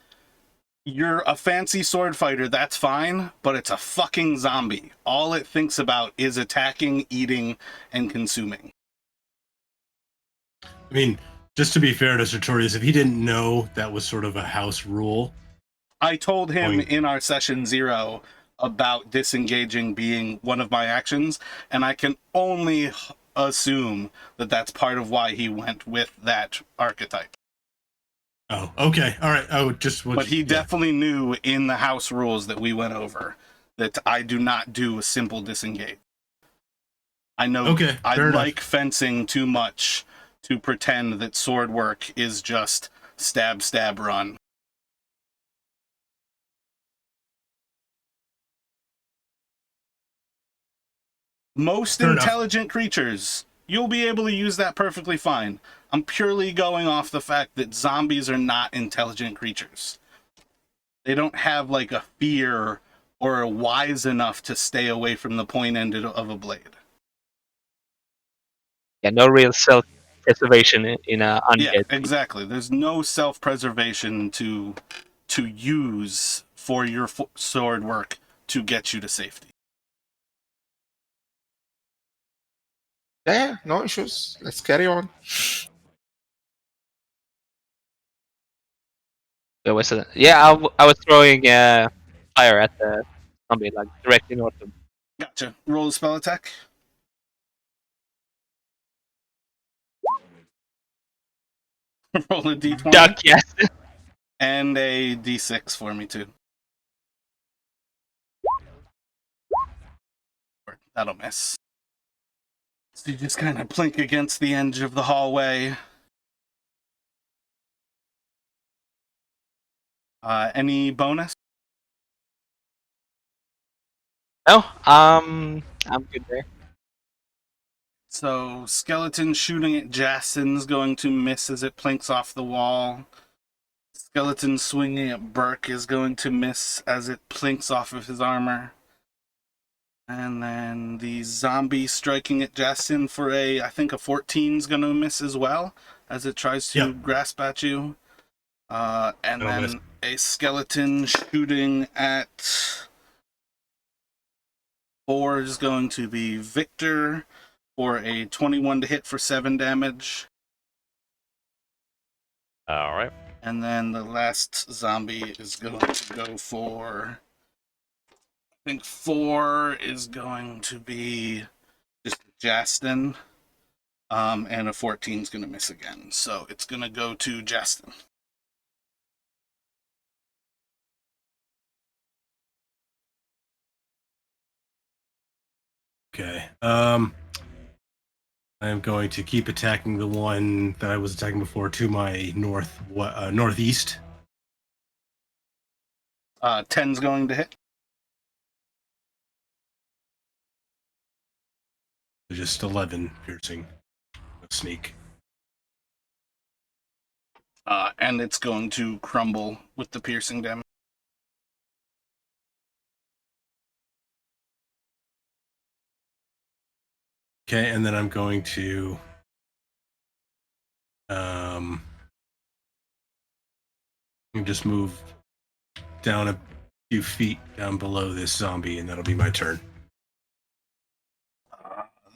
Speaker 1: You're a fancy sword fighter, that's fine, but it's a fucking zombie. All it thinks about is attacking, eating, and consuming.
Speaker 2: I mean, just to be fair to Sartorius, if he didn't know that was sort of a house rule,
Speaker 1: I told him
Speaker 2: Point.
Speaker 1: in our session 0 about disengaging being one of my actions, and I can only assume that that's part of why he went with that archetype.
Speaker 2: oh, okay, all right. I would just.
Speaker 1: But he definitely knew in the house rules that we went over that I do not do a simple disengage. I know
Speaker 2: Okay,
Speaker 1: I
Speaker 2: fair enough.
Speaker 1: like fencing too much to pretend that sword work is just stab, stab, run. Most
Speaker 2: Fair enough.
Speaker 1: intelligent creatures, you'll be able to use that perfectly fine. I'm purely going off the fact that zombies are not intelligent creatures. They don't have like a fear or are wise enough to stay away from the point end of a blade.
Speaker 4: Yeah, no real self-preservation in a
Speaker 1: Yeah,
Speaker 4: undead.
Speaker 1: exactly. There's no self-preservation to use for your sword work to get you to safety.
Speaker 6: Yeah, no issues. Let's carry on.
Speaker 4: There was I was throwing fire at the zombie, like directly north of.
Speaker 1: Gotcha. Roll a spell attack. Roll a d20.
Speaker 4: Duck, yes.
Speaker 1: And a d6 for me, too. That'll miss. So you just kind of plink against the edge of the hallway. Any bonus?
Speaker 4: No, I'm good there.
Speaker 1: So skeleton shooting at Jason's going to miss as it plinks off the wall. Skeleton swinging at Burke is going to miss as it plinks off of his armor. And then the zombie striking at Jason for I think a 14 is going to miss as well as it tries to grasp at you. And
Speaker 2: That'll
Speaker 1: then
Speaker 2: miss.
Speaker 1: a skeleton shooting at 4 is going to be Victor for a 21 to hit for 7 damage.
Speaker 5: All right.
Speaker 1: And then the last zombie is going to go for, I think 4 is going to be just Justin. And a 14 is going to miss again. So it's going to go to Justin.
Speaker 2: Okay. I'm going to keep attacking the one that I was attacking before to my northeast.
Speaker 1: 10's going to hit.
Speaker 2: Just 11 piercing. Sneak.
Speaker 1: And it's going to crumble with the piercing damage.
Speaker 2: Okay, and then I'm going to just move down a few feet down below this zombie, and that'll be my turn.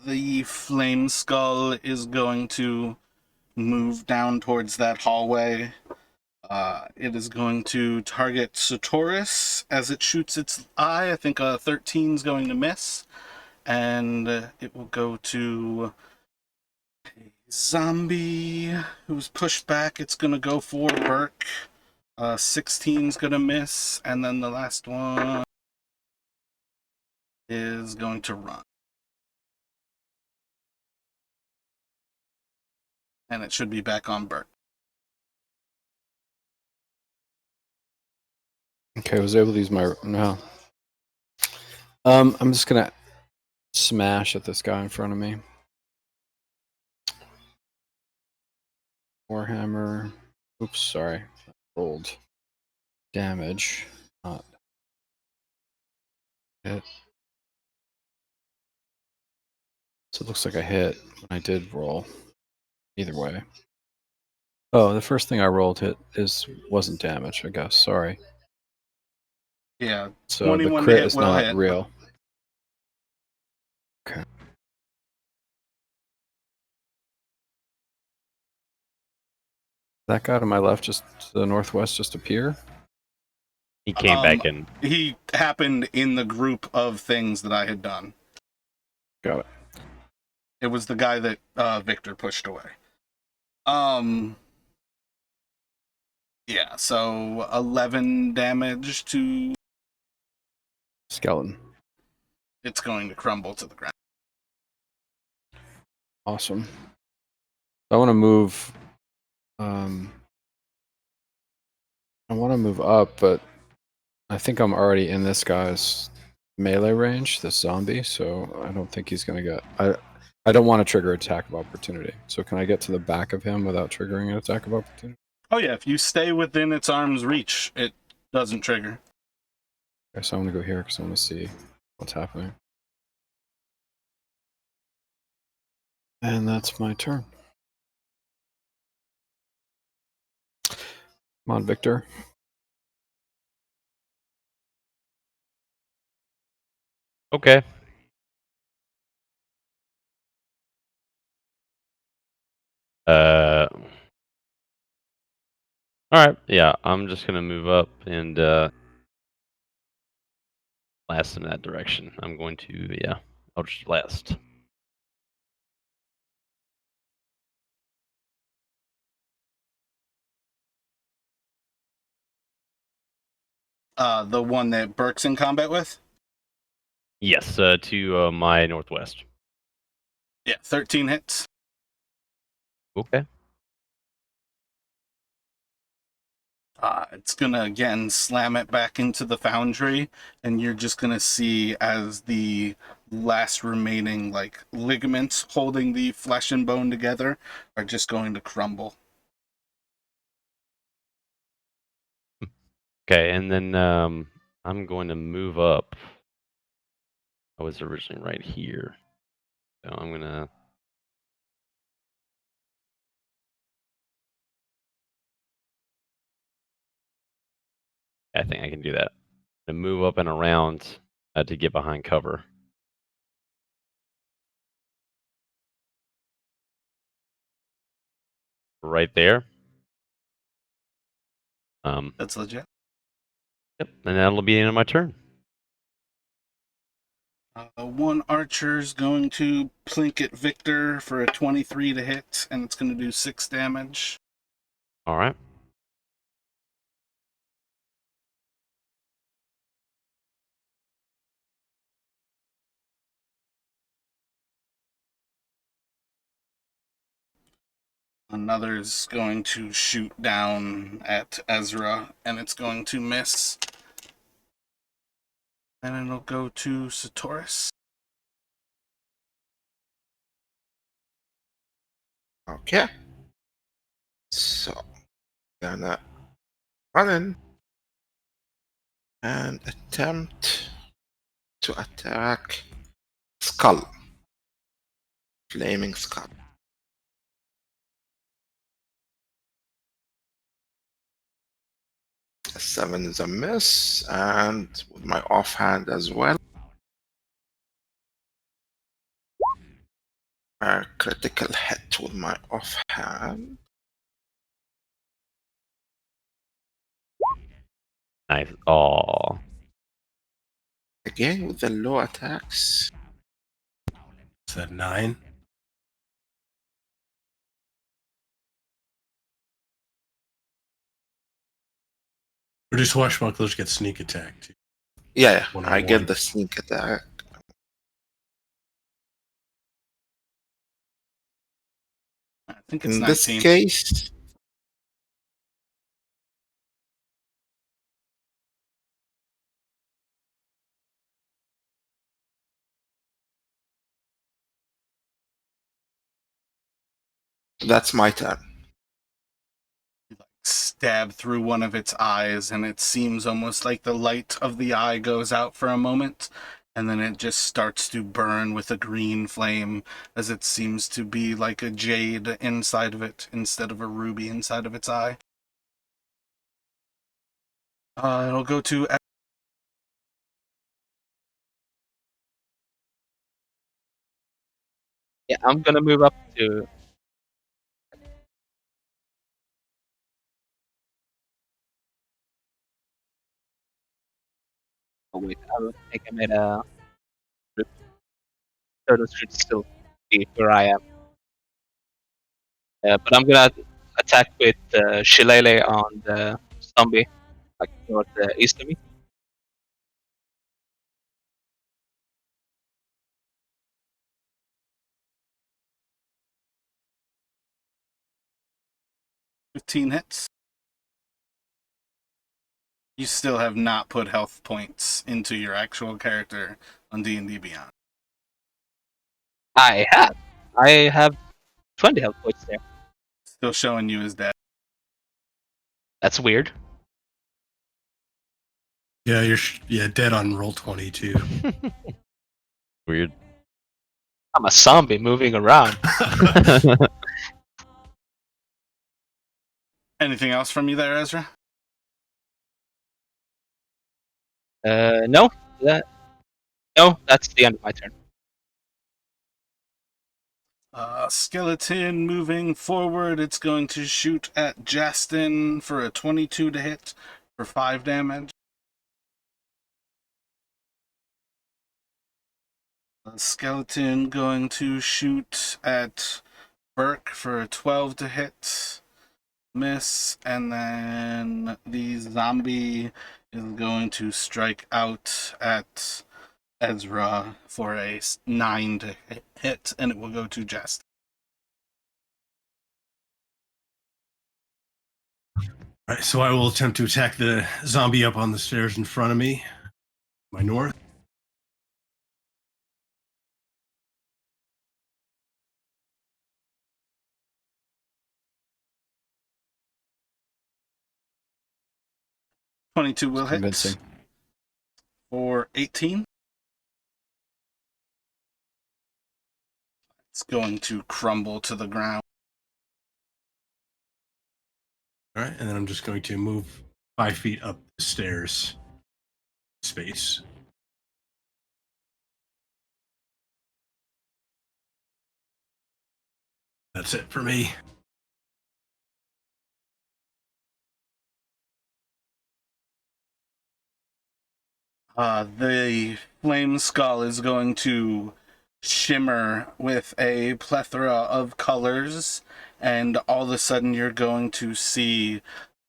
Speaker 1: The flame skull is going to move down towards that hallway. It is going to target Sartorius as it shoots its eye. I think a 13 is going to miss. And it will go to a zombie who's pushed back. It's going to go for Burke. 16 is going to miss. And then the last one is going to run. And it should be back on Burke.
Speaker 3: Okay, I was able to use my no. I'm just gonna smash at this guy in front of me. Warhammer. Oops, sorry. Rolled damage. Not hit. So it looks like I hit when I did roll. Either way. Oh, the first thing I rolled wasn't damage, I guess. Sorry.
Speaker 1: Yeah,
Speaker 3: So the
Speaker 1: 21 to
Speaker 3: crit
Speaker 1: hit
Speaker 3: is
Speaker 1: will
Speaker 3: not
Speaker 1: hit.
Speaker 3: real. Okay. That guy to my left, just to the northwest, just appear.
Speaker 5: He came back in.
Speaker 1: He happened in the group of things that I had done.
Speaker 3: Got it.
Speaker 1: It was the guy that Victor pushed away. Yeah, so 11 damage to...
Speaker 3: Skeleton.
Speaker 1: It's going to crumble to the ground.
Speaker 3: Awesome. I want to move. I want to move up, but I think I'm already in this guy's melee range, this zombie, so I don't think he's going to get... I don't want to trigger attack of opportunity. So can I get to the back of him without triggering an attack of opportunity?
Speaker 1: Oh yeah, if you stay within its arm's reach, it doesn't trigger.
Speaker 3: Okay, so I'm going to go here because I want to see what's happening. And that's my turn. Come on, Victor.
Speaker 5: Okay. All right. Yeah, I'm just gonna move up and blast in that direction. I'm going to Eldritch Blast.
Speaker 1: The one that Burke's in combat with?
Speaker 5: Yes, to my northwest.
Speaker 1: Yeah, 13 hits.
Speaker 5: Okay.
Speaker 1: It's gonna again slam it back into the foundry, and you're just gonna see as the last remaining ligaments holding the flesh and bone together are just going to crumble.
Speaker 5: Okay, and then I'm going to move up. I was originally right here, so I'm gonna. I think I can do that. I'm gonna move up and around to get behind cover. Right there.
Speaker 1: That's legit.
Speaker 5: Yep, and that'll be the end of my turn.
Speaker 1: One archer's going to plink at Victor for a 23 to hit, and it's going to do 6 damage.
Speaker 5: All right.
Speaker 1: Another's going to shoot down at Ezra, and it's going to miss. And it'll go to Satoris.
Speaker 6: Okay. So, gonna run in and attempt to attack Skull. Flaming Skull. A 7 is a miss, and with my offhand as well. A critical hit with my offhand.
Speaker 5: Nice. Oh.
Speaker 6: Again with the low attacks.
Speaker 2: Is that 9? Or do swashbucklers get sneak attack too?
Speaker 6: Yeah,
Speaker 2: One
Speaker 6: I
Speaker 2: on
Speaker 6: get
Speaker 2: one.
Speaker 6: the sneak attack.
Speaker 1: I think it's
Speaker 6: In
Speaker 1: 19.
Speaker 6: this case, that's my turn.
Speaker 1: Stab through one of its eyes, and it seems almost like the light of the eye goes out for a moment, and then it just starts to burn with a green flame, as it seems to be like a jade inside of it instead of a ruby inside of its eye. It'll go to
Speaker 4: Yeah, I'm gonna move up to. Oh wait, I don't think I made a. Turtle should still be where I am. But I'm gonna attack with Shillelagh on the zombie, like northeast of me.
Speaker 1: $15 hits. You still have not put health points into your actual character on D&D Beyond.
Speaker 4: I have 20 health points there.
Speaker 1: Still showing you as dead.
Speaker 4: That's weird.
Speaker 2: Yeah, you're dead on roll 22.
Speaker 5: Weird.
Speaker 4: I'm a zombie moving around.
Speaker 1: Anything else from you there, Ezra?
Speaker 4: No, that's the end of my turn.
Speaker 1: Skeleton moving forward. It's going to shoot at Justin for a 22 to hit for 5 damage. Skeleton going to shoot at Burke for a 12 to hit. Miss. And then the zombie is going to strike out at Ezra for a 9 to hit, and it will go to Jest.
Speaker 2: All right, so I will attempt to attack the zombie up on the stairs in front of me, my north.
Speaker 1: $22 will hit
Speaker 3: Convincing.
Speaker 1: for 18. It's going to crumble to the ground.
Speaker 2: All right, and then I'm just going to move 5 feet up the stairs space. That's it for me.
Speaker 1: The flame skull is going to shimmer with a plethora of colors, and all of a sudden you're going to see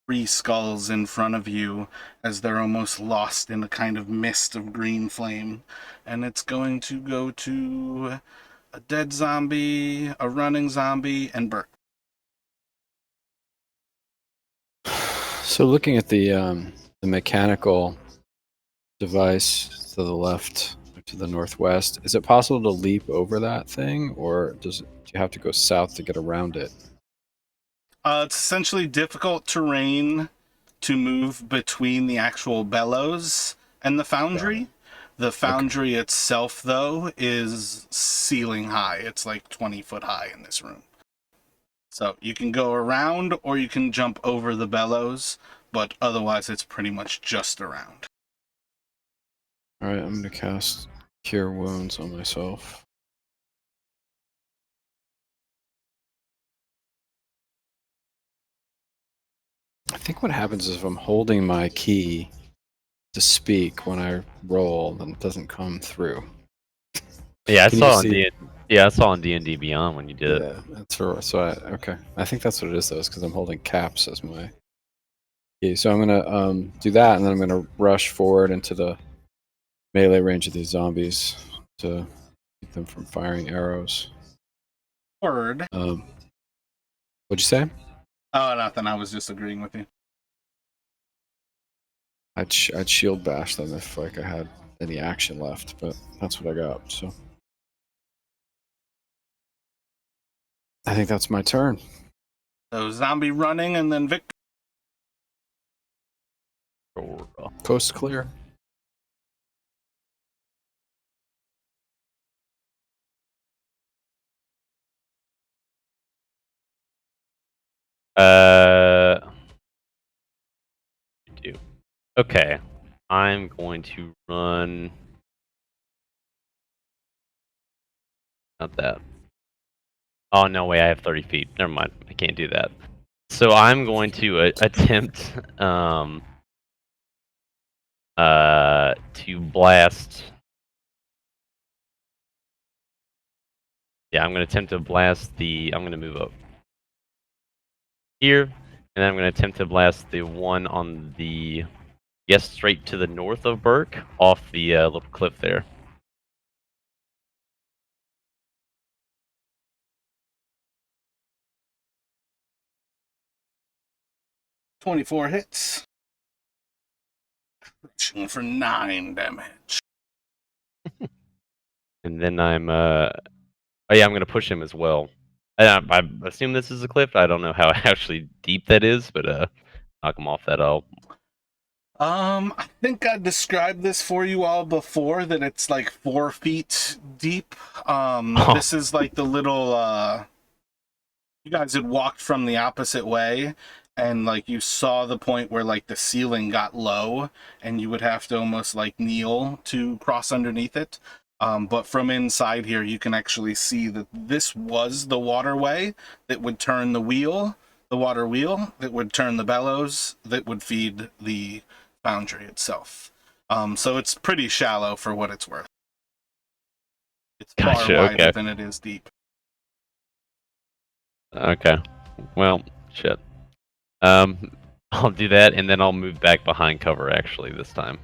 Speaker 1: 3 skulls in front of you as they're almost lost in a kind of mist of green flame. And it's going to go to a dead zombie, a running zombie, and Burke.
Speaker 3: So looking at the mechanical device to the left, to the northwest, is it possible to leap over that thing, or do you have to go south to get around it?
Speaker 1: It's essentially difficult terrain to move between the actual bellows and the foundry. The foundry itself, though, is ceiling high. It's like 20 foot high in this room. So you can go around or you can jump over the bellows, but otherwise it's pretty much just around.
Speaker 3: All right, I'm going to cast Cure Wounds on myself. I think what happens is if I'm holding my key to speak when I roll, then it doesn't come through.
Speaker 5: Yeah, I
Speaker 3: Can
Speaker 5: saw
Speaker 3: you
Speaker 5: on
Speaker 3: see-
Speaker 5: I saw on D&D Beyond when you did it.
Speaker 3: Yeah, that's so okay. I think that's what it is though, is because I'm holding caps as my key. So I'm gonna do that, and then I'm gonna rush forward into the melee range of these zombies to keep them from firing arrows.
Speaker 1: Word.
Speaker 3: What'd you say?
Speaker 1: Oh, nothing. I was just agreeing with you.
Speaker 3: I'd shield bash them if like I had any action left, but that's what I got. So I think that's my turn.
Speaker 1: So zombie running and then Victor.
Speaker 3: Coast clear.
Speaker 5: Do. Okay. I'm going to run. Not that. Oh no way! I have 30 feet. Never mind. I can't do that. So I'm going to attempt to blast. Yeah, I'm going to attempt to blast the. I'm going to move up here, and then I'm going to attempt to blast the one on the. Yes, straight to the north of Burke, off the little cliff there.
Speaker 1: $24 hits. Reaching for 9 damage.
Speaker 5: And then I'm oh yeah, I'm going to push him as well. I assume this is a cliff. I don't know how actually deep that is, but knock him off that.
Speaker 1: I think I described this for you all before, that it's like 4 feet deep. This is like the little, you guys had walked from the opposite way, and like you saw the point where like the ceiling got low and you would have to almost like kneel to cross underneath it. But from inside here, you can actually see that this was the waterway that would turn the wheel, the water wheel, that would turn the bellows, that would feed the foundry itself. So it's pretty shallow for what it's worth. It's far
Speaker 5: Gotcha,
Speaker 1: wider
Speaker 5: okay.
Speaker 1: than it is deep.
Speaker 5: Okay. Well, shit. I'll do that, and then I'll move back behind cover, actually, this time.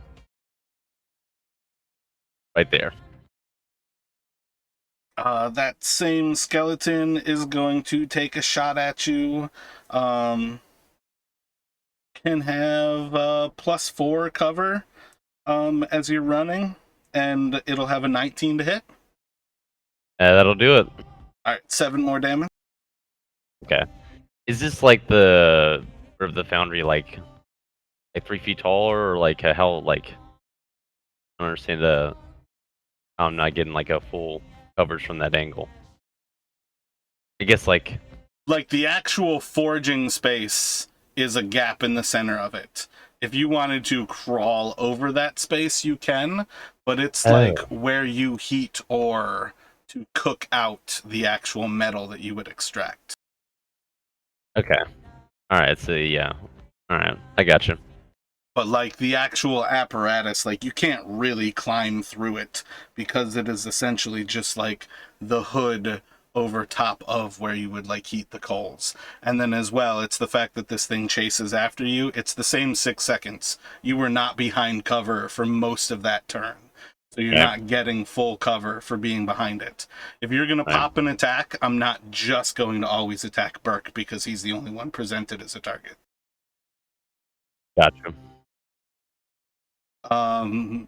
Speaker 5: Right there.
Speaker 1: That same skeleton is going to take a shot at you. Can have +4 cover as you're running, and it'll have a 19 to hit.
Speaker 5: That'll do it.
Speaker 1: Alright, 7 more damage.
Speaker 5: Okay. Is this like the foundry, like 3 feet taller, or like how, like, I don't understand how I'm not getting like a full coverage from that angle. I guess like
Speaker 1: The actual forging space is a gap in the center of it. If you wanted to crawl over that space, you can, but it's like where you heat ore to cook out the actual metal that you would extract.
Speaker 5: okay. All right. So yeah. All right. I got you.
Speaker 1: But like the actual apparatus, like you can't really climb through it because it is essentially just like the hood over top of where you would like heat the coals. And then as well, it's the fact that this thing chases after you. It's the same 6 seconds. You were not behind cover for most of that turn. So you're not getting full cover for being behind it. If you're going to pop an attack, I'm not just going to always attack Burke because he's the only one presented as a target.
Speaker 5: Gotcha.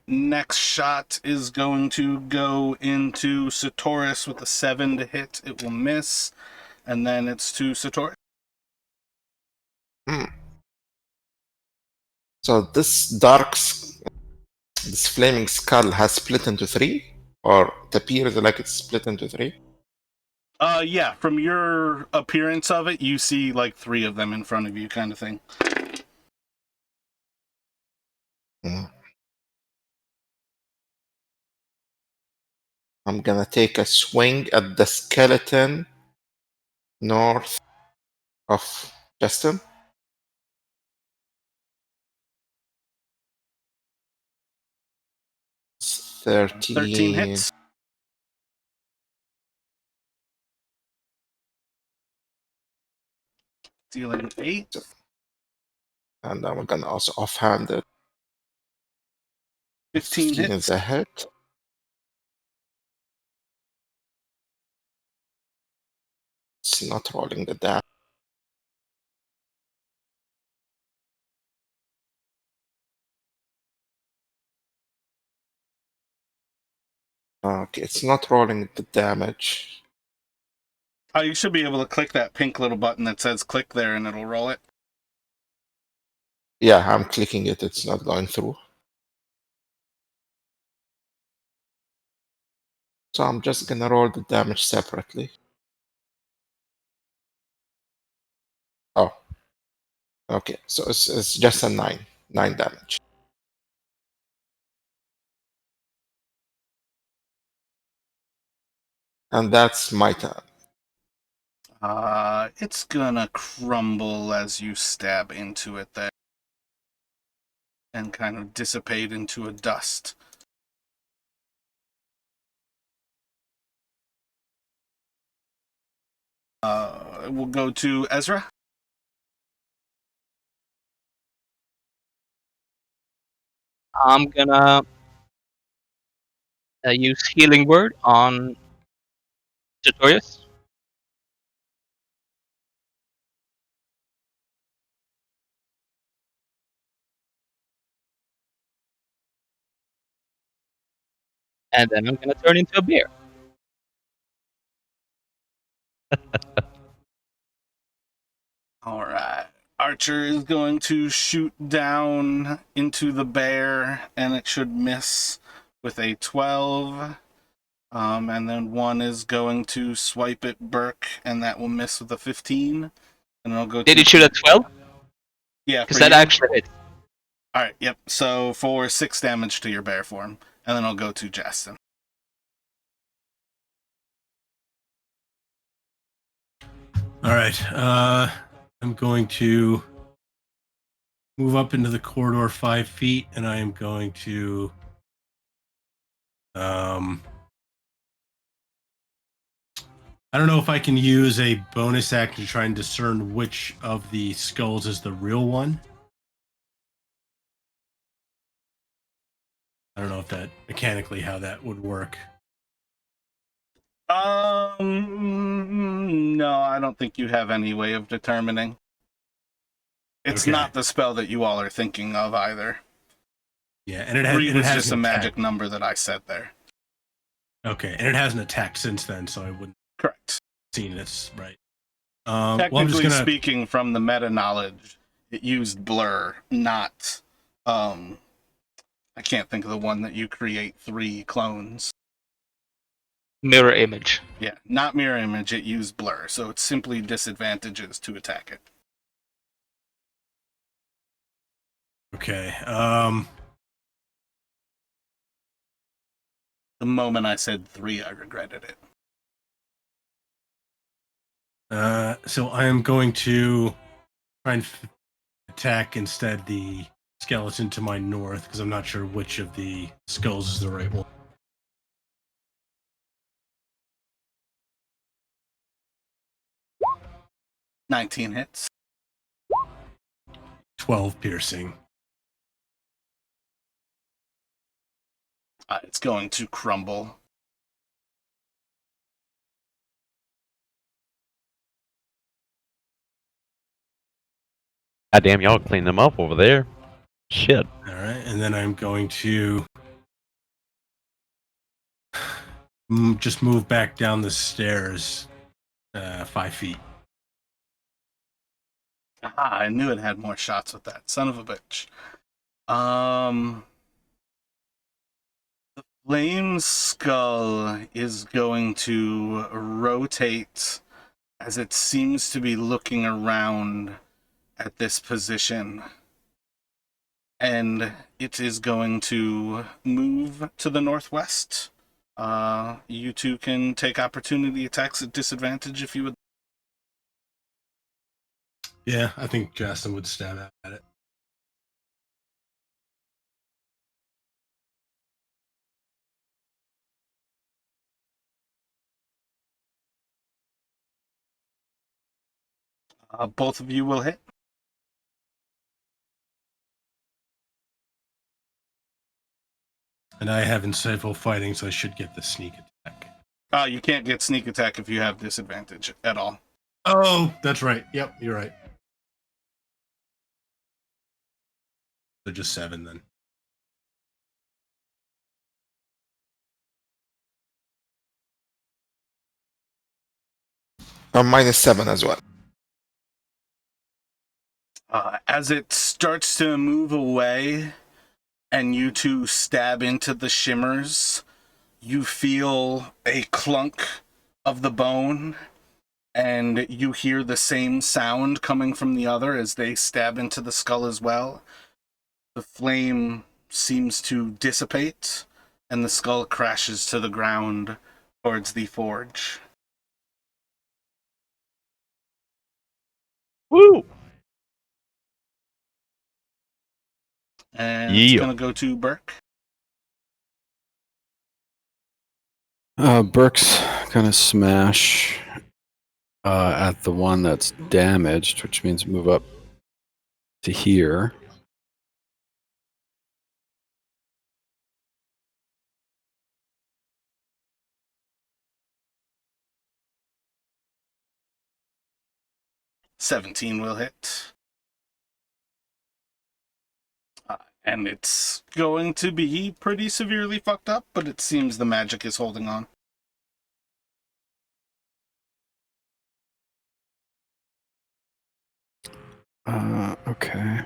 Speaker 1: Next shot is going to go into Satoris with a 7 to hit. It will miss, and then it's to Satoris.
Speaker 6: So this this flaming skull has split into 3, or it appears like it's split into 3.
Speaker 1: Yeah, from your appearance of it, you see like 3 of them in front of you, kind of thing.
Speaker 6: I'm gonna take a swing at the skeleton north of Justin. It's
Speaker 1: 13 hits. Dealing 8.
Speaker 6: And then we're gonna also offhand it.
Speaker 1: 15 hits.
Speaker 6: Is a hit. It's not rolling the damage. Okay, it's not rolling the damage.
Speaker 1: You should be able to click that pink little button that says click there and it'll roll it.
Speaker 6: Yeah, I'm clicking it. It's not going through. So I'm just gonna roll the damage separately. Oh. Okay, so it's just a 9 damage. And that's my turn.
Speaker 1: It's gonna crumble as you stab into it there and kind of dissipate into a dust. We'll go to Ezra.
Speaker 4: I'm gonna use Healing Word on Tutorius. And then I'm gonna turn into a bear.
Speaker 1: All right. Archer is going to shoot down into the bear, and it should miss with a 12. And then one is going to swipe at Burke, and that will miss with a 15. And I'll go.
Speaker 4: Did you shoot at 12?
Speaker 1: Yeah,
Speaker 4: Because
Speaker 1: for
Speaker 4: that
Speaker 1: you?
Speaker 4: actually hits.
Speaker 1: All right. Yep. So for 6 damage to your bear form, and then I'll go to Justin.
Speaker 2: All right. I'm going to move up into the corridor 5 feet, and I am going to I don't know if I can use a bonus action to try and discern which of the skulls is the real one. I don't know if that mechanically how that would work.
Speaker 1: No, I don't think you have any way of determining. It's
Speaker 2: Okay.
Speaker 1: not the spell that you all are thinking of either.
Speaker 2: Yeah, and it
Speaker 1: 3 was
Speaker 2: has
Speaker 1: just a
Speaker 2: an
Speaker 1: magic
Speaker 2: attack.
Speaker 1: number that I said there.
Speaker 2: Okay, and it hasn't attacked since then, so I wouldn't
Speaker 1: Correct.
Speaker 2: have seen this right.
Speaker 1: Technically
Speaker 2: well, I'm just gonna.
Speaker 1: speaking, from the meta knowledge, it used blur, not I can't think of the one that you create 3 clones.
Speaker 4: Mirror image.
Speaker 1: Yeah, not mirror image, it used blur, so it's simply disadvantages to attack it.
Speaker 2: Okay.
Speaker 1: The moment I said 3, I regretted it.
Speaker 2: So I am going to try and attack instead the skeleton to my north because I'm not sure which of the skulls is the right one.
Speaker 1: 19 hits.
Speaker 2: 12 piercing.
Speaker 1: It's going to crumble.
Speaker 5: God damn, y'all clean them up over there. Shit.
Speaker 2: All right, and then I'm going to just move back down the stairs 5 feet.
Speaker 1: I knew it had more shots with that. Son of a bitch. The flame skull is going to rotate as it seems to be looking around at this position. And it is going to move to the northwest. You two can take opportunity attacks at disadvantage if you would.
Speaker 2: Yeah, I think Justin would stab at it.
Speaker 1: Both of you will hit.
Speaker 2: And I have insightful fighting, so I should get the sneak attack.
Speaker 1: You can't get sneak attack if you have disadvantage at all.
Speaker 2: Oh, that's right. Yep, you're right. So just 7 then.
Speaker 6: -7 as well.
Speaker 1: As it starts to move away and you two stab into the shimmers, you feel a clunk of the bone and you hear the same sound coming from the other as they stab into the skull as well. The flame seems to dissipate and the skull crashes to the ground towards the forge.
Speaker 5: Woo!
Speaker 1: And it's
Speaker 5: Yeah.
Speaker 1: gonna go to Burke.
Speaker 3: Burke's gonna smash at the one that's damaged, which means move up to here.
Speaker 1: $17 will hit. And it's going to be pretty severely fucked up, but it seems the magic is holding on.
Speaker 3: Okay.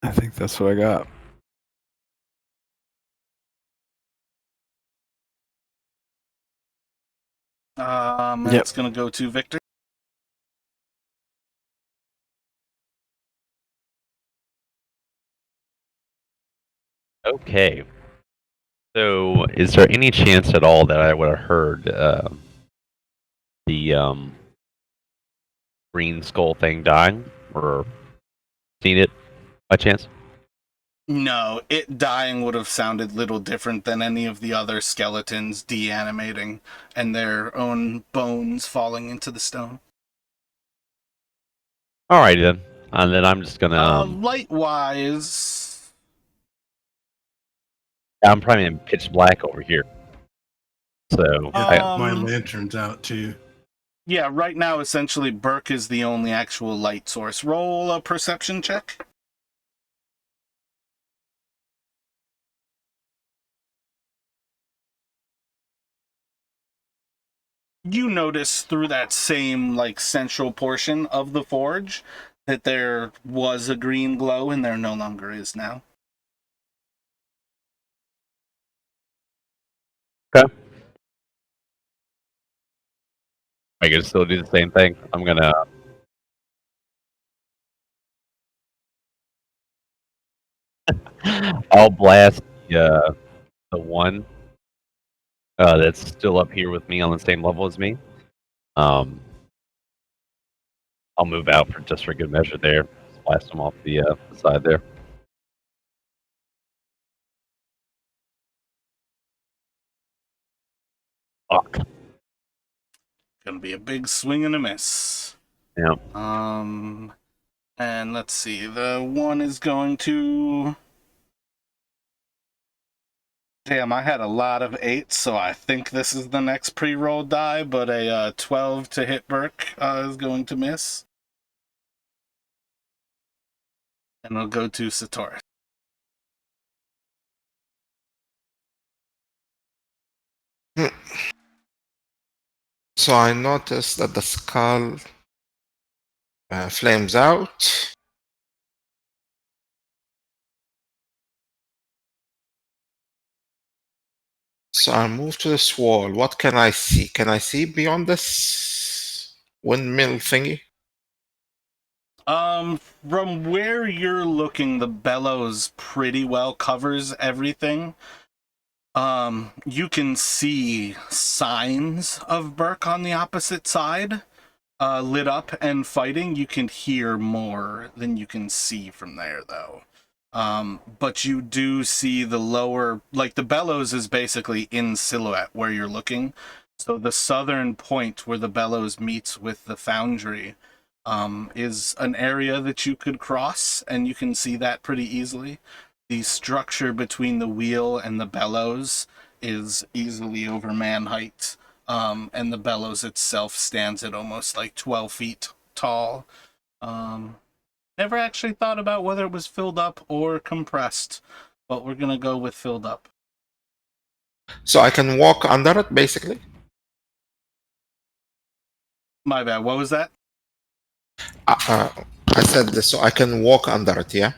Speaker 3: I think that's what I got. Yep.
Speaker 1: It's gonna go to Victor.
Speaker 5: Okay. So, is there any chance at all that I would have heard the green skull thing dying, or seen it by chance?
Speaker 1: No, it dying would have sounded little different than any of the other skeletons deanimating and their own bones falling into the stone.
Speaker 5: Alrighty then. And then I'm just gonna.
Speaker 1: Light-wise,
Speaker 5: I'm probably in pitch black over here. So
Speaker 2: My lantern's out too.
Speaker 1: yeah, right now, essentially, Burke is the only actual light source. Roll a perception check. You notice through that same, like, central portion of the forge that there was a green glow and there no longer is now.
Speaker 5: okay. I can still do the same thing. I'm gonna. I'll blast the one that's still up here with me on the same level as me. I'll move out for just for good measure there. Just blast them off the side there. Fuck.
Speaker 1: Gonna be a big swing and a miss.
Speaker 5: Yeah.
Speaker 1: And let's see, the one is going to... Damn, I had a lot of 8s, so I think this is the next pre-roll die, but a 12 to hit Burke is going to miss. And it'll go to Satori.
Speaker 6: So I noticed that the skull flames out. So I move to this wall. What can I see? Can I see beyond this windmill thingy?
Speaker 1: From where you're looking, the bellows pretty well covers everything. You can see signs of Burke on the opposite side, lit up and fighting. You can hear more than you can see from there, though. But you do see the lower, like the bellows is basically in silhouette where you're looking. So the southern point where the bellows meets with the foundry is an area that you could cross, and you can see that pretty easily. The structure between the wheel and the bellows is easily over man height, and the bellows itself stands at almost like 12 feet tall. Never actually thought about whether it was filled up or compressed, but we're gonna go with filled up.
Speaker 6: So I can walk under it, basically?
Speaker 1: My bad, what was that?
Speaker 6: I said this, so I can walk under it, yeah?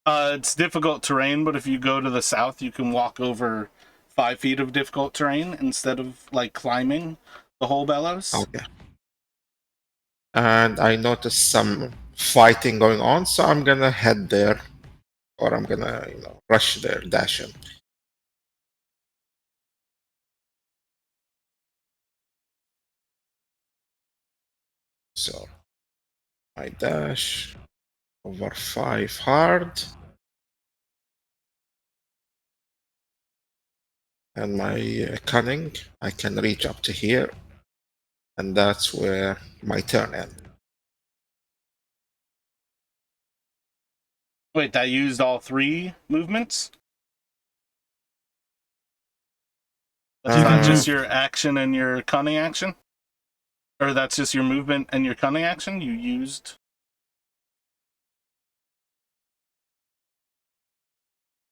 Speaker 1: It's difficult terrain, but if you go to the south, you can walk over 5 feet of difficult terrain instead of, like, climbing the whole bellows.
Speaker 6: Okay. And I noticed some fighting going on, so I'm gonna head there. Or I'm gonna, rush there, dash in. So my dash over 5 hard. And my cunning, I can reach up to here. And that's where my turn ends.
Speaker 1: Wait, that used all 3 movements? That's
Speaker 2: You can
Speaker 1: not just
Speaker 2: move-
Speaker 1: your action and your cunning action? Or that's just your movement and your cunning action you used?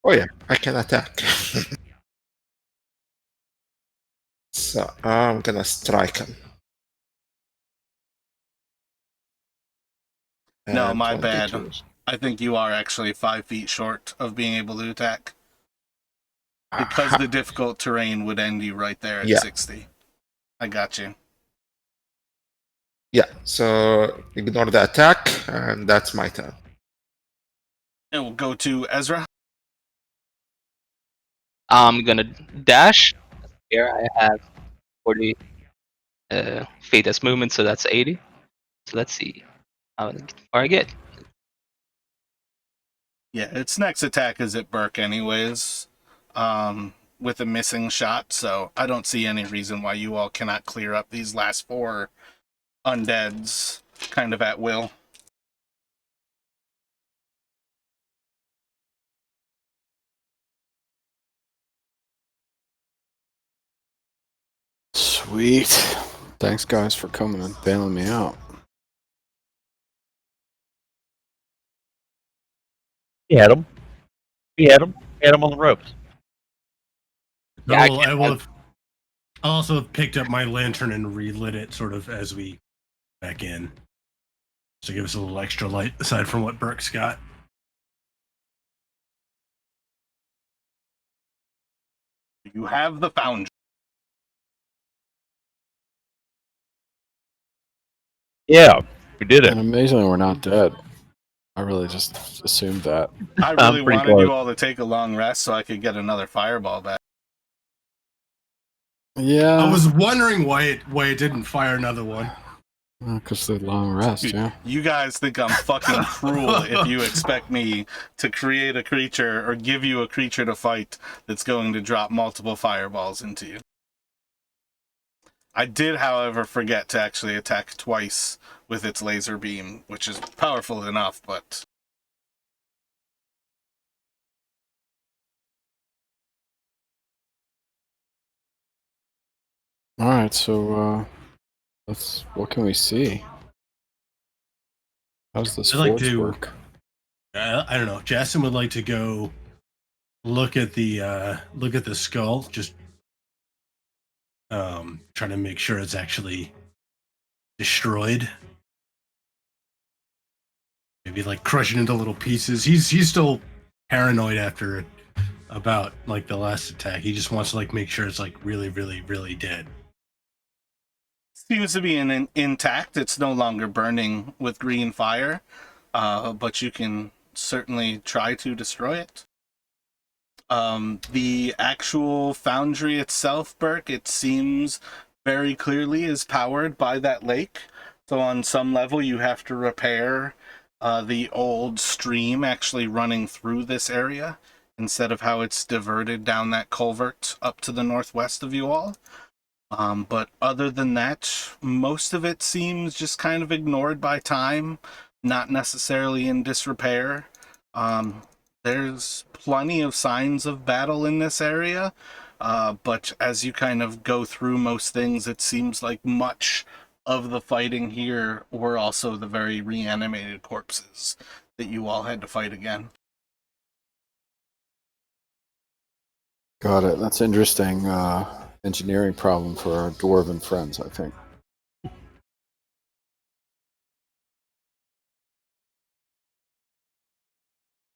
Speaker 6: Oh yeah, I can attack. So I'm gonna strike him.
Speaker 1: No,
Speaker 6: And
Speaker 1: my bad.
Speaker 6: 22.
Speaker 1: I think you are actually 5 feet short of being able to attack. Because
Speaker 6: Aha.
Speaker 1: the difficult terrain would end you right there at
Speaker 6: Yeah.
Speaker 1: 60. I got you.
Speaker 6: Yeah, so ignore the attack, and that's my turn.
Speaker 1: And we'll go to Ezra.
Speaker 4: I'm gonna dash. Here I have 40 fate as movement, so that's 80. So let's see how far I get.
Speaker 1: Yeah, its next attack is at Burke anyways. With a missing shot, so I don't see any reason why you all cannot clear up these last 4 undeads kind of at will.
Speaker 3: Sweet. Thanks, guys, for coming and bailing me out.
Speaker 5: He had him. He had him. He had him on the ropes.
Speaker 4: Yeah,
Speaker 2: I'll also have picked up my lantern and relit it sort of as we back in. So give us a little extra light aside from what Burke's got.
Speaker 1: You have the foundry.
Speaker 5: Yeah, we did it.
Speaker 3: And amazingly, we're not dead. I really just assumed that.
Speaker 1: I really
Speaker 5: pretty
Speaker 1: wanted
Speaker 5: close.
Speaker 1: you all to take a long rest so I could get another fireball back.
Speaker 3: Yeah.
Speaker 2: I was wondering why it didn't fire another one.
Speaker 3: Because the long rest,
Speaker 1: Dude,
Speaker 3: yeah.
Speaker 1: you guys think I'm fucking cruel if you expect me to create a creature or give you a creature to fight that's going to drop multiple fireballs into you. I did, however, forget to actually attack twice with its laser beam, which is powerful enough, but...
Speaker 3: Alright, so, what can we see? How's this
Speaker 2: I'd like
Speaker 3: forge
Speaker 2: to-
Speaker 3: work?
Speaker 2: I don't know. Jason would like to go look at the skull, just trying to make sure it's actually destroyed. Maybe like crush it into little pieces. He's still paranoid about like the last attack. He just wants to like make sure it's like really, really, really dead.
Speaker 1: Seems to be intact. It's no longer burning with green fire, but you can certainly try to destroy it. The actual foundry itself, Burke, it seems very clearly is powered by that lake. So on some level, you have to repair the old stream actually running through this area instead of how it's diverted down that culvert up to the northwest of you all. But other than that, most of it seems just kind of ignored by time, not necessarily in disrepair. There's plenty of signs of battle in this area, but as you kind of go through most things, it seems like much of the fighting here were also the very reanimated corpses that you all had to fight again.
Speaker 3: Got it. That's interesting engineering problem for our dwarven friends, I think.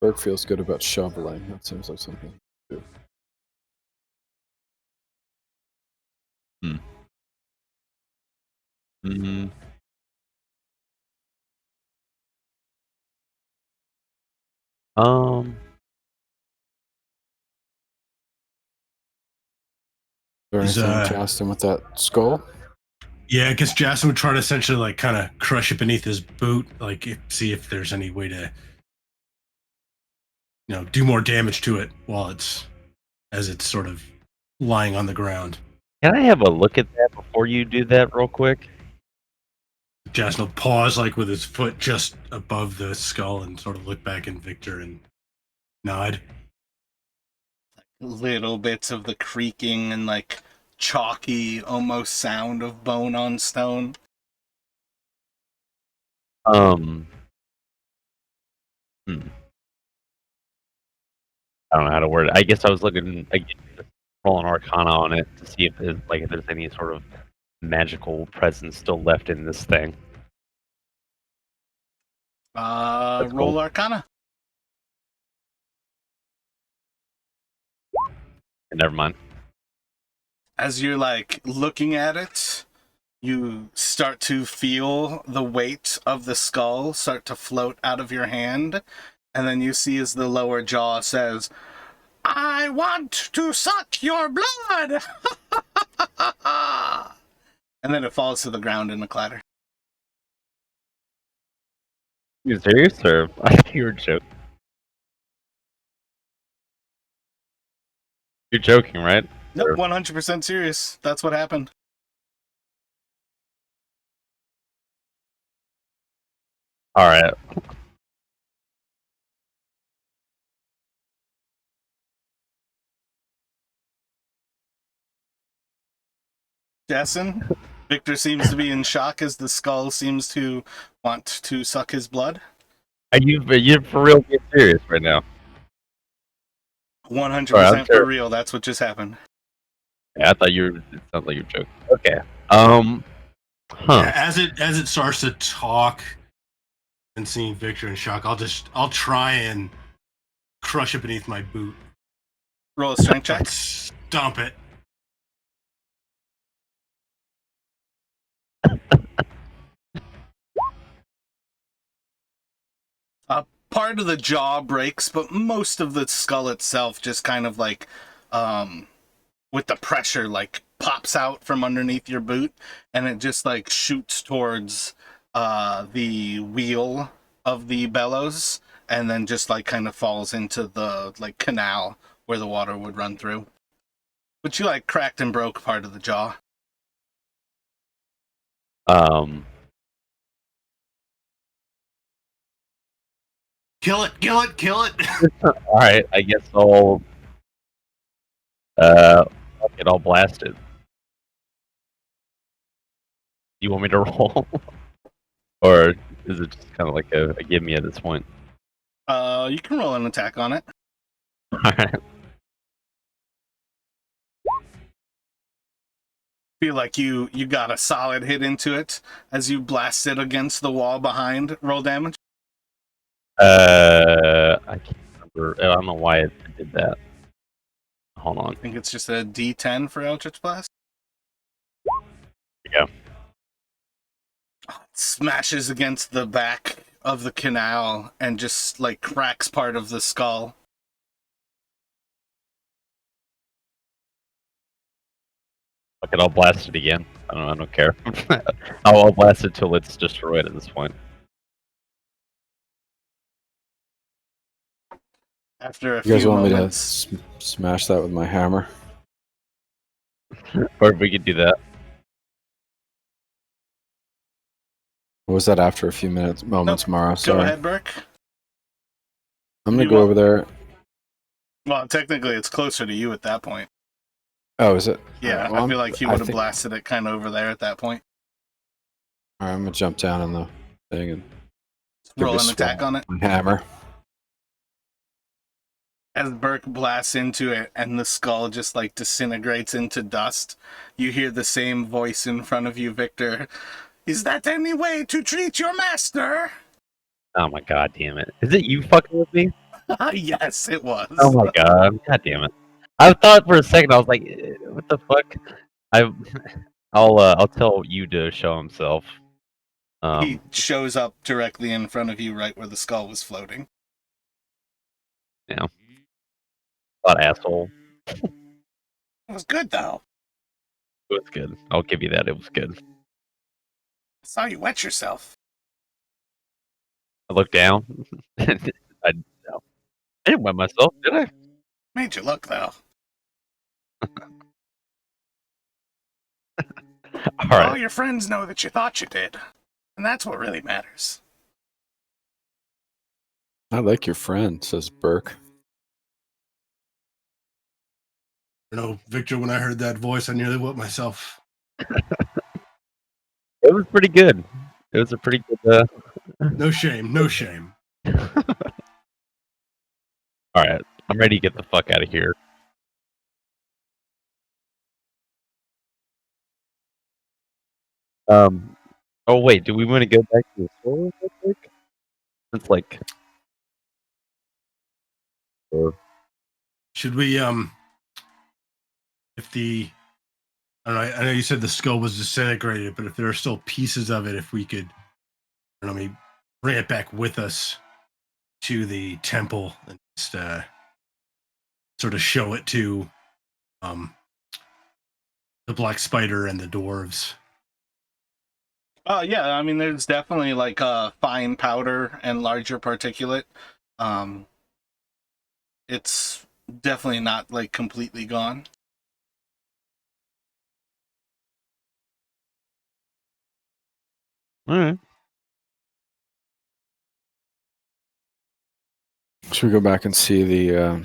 Speaker 3: Berg feels good about shoveling. That seems like something to do.
Speaker 5: Mm-hmm.
Speaker 3: Is there
Speaker 2: Is,
Speaker 3: anything, Justin, with that skull?
Speaker 2: Yeah, I guess Jason would try to essentially like kind of crush it beneath his boot, like see if there's any way to, do more damage to it while as it's sort of lying on the ground.
Speaker 5: Can I have a look at that before you do that, real quick?
Speaker 2: Jason will pause like with his foot just above the skull and sort of look back at Victor and nod.
Speaker 1: Little bits of the creaking and like chalky almost sound of bone on stone.
Speaker 5: I don't know how to word it. I guess I was looking again, just rolling Arcana on it to see if there's any sort of magical presence still left in this thing. That's
Speaker 1: Roll
Speaker 5: cool.
Speaker 1: Arcana.
Speaker 5: Never mind.
Speaker 1: As you're like looking at it, you start to feel the weight of the skull start to float out of your hand, and then you see as the lower jaw says, "I want to suck your blood!" And then it falls to the ground in a clatter.
Speaker 5: You serious, or I think you were joking? You're joking, right?
Speaker 1: Nope, 100% serious. That's what happened.
Speaker 5: All right.
Speaker 1: Jason, Victor seems to be in shock as the skull seems to want to suck his blood.
Speaker 5: Are you for real being serious right now?
Speaker 1: 100% for real. That's what just happened.
Speaker 5: Yeah, I thought you were. It sounds like you're joking. Okay.
Speaker 2: Yeah, as it starts to talk and seeing Victor in shock, I'll try and crush it beneath my boot.
Speaker 1: Roll a strength check.
Speaker 2: Stomp it.
Speaker 1: Part of the jaw breaks, but most of the skull itself just kind of like, with the pressure, like pops out from underneath your boot, and it just like shoots towards the wheel of the bellows, and then just like kind of falls into the like canal where the water would run through. But you like cracked and broke part of the jaw.
Speaker 2: Kill it! Kill it! Kill it!
Speaker 5: All right. I guess I'll. Fuck it, I'll blast it. You want me to roll, or is it just kind of like a give me at this point?
Speaker 1: You can roll an attack on it.
Speaker 5: All right.
Speaker 1: Feel like you got a solid hit into it as you blast it against the wall behind. Roll damage.
Speaker 5: I can't remember. I don't know why it did that. Hold on.
Speaker 1: I think it's just a D10 for Eldritch Blast.
Speaker 5: Yeah.
Speaker 1: It smashes against the back of the canal and just like cracks part of the skull.
Speaker 5: Fuck it, I'll blast it again. I don't care. I'll blast it till it's destroyed at this point.
Speaker 1: After a
Speaker 3: You guys
Speaker 1: few
Speaker 3: want
Speaker 1: moments,
Speaker 3: me to smash that with my hammer?
Speaker 5: Or if we could do that.
Speaker 3: Or was that after a few moments, Mara?
Speaker 1: go
Speaker 3: Sorry.
Speaker 1: ahead, Burke.
Speaker 3: I'm gonna
Speaker 1: You
Speaker 3: go
Speaker 1: will.
Speaker 3: over there.
Speaker 1: Well, technically, it's closer to you at that point.
Speaker 3: Oh, is it?
Speaker 1: Yeah,
Speaker 3: Alright, well,
Speaker 1: I feel like he
Speaker 3: I
Speaker 1: would have
Speaker 3: think-
Speaker 1: blasted it kind of over there at that point.
Speaker 3: Alright, I'm gonna jump down on the thing and give
Speaker 1: Roll
Speaker 3: it a
Speaker 1: an attack
Speaker 3: swing
Speaker 1: on it.
Speaker 3: with my hammer.
Speaker 1: As Burke blasts into it and the skull just like disintegrates into dust, you hear the same voice in front of you, Victor. Is that any way to treat your master?
Speaker 5: Oh my god damn it. Is it you fucking with me?
Speaker 1: Yes, it was.
Speaker 5: Oh my god. God damn it. I thought for a second, I was like, what the fuck? I'll tell you to show himself.
Speaker 1: He shows up directly in front of you right where the skull was floating.
Speaker 5: Yeah. What asshole.
Speaker 1: It was good though.
Speaker 5: It was good. I'll give you that. It was good.
Speaker 1: Saw you wet yourself.
Speaker 5: I look down. No. I didn't wet myself, did I?
Speaker 1: Made you look, though.
Speaker 5: All
Speaker 1: All
Speaker 5: right.
Speaker 1: your friends know that you thought you did. And that's what really matters.
Speaker 3: I like your friend, says Burke.
Speaker 2: Victor, when I heard that voice, I nearly wet myself.
Speaker 5: It was pretty good. It was a pretty good.
Speaker 2: No shame, no shame.
Speaker 5: All right. I'm ready to get the fuck out of here. Oh wait, do we want to go back to the store real quick? It's like,
Speaker 2: Should we if the I don't know, I know you said the skull was disintegrated, but if there are still pieces of it, if we could maybe bring it back with us to the temple and just sort of show it to the black spider and the dwarves.
Speaker 1: Yeah, I mean, there's definitely like fine powder and larger particulate. It's definitely not like completely gone.
Speaker 5: all right.
Speaker 3: Should we go back and see the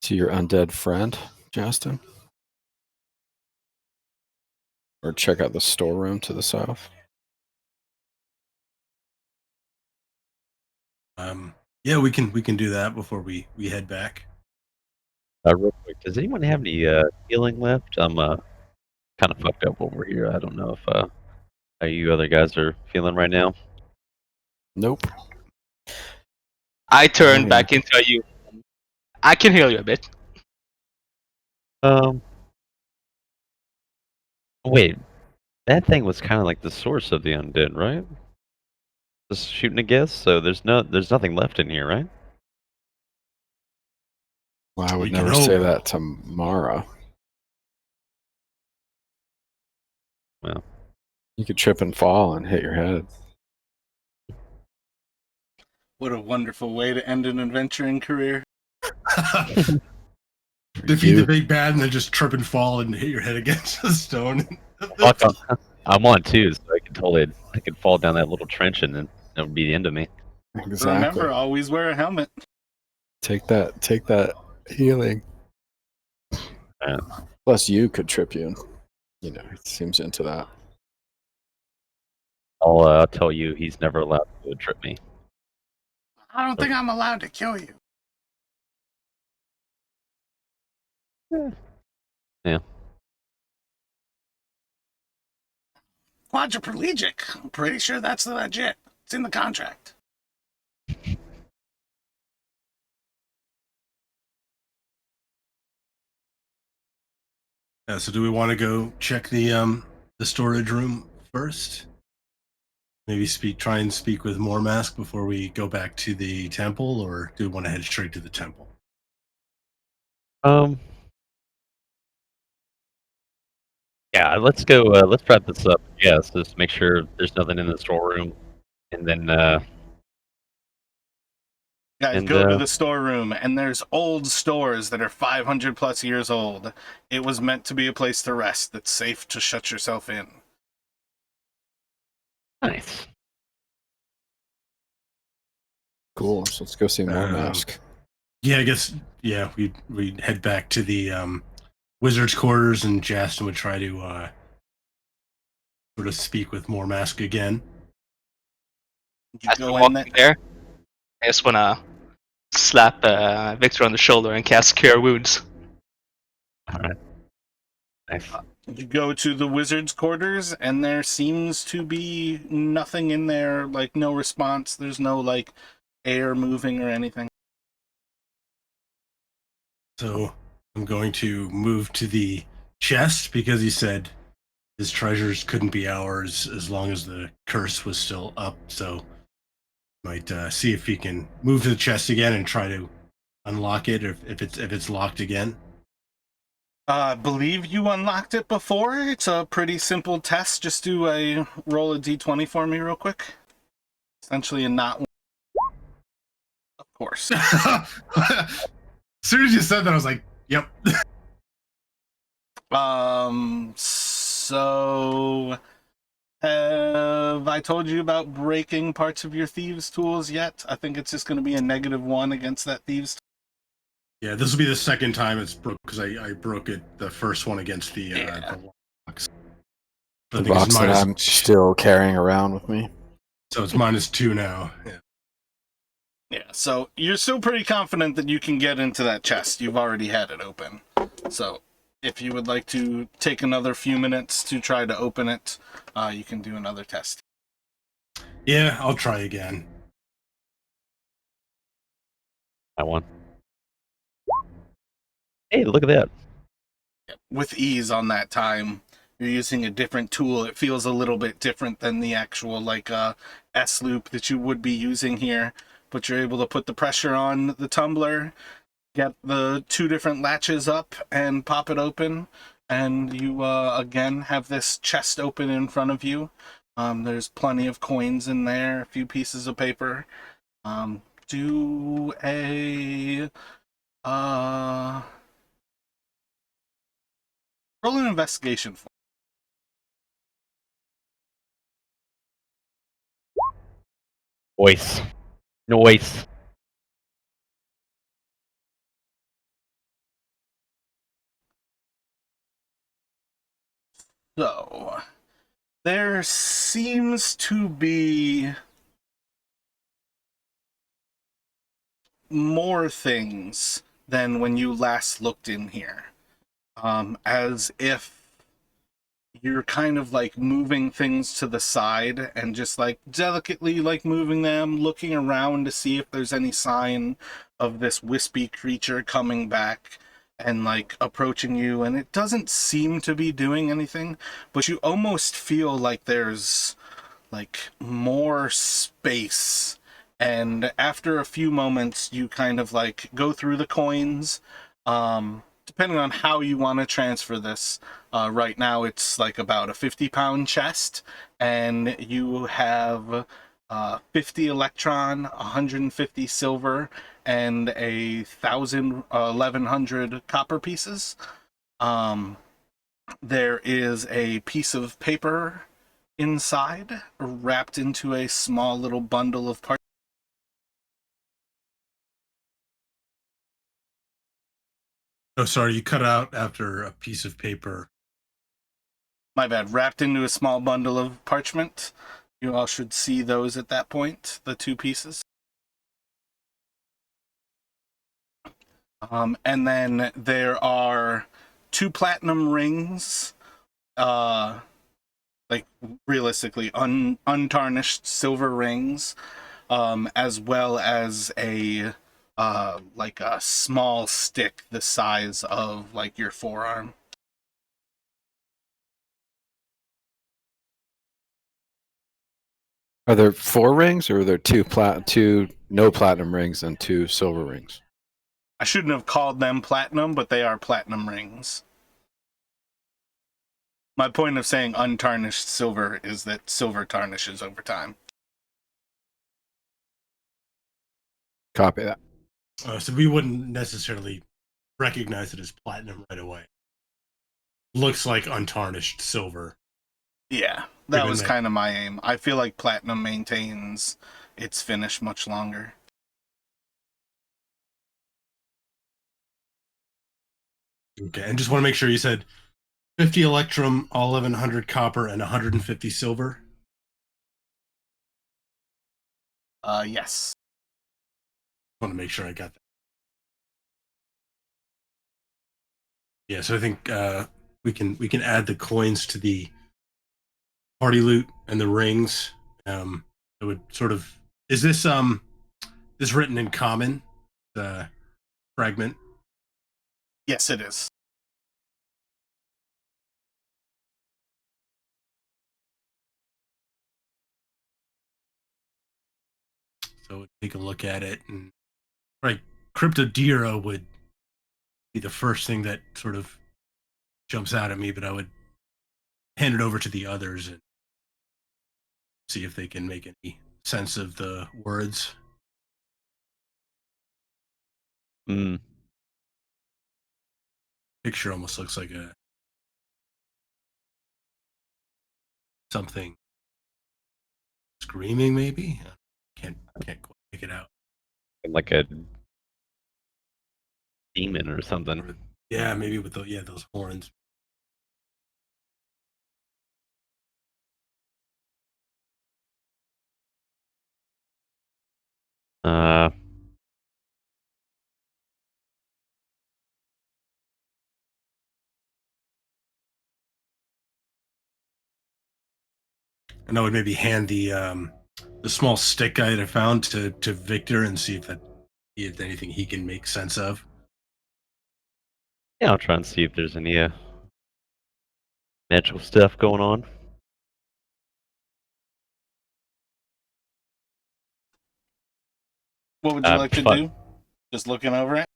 Speaker 3: see your undead friend, Justin? Or check out the storeroom to the south?
Speaker 2: Yeah, we can do that before we head back.
Speaker 5: Real quick, does anyone have any healing left? I'm kind of fucked up over here. I don't know if how you other guys are feeling right now.
Speaker 3: Nope.
Speaker 4: I turn
Speaker 3: Yeah.
Speaker 4: back into you. I can heal you a bit.
Speaker 5: Wait, that thing was kind of like the source of the undead, right? Just shooting a guess. So there's nothing left in here, right?
Speaker 3: Well, I would
Speaker 2: We can
Speaker 3: never say
Speaker 2: hope.
Speaker 3: that to Mara.
Speaker 5: Well,
Speaker 3: You could trip and fall and hit your head.
Speaker 1: What a wonderful way to end an adventuring career.
Speaker 2: Defeat
Speaker 3: You-
Speaker 2: the big bad and then just trip and fall and hit your head against the stone.
Speaker 5: fuck, I'm on too, so I could fall down that little trench and then that would be the end of me.
Speaker 3: Exactly.
Speaker 1: Remember, always wear a helmet.
Speaker 3: Take that healing.
Speaker 5: Yeah.
Speaker 3: Plus, you could trip you. You know, he seems into that.
Speaker 5: I'll tell you, he's never allowed to trip me.
Speaker 1: I don't think I'm allowed to kill you.
Speaker 5: Yeah.
Speaker 1: Quadriplegic. I'm pretty sure that's legit. It's in the contract.
Speaker 2: Yeah, so do we want to go check the storage room first? Maybe try and speak with Mormask before we go back to the temple, or do we want to head straight to the temple?
Speaker 5: Yeah, let's go. Let's wrap this up. Yes, just make sure there's nothing in the storeroom, and then
Speaker 1: Guys,
Speaker 5: And,
Speaker 1: go to the storeroom, and there's old stores that are 500 plus years old. It was meant to be a place to rest that's safe to shut yourself in.
Speaker 5: nice.
Speaker 3: Cool. So let's go see Mormask.
Speaker 2: Yeah, I guess. Yeah, we head back to the wizard's quarters, and Justin would try to sort of speak with Mormask again.
Speaker 1: You
Speaker 4: As we
Speaker 1: go
Speaker 4: walk
Speaker 1: in
Speaker 4: in there, I just wanna slap Victor on the shoulder and cast Cure Wounds.
Speaker 5: All right. Nice.
Speaker 1: You go to the wizard's quarters, and there seems to be nothing in there, like no response. There's no like air moving or anything.
Speaker 2: So I'm going to move to the chest because he said his treasures couldn't be ours as long as the curse was still up. So might see if he can move to the chest again and try to unlock it, or if it's locked again.
Speaker 1: I believe you unlocked it before. It's a pretty simple test. Just do a roll a d20 for me real quick. Essentially a not one. Of course.
Speaker 2: As soon as you said that, I was like, "Yep."
Speaker 1: So have I told you about breaking parts of your thieves' tools yet? I think it's just going to be a -1 against that thieves'
Speaker 2: Yeah, this will be the second time it's broke because I broke it the first one against the box.
Speaker 3: The box that I'm still carrying around with me.
Speaker 2: So it's -2 now. Yeah.
Speaker 1: Yeah, so you're still pretty confident that you can get into that chest. You've already had it open. So if you would like to take another few minutes to try to open it, you can do another test.
Speaker 2: Yeah, I'll try again.
Speaker 5: I won. Hey, look at that.
Speaker 1: With ease on that time. You're using a different tool. It feels a little bit different than the actual S loop that you would be using here. But you're able to put the pressure on the tumbler, get the 2 different latches up, and pop it open. And you again have this chest open in front of you. There's plenty of coins in there, a few pieces of paper. Do a roll an investigation for.
Speaker 5: Noise.
Speaker 1: So, there seems to be more things than when you last looked in here. As if you're kind of like moving things to the side and just like delicately like moving them, looking around to see if there's any sign of this wispy creature coming back and like approaching you, and it doesn't seem to be doing anything, but you almost feel like there's like more space. And after a few moments you kind of like go through the coins, depending on how you want to transfer this. Right now it's like about a 50-pound chest, and you have 50 electron, 150 silver, and 1,100 copper pieces. There is a piece of paper inside, wrapped into a small little bundle of parts.
Speaker 2: Oh, sorry, you cut out after a piece of paper.
Speaker 1: My bad. Wrapped into a small bundle of parchment. You all should see those at that point, the 2 pieces. And then there are 2 platinum rings, like realistically untarnished silver rings, as well as a like a small stick the size of like your forearm.
Speaker 3: Are there 4 rings, or are there 2 no platinum rings and 2 silver rings?
Speaker 1: I shouldn't have called them platinum, but they are platinum rings. My point of saying untarnished silver is that silver tarnishes over time.
Speaker 3: Copy that.
Speaker 2: So we wouldn't necessarily recognize it as platinum right away. Looks like untarnished silver.
Speaker 1: Yeah, that was kind of my aim. I feel like platinum maintains its finish much longer.
Speaker 2: Okay, and just want to make sure you said 50 electrum, 1,100 copper, and 150 silver.
Speaker 1: Yes.
Speaker 2: I want to make sure I got that. Yeah, so I think we can add the coins to the party loot and the rings. It would sort of, is this written in common, the fragment?
Speaker 1: Yes, it is.
Speaker 2: So take a look at it, and right, Cryptodira would be the first thing that sort of jumps out at me, but I would hand it over to the others and see if they can make any sense of the words.
Speaker 5: Hmm.
Speaker 2: Picture almost looks like a something screaming, maybe. Can't quite make it out.
Speaker 5: Like a demon or something.
Speaker 2: Or, yeah, maybe with those horns.
Speaker 5: Uh,
Speaker 2: And I would maybe hand the small stick I had found to Victor and see if there's anything he can make sense of.
Speaker 5: yeah, I'll try and see if there's any magical stuff going on.
Speaker 1: What would you like to
Speaker 5: Fun.
Speaker 1: do? Just looking over it?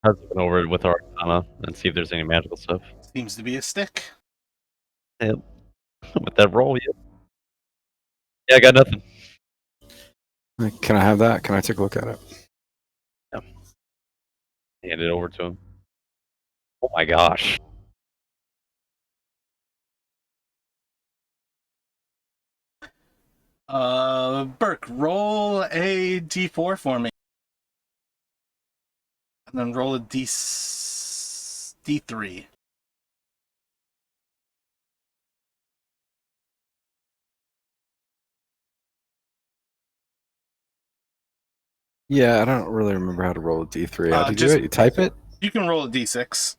Speaker 5: I was looking over it with our Arcana and see if there's any magical stuff.
Speaker 1: Seems to be a stick.
Speaker 5: Yep. With that roll, yeah, I got nothing.
Speaker 3: Can I have that? Can I take a look at it?
Speaker 5: Hand it over to him. Oh my gosh.
Speaker 1: Burke, roll a d4 for me. And then roll a d3.
Speaker 3: Yeah, I don't really remember how to roll a D3. How do you do
Speaker 1: just-
Speaker 3: it? You type it?
Speaker 1: You can roll a d6.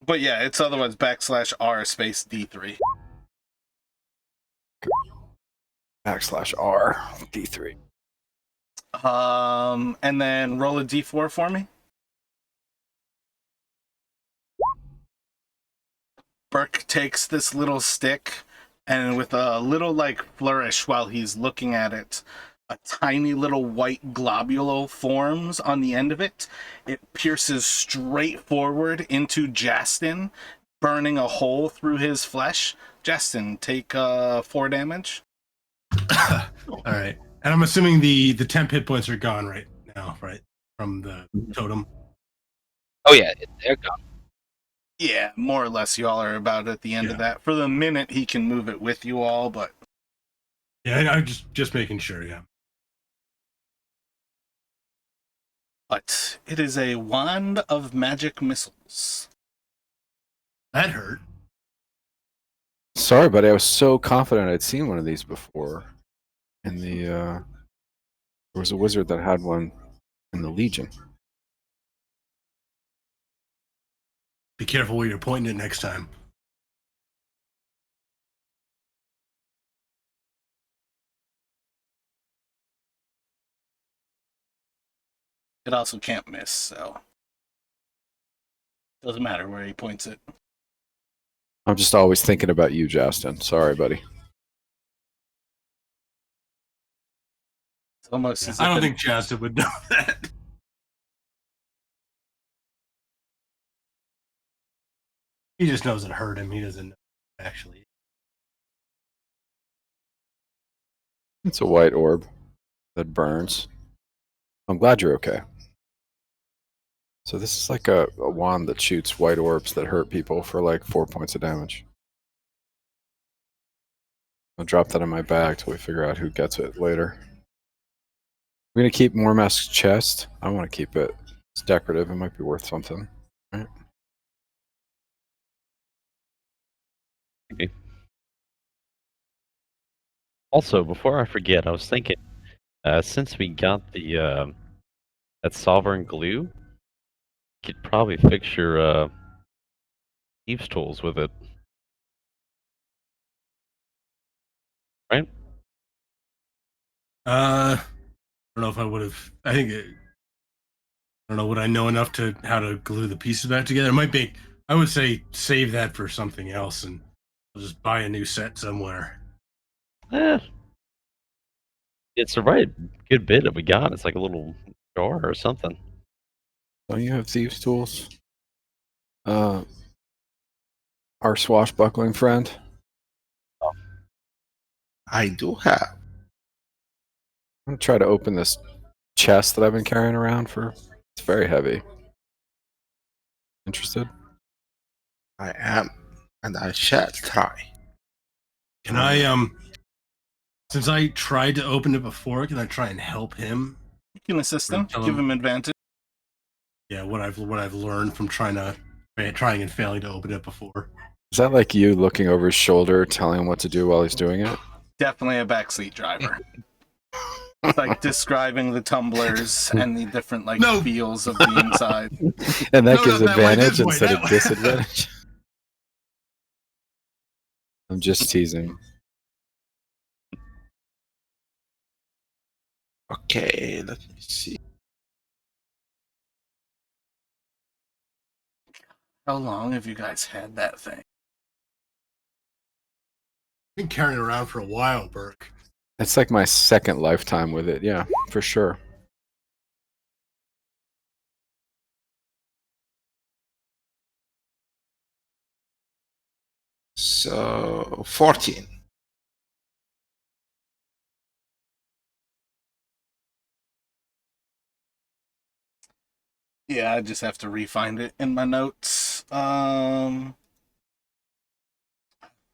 Speaker 1: But yeah, it's otherwise /R space d3.
Speaker 3: /R D3.
Speaker 1: And then roll a d4 for me. Burke takes this little stick, and with a little like flourish while he's looking at it, a tiny little white globule forms on the end of it. It pierces straight forward into Justin, burning a hole through his flesh. Justin, take 4 damage.
Speaker 2: All right. And I'm assuming the temp hit points are gone right now, right? From the totem.
Speaker 4: Oh yeah, they're gone.
Speaker 1: Yeah, more or less y'all are about at the end of that. For the minute, he can move it with you all, but...
Speaker 2: Yeah, I'm just making sure, yeah.
Speaker 1: But it is a wand of magic missiles.
Speaker 2: That hurt.
Speaker 3: Sorry, buddy. I was so confident I'd seen one of these before. In the there was a wizard that had one in the Legion.
Speaker 2: Be careful where you're pointing it next time.
Speaker 1: It also can't miss, so... Doesn't matter where he points it.
Speaker 3: I'm just always thinking about you, Justin. Sorry, buddy.
Speaker 1: It's almost as
Speaker 2: I
Speaker 1: if
Speaker 2: don't
Speaker 1: it-
Speaker 2: think Chasta would know that. He just knows it hurt him. He doesn't know actually.
Speaker 3: It's a white orb that burns. I'm glad you're okay. So this is like a wand that shoots white orbs that hurt people for like 4 points of damage. I'll drop that in my bag till we figure out who gets it later. We're gonna keep Mormask's chest. I want to keep it. It's decorative. It might be worth something. Right?
Speaker 5: Okay. Also, before I forget, I was thinking, since we got the that sovereign glue, you could probably fix your thieves' tools with it, right?
Speaker 2: I don't know if I would have. I don't know. Would I know enough to how to glue the pieces back together? It might be. I would say save that for something else, and I'll just buy a new set somewhere.
Speaker 5: It's the right good bit that we got. It's like a little jar or something.
Speaker 3: Don't you have thieves' tools? our swashbuckling friend?
Speaker 6: I do have.
Speaker 3: I'm gonna try to open this chest that I've been carrying around for. It's very heavy. Interested?
Speaker 6: I am, and I shall try.
Speaker 2: Can I since I tried to open it before, can I try and help him?
Speaker 1: You can assist him,
Speaker 2: Tell
Speaker 1: give
Speaker 2: him-
Speaker 1: him advantage.
Speaker 2: Yeah, what I've learned from trying and failing to open it before.
Speaker 3: Is that like you looking over his shoulder, telling him what to do while he's doing it?
Speaker 1: Definitely a backseat driver. It's like describing the tumblers and the different
Speaker 2: No.
Speaker 1: feels of the inside.
Speaker 3: And that
Speaker 2: No,
Speaker 3: gives
Speaker 2: not that way,
Speaker 3: advantage
Speaker 2: this way,
Speaker 3: instead
Speaker 2: that
Speaker 3: of
Speaker 2: way.
Speaker 3: disadvantage. I'm just teasing.
Speaker 6: Okay, let me see.
Speaker 1: How long have you guys had that thing?
Speaker 2: Been carrying it around for a while, Burke.
Speaker 3: It's like my second lifetime with it. Yeah, for sure.
Speaker 6: So 14.
Speaker 1: Yeah, I just have to re-find it in my notes.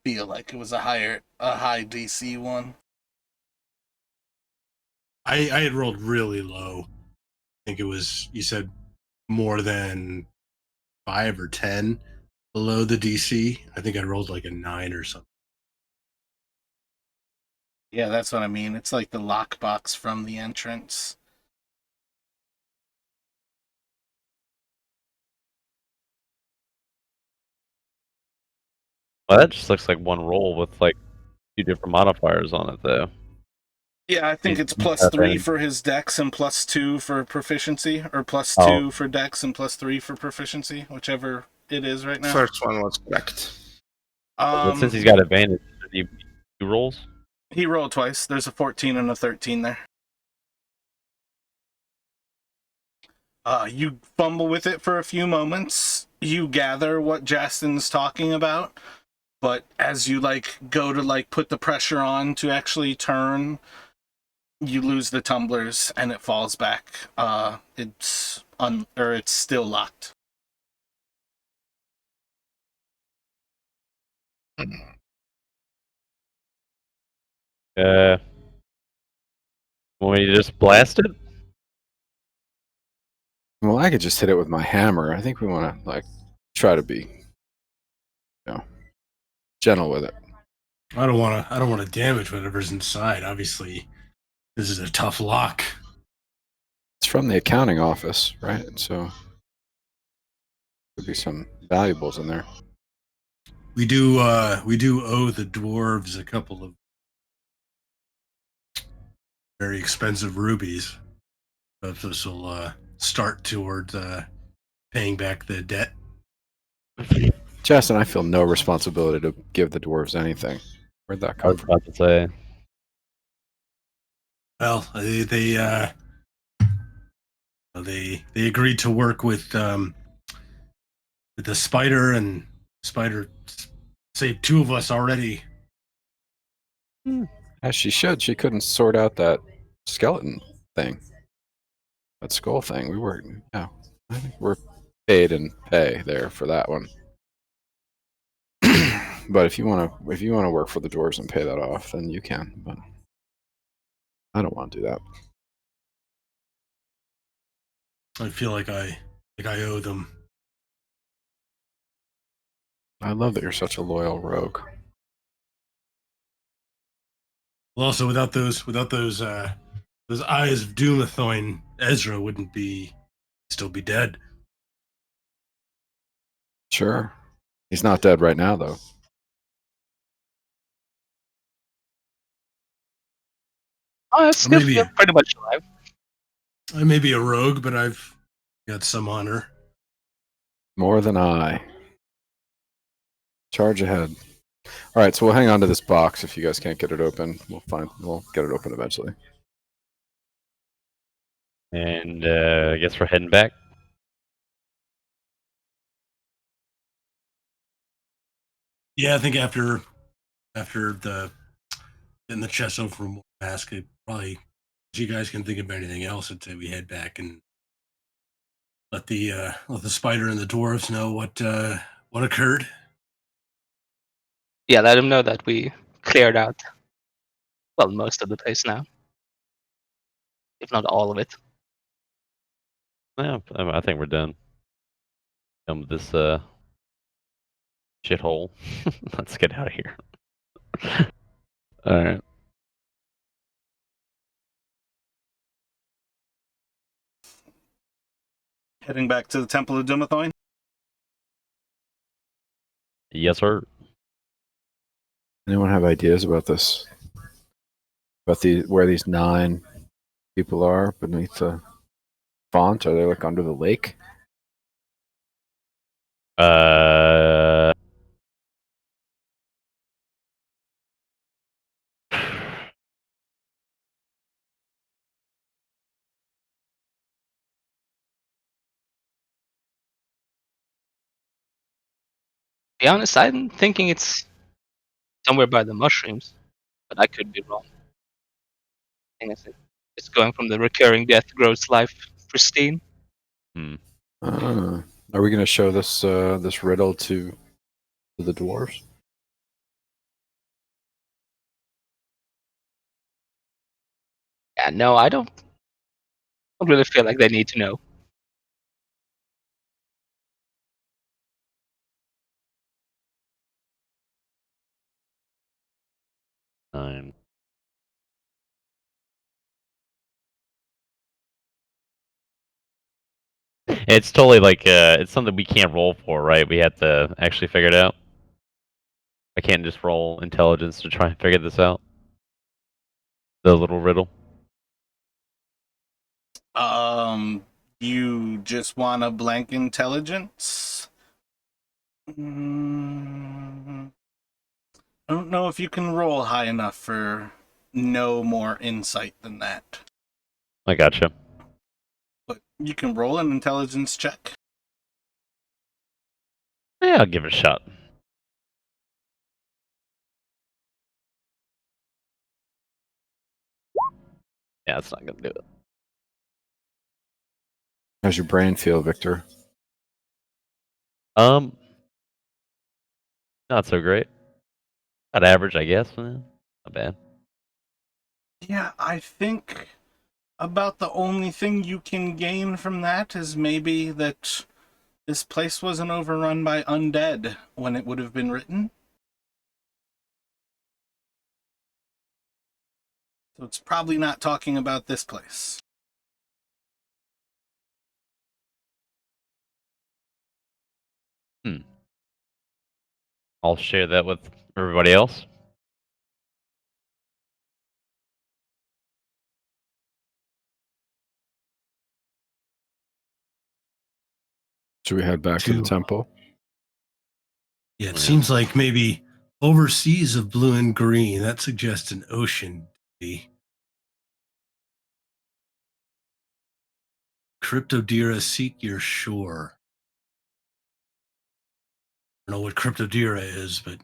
Speaker 1: Feel like it was a high DC one.
Speaker 2: I had rolled really low. I think it was, you said, more than 5 or 10 below the DC. I think I rolled like a 9 or something.
Speaker 1: Yeah, that's what I mean. It's like the lockbox from the entrance.
Speaker 5: Well, that just looks like one roll with like 2 different modifiers on it, though.
Speaker 1: Yeah, I think it's plus
Speaker 5: Okay.
Speaker 1: 3 for his dex and plus 2 for proficiency, or plus
Speaker 5: Oh.
Speaker 1: 2 for dex and plus 3 for proficiency, whichever it is right now.
Speaker 6: First one was correct.
Speaker 5: But since he's got advantage, does he 2 rolls?
Speaker 1: He rolled twice. There's a 14 and a 13 there. You fumble with it for a few moments. You gather what Justin's talking about, but as you go to put the pressure on to actually turn, you lose the tumblers and it falls back. It's still locked.
Speaker 5: Want me to just blast it?
Speaker 3: Well, I could just hit it with my hammer. I think we want to try to be, gentle with it.
Speaker 2: I don't want to damage whatever's inside. Obviously, this is a tough lock.
Speaker 3: It's from the accounting office, right? So could be some valuables in there.
Speaker 2: We do owe the dwarves a couple of very expensive rubies. This will start towards paying back the debt.
Speaker 3: Justin, I feel no responsibility to give the dwarves anything. Where'd that
Speaker 5: I
Speaker 3: come
Speaker 5: was
Speaker 3: from?
Speaker 5: about to say.
Speaker 2: Well, they agreed to work with the spider, and spider saved 2 of us already.
Speaker 3: As she should. She couldn't sort out that skeleton thing. That skull thing. I think we're paid and pay there for that one. But if you want to work for the dwarves and pay that off, then you can. But I don't want to do that.
Speaker 2: I feel like I owe them.
Speaker 3: I love that you're such a loyal rogue.
Speaker 2: Well, also without those eyes of Doomathoin, Ezra wouldn't still be dead.
Speaker 3: Sure. He's not dead right now, though.
Speaker 4: Oh, it's still
Speaker 2: Maybe.
Speaker 4: pretty much alive.
Speaker 2: I may be a rogue, but I've got some honor.
Speaker 3: More than I. Charge ahead. All right, so we'll hang on to this box. If you guys can't get it open, we'll get it open eventually.
Speaker 5: And I guess we're heading back.
Speaker 2: Yeah, I think after the getting the chest over from mask, it probably, if you guys can think of anything else, I'd say we head back and let the spider and the dwarves know what occurred.
Speaker 4: Yeah, let them know that we cleared out, well, most of the place now, if not all of it.
Speaker 5: Yeah, I think we're done. Done with this shithole. Let's get out of here. All right.
Speaker 1: Heading back to the Temple of Dumathoin.
Speaker 5: Yes, sir.
Speaker 3: Anyone have ideas about this? About where these 9 people are beneath the font? Are they like under the lake?
Speaker 5: Uh.
Speaker 4: To be honest, I'm thinking it's somewhere by the mushrooms, but I could be wrong. I think it's going from the recurring death grows life pristine.
Speaker 3: Are we going to show this this riddle to the dwarves?
Speaker 4: Yeah, no, I don't really feel like they need to know.
Speaker 5: Nine. It's totally like it's something we can't roll for, right? We have to actually figure it out. I can't just roll intelligence to try and figure this out. The little riddle.
Speaker 1: You just want a blank intelligence? I don't know if you can roll high enough for no more insight than that.
Speaker 5: I gotcha.
Speaker 1: But you can roll an intelligence check.
Speaker 5: Yeah, I'll give it a shot. Yeah, it's not gonna do it.
Speaker 3: How's your brain feel, Victor?
Speaker 5: Not so great. About average, I guess. Not bad.
Speaker 1: Yeah, I think about the only thing you can gain from that is maybe that this place wasn't overrun by undead when it would have been written. So it's probably not talking about this place.
Speaker 5: I'll share that with everybody else.
Speaker 3: Should we head back to the temple?
Speaker 2: Yeah, it
Speaker 5: Yeah.
Speaker 2: seems like maybe overseas of blue and green. That suggests an ocean. Cryptodira, seek your shore. I don't know what Cryptodira is, but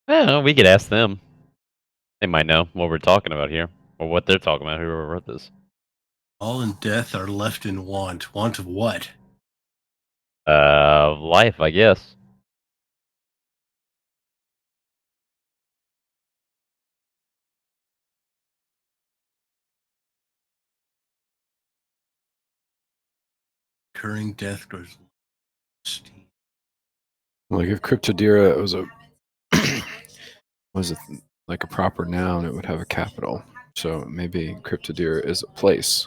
Speaker 5: Well, we could ask them. They might know what we're talking about here, or what they're talking about. Whoever wrote this.
Speaker 2: all in death are left in want. Want of what?
Speaker 5: Life, I guess.
Speaker 2: Recurring death grows.
Speaker 3: Like if Cryptodira was a was it like a proper noun, it would have a capital. So maybe Cryptodira is a place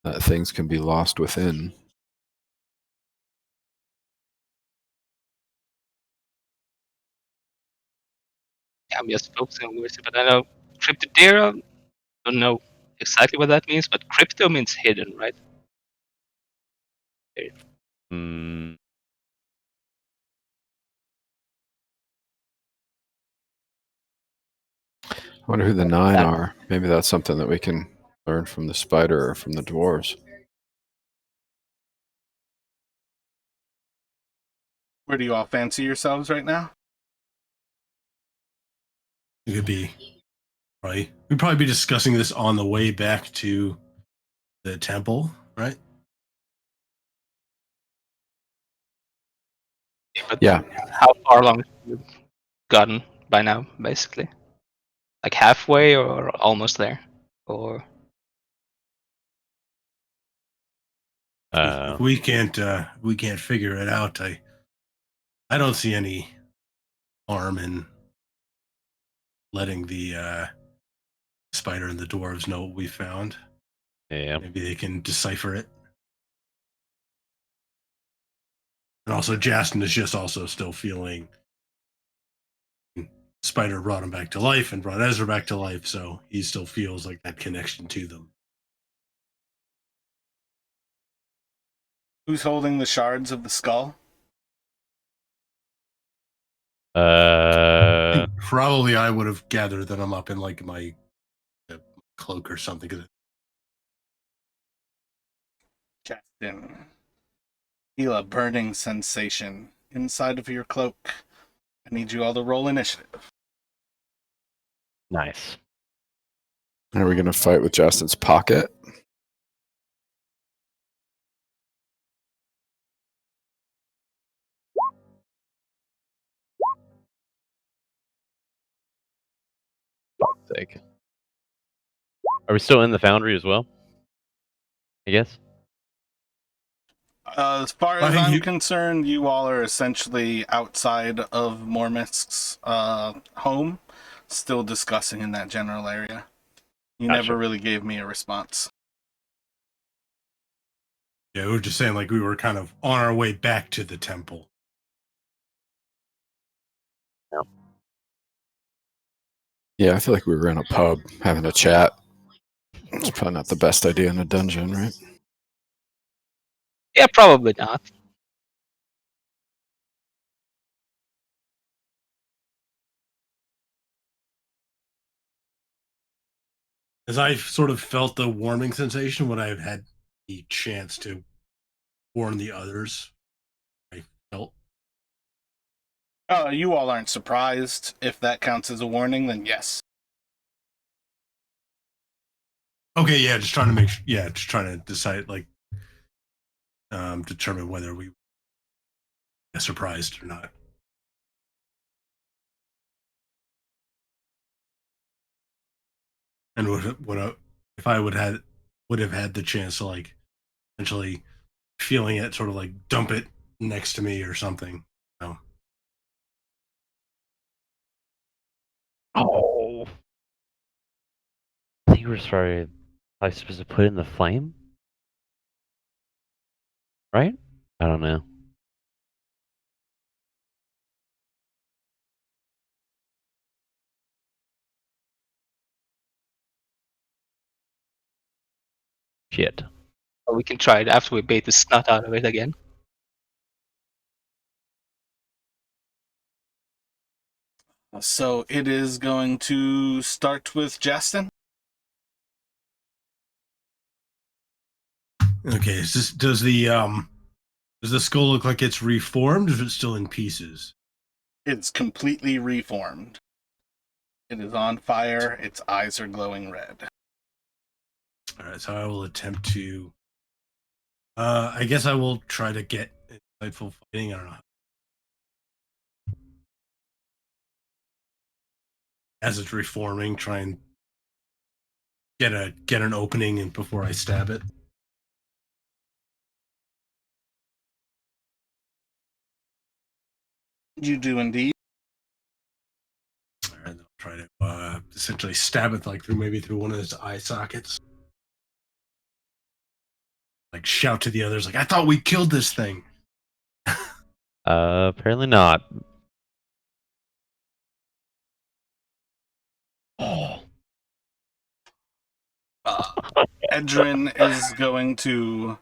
Speaker 3: that things can be lost within.
Speaker 4: Yeah, I'm just focusing on words, but I know Cryptodira, don't know exactly what that means, but crypto means hidden, right?
Speaker 5: Hmm.
Speaker 3: I wonder who the 9 are. Maybe that's something that we can learn from the spider or from the dwarves.
Speaker 1: Where do you all fancy yourselves right now?
Speaker 2: It could be right. We'd probably be discussing this on the way back to the temple, right?
Speaker 4: But
Speaker 3: Yeah.
Speaker 4: how far along have you gotten by now, basically? Like halfway or almost there? Or
Speaker 2: If we can't figure it out, I don't see any harm in letting the spider and the dwarves know what we found.
Speaker 5: Yeah.
Speaker 2: Maybe they can decipher it. And also, Justin is just also still feeling Spider brought him back to life and brought Ezra back to life, so he still feels like that connection to them.
Speaker 1: Who's holding the shards of the skull?
Speaker 2: Probably I would have gathered that I'm up in like my cloak or something.
Speaker 1: Justin. Feel a burning sensation inside of your cloak. I need you all to roll initiative.
Speaker 5: Nice.
Speaker 3: Are we going to fight with Justin's pocket?
Speaker 5: Sake. Are we still in the foundry as well? I guess.
Speaker 1: As far
Speaker 2: I
Speaker 1: as
Speaker 2: think
Speaker 1: I'm
Speaker 2: you-
Speaker 1: concerned, you all are essentially outside of Mormisk's home, still discussing in that general area. You
Speaker 5: Gotcha.
Speaker 1: never really gave me a response.
Speaker 2: Yeah, we were just saying like we were kind of on our way back to the temple.
Speaker 3: Yeah, I feel like we were in a pub having a chat. It's probably not the best idea in a dungeon, right?
Speaker 4: yeah, probably not.
Speaker 2: As I sort of felt the warming sensation when I've had the chance to warn the others, I felt
Speaker 1: You all aren't surprised. If that counts as a warning, then yes.
Speaker 2: okay. Yeah, just trying to make just trying to decide like determine whether we were surprised or not. And if I would have had the chance to like essentially feeling it, sort of like dump it next to me or something. So.
Speaker 5: Oh. I think we're probably supposed to put it in the flame? Right? I don't know. Shit.
Speaker 4: Or we can try it after we bait the snot out of it again.
Speaker 1: So it is going to start with Justin.
Speaker 2: Okay, does the skull look like it's reformed, or is it still in pieces?
Speaker 1: It's completely reformed. It is on fire. Its eyes are glowing red.
Speaker 2: All right, so I will attempt to. I guess I will try to get insightful fighting. I don't know. As it's reforming, try and get an opening and before I stab it.
Speaker 1: You do indeed.
Speaker 2: All right, I'll try to essentially stab it like through one of his eye sockets. Like shout to the others, like I thought we killed this thing.
Speaker 5: Apparently not. Oh.
Speaker 1: Edrin is going to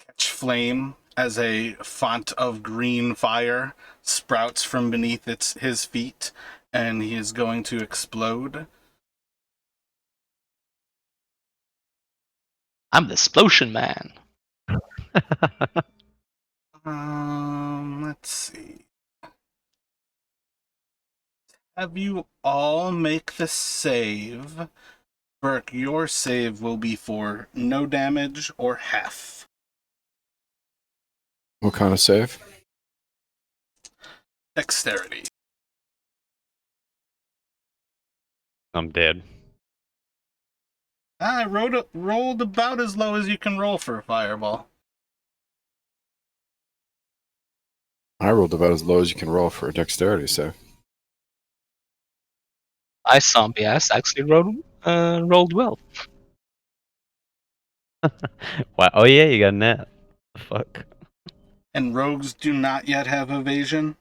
Speaker 1: catch flame as a font of green fire sprouts from beneath his feet and he is going to explode.
Speaker 4: I'm the explosion man.
Speaker 1: Let's see. Have you all make the save. Burke, your save will be for no damage or half.
Speaker 3: What kind of save?
Speaker 1: Dexterity.
Speaker 5: I'm dead.
Speaker 1: I rolled about as low as you can roll for a fireball.
Speaker 3: I rolled about as low as you can roll for a dexterity save.
Speaker 4: I zombie ass actually rolled well.
Speaker 5: Wow. Oh yeah, you got a net. The fuck.
Speaker 1: And rogues do not yet have evasion.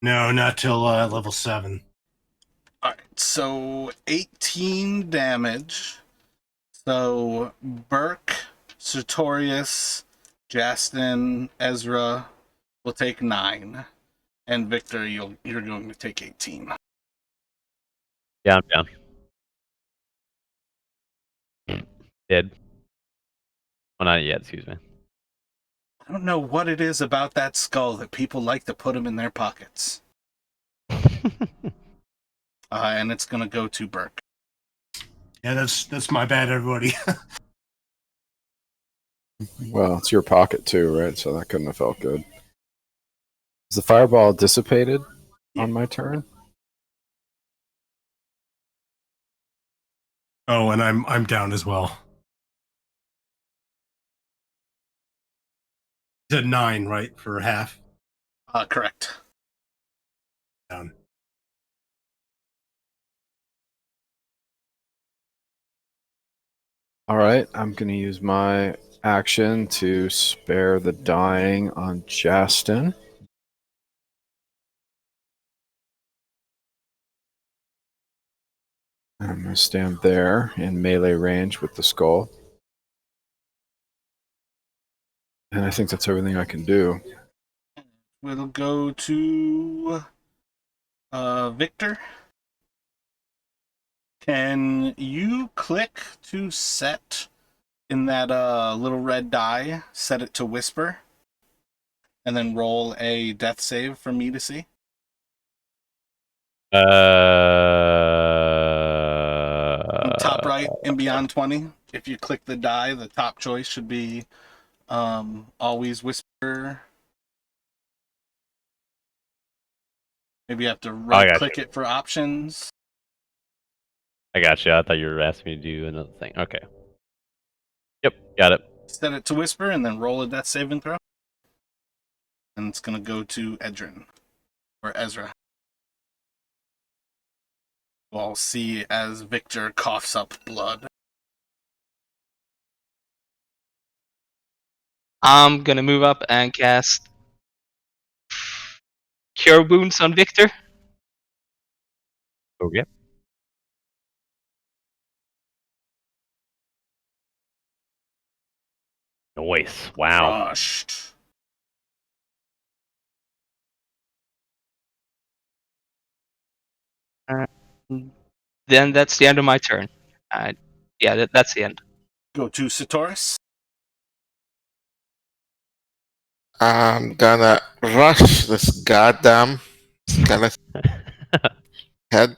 Speaker 2: No, not till level 7.
Speaker 1: Alright, so 18 damage. So Burke, Sartorius, Justin, Ezra will take 9. And Victor, you're going to take 18.
Speaker 5: Yeah, I'm down. Dead. Well, not yet. Excuse me.
Speaker 1: I don't know what it is about that skull that people like to put them in their pockets. And it's going to go to Burke.
Speaker 2: Yeah, that's my bad, everybody.
Speaker 3: Well, it's your pocket too, right? So that couldn't have felt good. Is the fireball dissipated on my turn?
Speaker 2: Oh, and I'm down as well. You said 9, right, for half?
Speaker 1: Correct.
Speaker 2: Down.
Speaker 3: All right, I'm going to use my action to spare the dying on Justin. I'm going to stand there in melee range with the skull. And I think that's everything I can do.
Speaker 1: We'll go to Victor. Can you click to set in that little red die, set it to whisper, and then roll a death save for me to see? Top right and beyond 20. If you click the die, the top choice should be always whisper. Maybe you have to right click it for options.
Speaker 5: I got you. I thought you were asking me to do another thing. Okay. Yep, got it.
Speaker 1: Set it to whisper and then roll a death saving throw. And it's going to go to Edrin or Ezra. We'll see as Victor coughs up blood.
Speaker 4: I'm gonna move up and cast Cure Wounds on Victor.
Speaker 5: Okay. Noise. Wow.
Speaker 1: Crushed.
Speaker 4: Then that's the end of my turn. Yeah, that's the end.
Speaker 1: Go to Sartorius.
Speaker 6: I'm gonna rush this goddamn skeleton head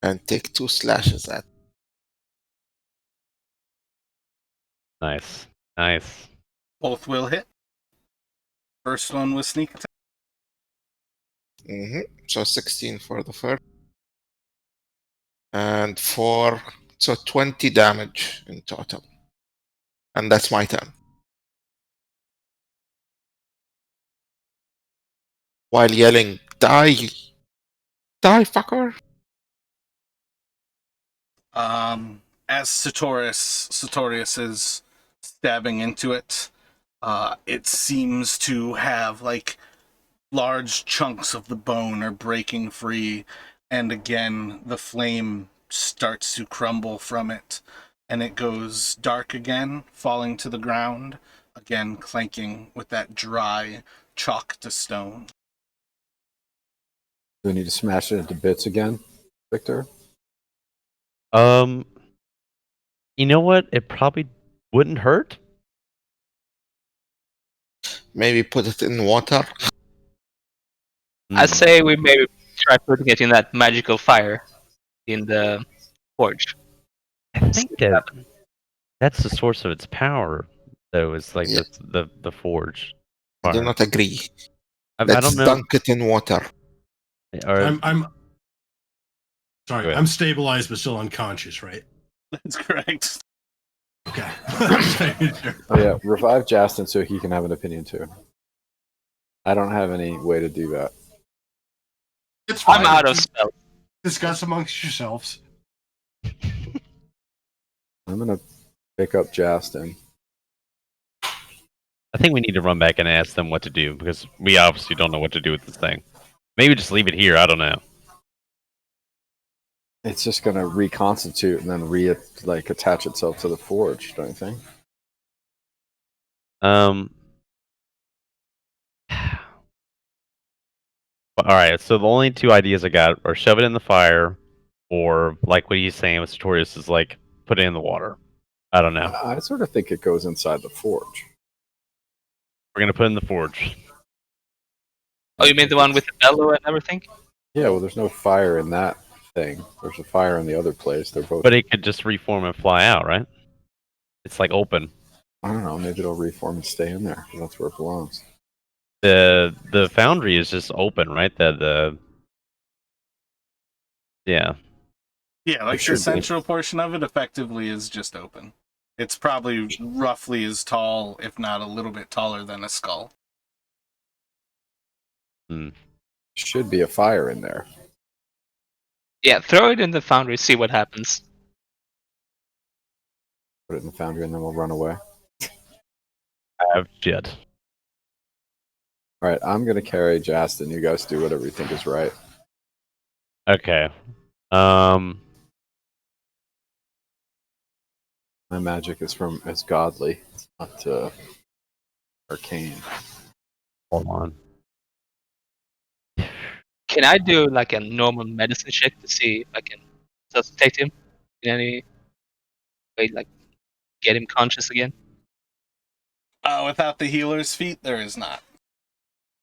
Speaker 6: and take 2 slashes at.
Speaker 5: Nice. Nice.
Speaker 1: Both will hit. First one was sneak attack.
Speaker 6: So 16 for the first. And 4, so 20 damage in total. And that's my turn. While yelling, die! Die, fucker!
Speaker 1: As Sartorius is stabbing into it, it seems to have like large chunks of the bone are breaking free, and again the flame starts to crumble from it, and it goes dark again, falling to the ground, again clanking with that dry chalk to stone.
Speaker 3: Do we need to smash it into bits again, Victor?
Speaker 5: You know what? It probably wouldn't hurt.
Speaker 6: Maybe put it in water.
Speaker 4: I say we maybe try putting it in that magical fire in the forge.
Speaker 5: I think that's the source of its power, though. Is like
Speaker 6: Yeah.
Speaker 5: the forge.
Speaker 6: I do
Speaker 5: fire.
Speaker 6: not agree.
Speaker 5: I
Speaker 6: Let's
Speaker 5: don't know.
Speaker 6: dunk it in water.
Speaker 5: Or,
Speaker 2: I'm sorry.
Speaker 5: Go ahead.
Speaker 2: I'm stabilized but still unconscious, right?
Speaker 1: That's correct.
Speaker 2: Okay.
Speaker 3: Oh yeah, revive Justin so he can have an opinion too. I don't have any way to do that.
Speaker 2: It's fine.
Speaker 4: I'm out of spells.
Speaker 2: Discuss amongst yourselves.
Speaker 3: I'm gonna pick up Justin.
Speaker 5: I think we need to run back and ask them what to do because we obviously don't know what to do with this thing. Maybe just leave it here. I don't know.
Speaker 3: It's just gonna reconstitute and then attach itself to the forge, don't you think?
Speaker 5: All right. So the only two ideas I got are shove it in the fire, or like what he's saying with Sartorius is like put it in the water. I don't know.
Speaker 3: I sort of think it goes inside the forge.
Speaker 5: We're gonna put it in the forge.
Speaker 4: Oh, you mean the one with the bellow and everything?
Speaker 3: Yeah, well, there's no fire in that thing. There's a fire in the other place. They're both.
Speaker 5: But it could just reform and fly out, right? It's like open.
Speaker 3: I don't know. Maybe it'll reform and stay in there. 'Cause that's where it belongs.
Speaker 5: The foundry is just open, right? Yeah.
Speaker 1: Yeah, like
Speaker 3: should be.
Speaker 1: the central portion of it effectively is just open. It's probably roughly as tall, if not a little bit taller than a skull.
Speaker 3: Should be a fire in there.
Speaker 4: Yeah, throw it in the foundry, see what happens.
Speaker 3: Put it in the foundry and then we'll run away.
Speaker 5: I have shit.
Speaker 3: All right, I'm gonna carry Justin. You guys do whatever you think is right.
Speaker 5: Okay.
Speaker 3: My magic is godly. It's not arcane.
Speaker 5: Hold on.
Speaker 4: Can I do like a normal medicine check to see if I can resuscitate him in any way, like get him conscious again?
Speaker 1: Without the healer's feet, there is not.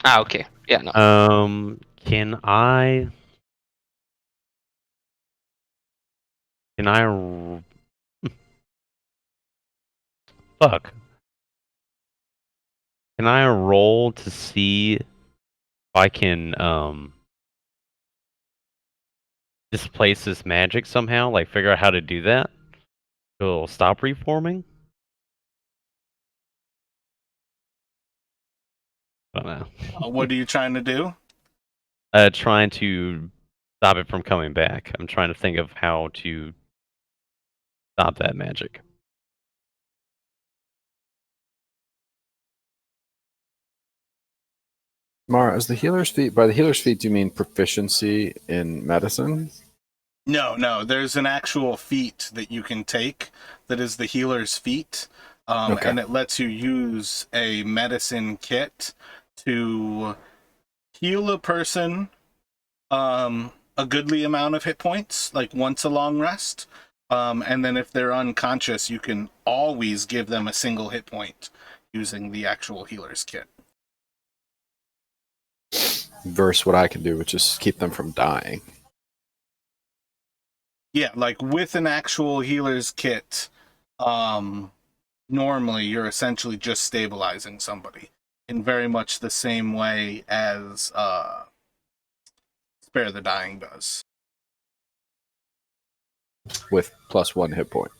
Speaker 4: Ah, okay. Yeah, no.
Speaker 5: Can I fuck. Can I roll to see if I can displace this magic somehow? Like figure out how to do that? So it'll stop reforming? I don't know.
Speaker 1: What are you trying to do?
Speaker 5: Trying to stop it from coming back. I'm trying to think of how to stop that magic.
Speaker 3: Mara, is the healer's feat? By the healer's feat, do you mean proficiency in medicine?
Speaker 1: No. There's an actual feat that you can take that is the healer's feat,
Speaker 3: Okay.
Speaker 1: and it lets you use a medicine kit to heal a person a goodly amount of hit points, like once a long rest. And then if they're unconscious, you can always give them a single hit point using the actual healer's kit.
Speaker 3: Versus what I can do, which is keep them from dying.
Speaker 1: Yeah, like with an actual healer's kit, normally you're essentially just stabilizing somebody in very much the same way as Spare the Dying does.
Speaker 3: With +1 hit point.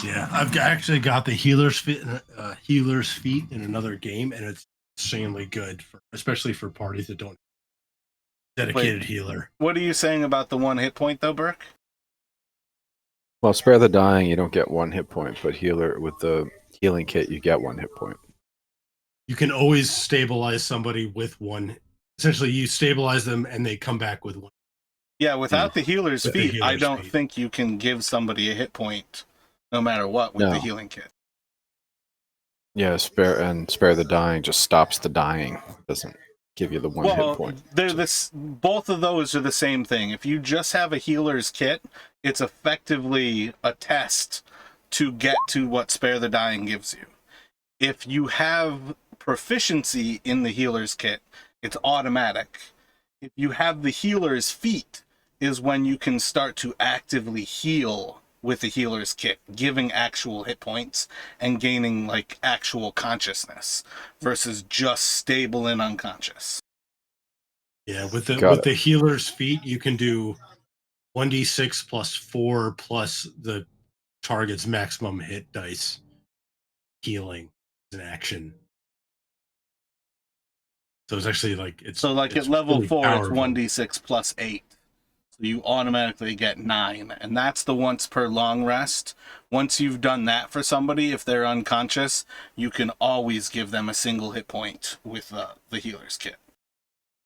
Speaker 2: Yeah, I've actually got the healer's feet in another game, and it's insanely good, especially for parties that don't have a dedicated healer.
Speaker 1: What are you saying about the 1 hit point though, Burke?
Speaker 3: Well, Spare the Dying, you don't get 1 hit point, but healer with the healing kit, you get 1 hit point.
Speaker 2: You can always stabilize somebody with one. Essentially, you stabilize them, and they come back with one.
Speaker 1: Yeah, without the healer's
Speaker 2: With the
Speaker 1: feat, I
Speaker 2: healer's
Speaker 1: don't
Speaker 2: feat.
Speaker 1: think you can give somebody a hit point no matter what with
Speaker 3: No.
Speaker 1: the healing kit.
Speaker 3: Yeah, spare the dying just stops the dying. Doesn't give you the one hit point.
Speaker 1: They're both of those are the same thing. If you just have a healer's kit, it's effectively a test to get to what spare the dying gives you. If you have proficiency in the healer's kit, it's automatic. If you have the healer's feat, is when you can start to actively heal with the healer's kit, giving actual hit points and gaining like actual consciousness versus just stable and unconscious.
Speaker 2: Yeah, with
Speaker 3: Got
Speaker 2: the
Speaker 3: it.
Speaker 2: healer's feat, you can do 1d6 plus 4 plus the target's maximum hit dice healing as an action. So it's actually like it's
Speaker 1: at level
Speaker 2: really
Speaker 1: 4,
Speaker 2: powerful.
Speaker 1: it's 1d6 plus 8. So you automatically get 9, and that's the once per long rest. Once you've done that for somebody, if they're unconscious, you can always give them a single hit point with the healer's kit.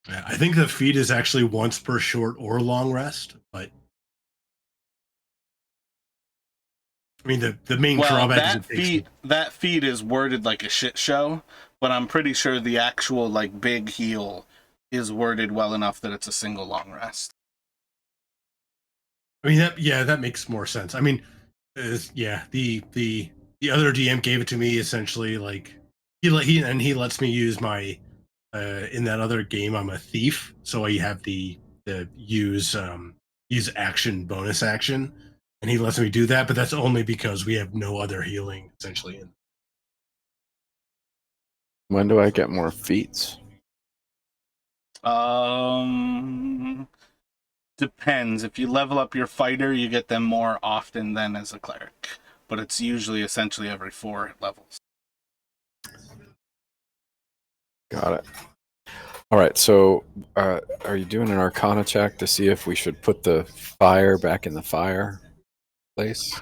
Speaker 2: Yeah, I think the feat is actually once per short or long rest, but I mean the main drawback is it takes
Speaker 1: that feat is worded like a shit show, but I'm pretty sure the actual like big heal is worded well enough that it's a single long rest.
Speaker 2: I mean that makes more sense. I mean, the other DM gave it to me essentially like he lets me use my in that other game I'm a thief, so I have the use action bonus action, and he lets me do that, but that's only because we have no other healing essentially.
Speaker 3: When do I get more feats?
Speaker 1: Depends. If you level up your fighter, you get them more often than as a cleric, but it's usually essentially every 4 levels.
Speaker 3: Got it. All right, so are you doing an Arcana check to see if we should put the fire back in the fire place?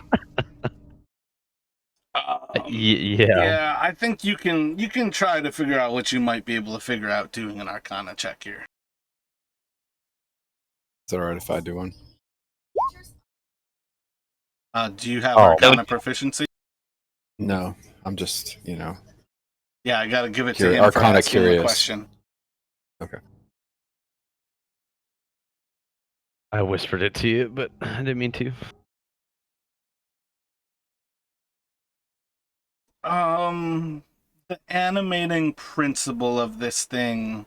Speaker 1: Yeah, I think you can try to figure out what you might be able to figure out doing an Arcana check here.
Speaker 3: Is that all right if I do one?
Speaker 1: Do you have Arcana proficiency?
Speaker 3: No, I'm just,
Speaker 1: Yeah, I gotta give it to him for
Speaker 3: Arcana
Speaker 1: asking
Speaker 3: curious.
Speaker 1: the question.
Speaker 3: Okay.
Speaker 5: I whispered it to you, but I didn't mean to.
Speaker 1: The animating principle of this thing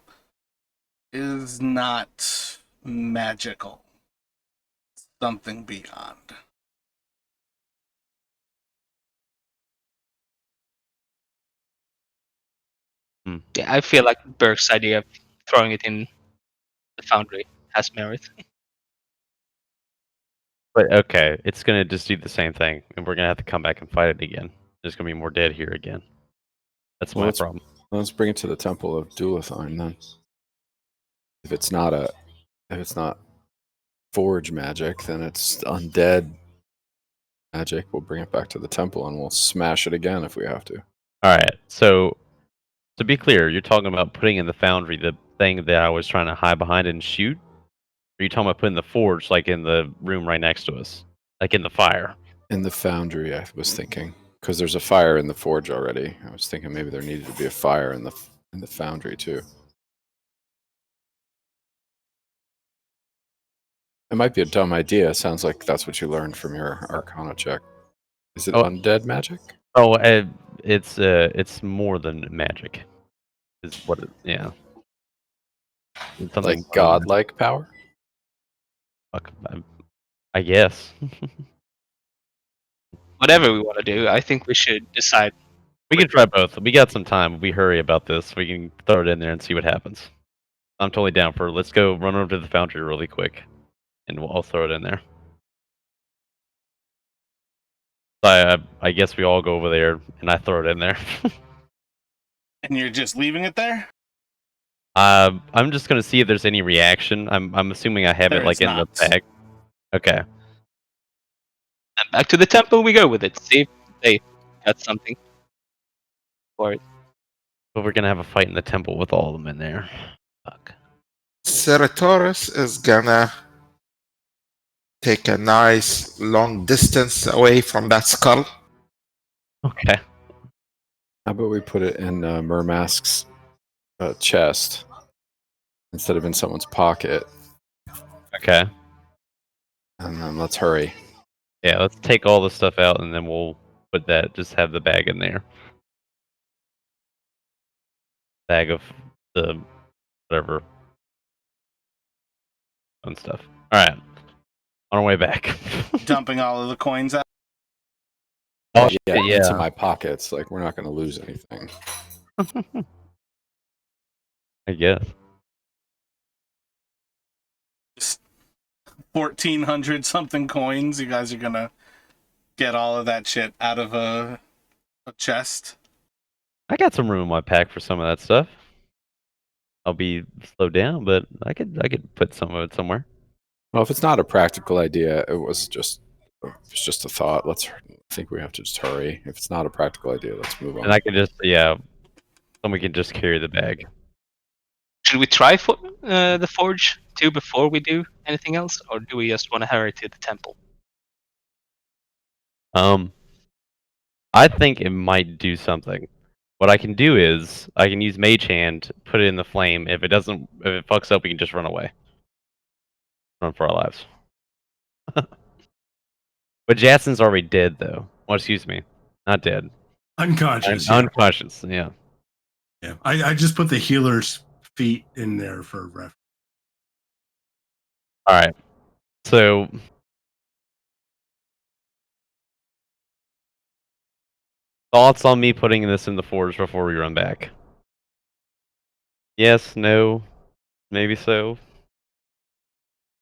Speaker 1: is not magical. It's something beyond.
Speaker 4: Yeah, I feel like Burke's idea of throwing it in the foundry has merit.
Speaker 5: But okay, it's gonna just do the same thing, and we're gonna have to come back and fight it again. There's gonna be more dead here again. That's my problem.
Speaker 3: Let's bring it to the Temple of Duathine then. If it's not forge magic, then it's undead magic. We'll bring it back to the temple and we'll smash it again if we have to.
Speaker 5: All right. So to be clear, you're talking about putting in the foundry the thing that I was trying to hide behind and shoot. Or are you talking about putting the forge like in the room right next to us, like in the fire?
Speaker 3: In the foundry, I was thinking, because there's a fire in the forge already. I was thinking maybe there needed to be a fire in the foundry too. It might be a dumb idea. Sounds like that's what you learned from your Arcana check. Is it undead magic?
Speaker 5: Oh, it's more than magic. Is what it? Yeah. It's something
Speaker 3: Like godlike power?
Speaker 5: Fuck, I guess.
Speaker 4: Whatever we want to do, I think we should decide.
Speaker 5: We can try both. We got some time. We hurry about this. We can throw it in there and see what happens. I'm totally down for. Let's go run over to the foundry really quick, and I'll throw it in there. I guess we all go over there, and I throw it in there.
Speaker 1: And you're just leaving it there?
Speaker 5: I'm just gonna see if there's any reaction. I'm assuming I have
Speaker 1: There
Speaker 5: it like
Speaker 1: is
Speaker 5: in
Speaker 1: not.
Speaker 5: the bag. Okay.
Speaker 4: And back to the temple we go with it. See if they got something for it.
Speaker 5: But we're gonna have a fight in the temple with all of them in there. Fuck.
Speaker 6: Ceratoris is gonna take a nice long distance away from that skull.
Speaker 5: Okay.
Speaker 3: How about we put it in Murmask's chest instead of in someone's pocket,
Speaker 5: Okay.
Speaker 3: and then let's hurry.
Speaker 5: Yeah, let's take all the stuff out and then we'll put that. Just have the bag in there. Bag of the whatever fun stuff. All right, on our way back.
Speaker 1: Dumping all of the coins out.
Speaker 5: Oh
Speaker 3: Yeah,
Speaker 5: shit,
Speaker 3: into
Speaker 5: yeah.
Speaker 3: my pockets. Like we're not going to lose anything.
Speaker 5: I guess.
Speaker 1: Just 1,400 something coins. You guys are gonna get all of that shit out of a chest.
Speaker 5: I got some room in my pack for some of that stuff. I'll be slowed down, but I could put some of it somewhere.
Speaker 3: Well, if it's not a practical idea, it's just a thought. I think we have to just hurry. If it's not a practical idea, let's move on.
Speaker 5: And I could just someone can just carry the bag.
Speaker 4: Should we try for the forge too before we do anything else, or do we just want to hurry to the temple?
Speaker 5: I think it might do something. What I can do is I can use Mage Hand, put it in the flame. If it fucks up, we can just run away. Run for our lives. But Jason's already dead, though. Well, excuse me, not dead.
Speaker 2: Unconscious.
Speaker 5: Unconscious. Yeah.
Speaker 2: Yeah. I just put the healer's feet in there for reference.
Speaker 5: All right. So thoughts on me putting this in the forge before we run back? Yes, no, maybe so.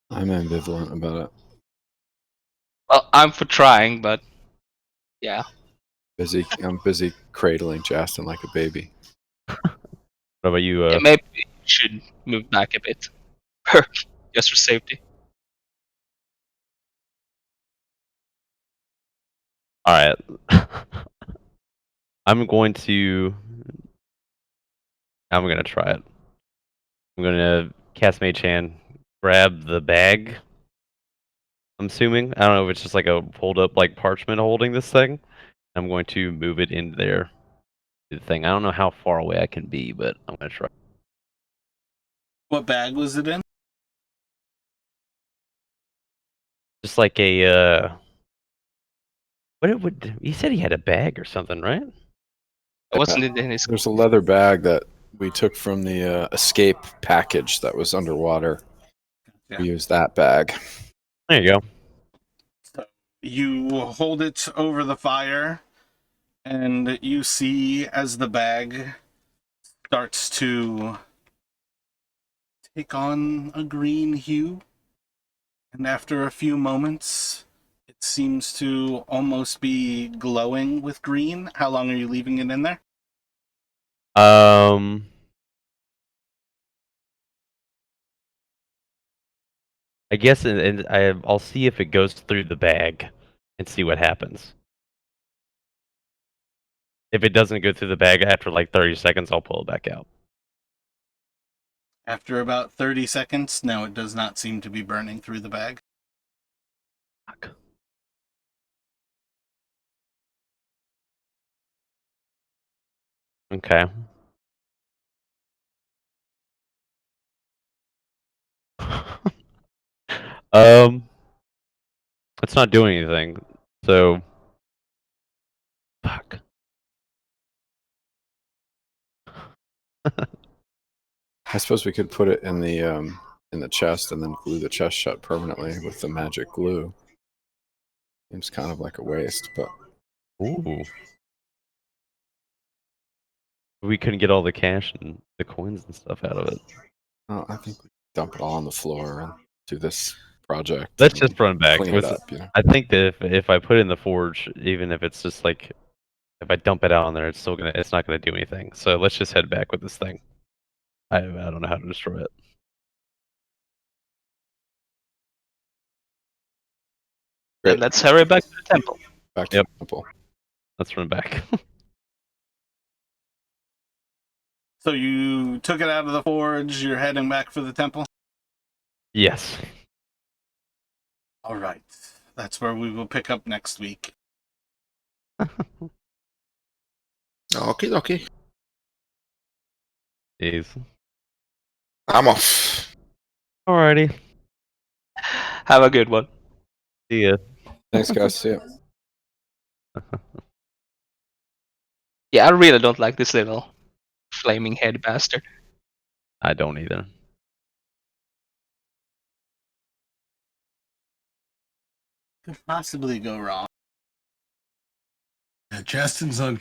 Speaker 3: I'm ambivalent about it.
Speaker 4: Well, I'm for trying, but yeah.
Speaker 3: I'm busy cradling Justin like a baby.
Speaker 5: What about you?
Speaker 4: Yeah, maybe we should move back a bit, just for safety.
Speaker 5: All right. I'm gonna try it. I'm gonna cast Mage Hand, grab the bag. I'm assuming. I don't know if it's just like a hold up like parchment holding this thing. I'm going to move it in there. The thing. I don't know how far away I can be, but I'm gonna try.
Speaker 1: What bag was it in?
Speaker 5: Just like a he said he had a bag or something, right?
Speaker 4: It wasn't in his.
Speaker 3: There's a leather bag that we took from the escape package that was underwater.
Speaker 1: Yeah.
Speaker 3: We used that bag.
Speaker 5: There you go.
Speaker 1: So you hold it over the fire, and you see as the bag starts to take on a green hue, and after a few moments, it seems to almost be glowing with green. How long are you leaving it in there?
Speaker 5: I guess, and I'll see if it goes through the bag, and see what happens. If it doesn't go through the bag after like 30 seconds, I'll pull it back out.
Speaker 1: After about 30 seconds, no, it does not seem to be burning through the bag.
Speaker 5: Fuck. Okay. It's not doing anything. So, fuck.
Speaker 3: I suppose we could put it in the chest and then glue the chest shut permanently with the magic glue. Seems kind of like a waste, but
Speaker 5: Ooh. We couldn't get all the cash and the coins and stuff out of it.
Speaker 3: I think we dump it all on the floor and do this project.
Speaker 5: Let's
Speaker 3: and
Speaker 5: just run back.
Speaker 3: clean it up. You know?
Speaker 5: I think that if I put it in the forge, even if it's just like if I dump it out on there, it's not gonna do anything. So let's just head back with this thing. I don't know how to destroy it.
Speaker 3: Great.
Speaker 4: Then let's hurry back to the temple.
Speaker 3: Back to
Speaker 5: Yep.
Speaker 3: the temple.
Speaker 5: Let's run back.
Speaker 1: So you took it out of the forge, you're heading back for the temple?
Speaker 5: Yes.
Speaker 1: All right. That's where we will pick up next week.
Speaker 6: Okay.
Speaker 5: Jeez.
Speaker 6: I'm off.
Speaker 5: Alrighty.
Speaker 4: Have a good one.
Speaker 5: See ya.
Speaker 3: Thanks, guys. See ya.
Speaker 4: Yeah, I really don't like this little flaming head bastard.
Speaker 5: I don't either.
Speaker 1: Could possibly go wrong.
Speaker 2: Justin's on.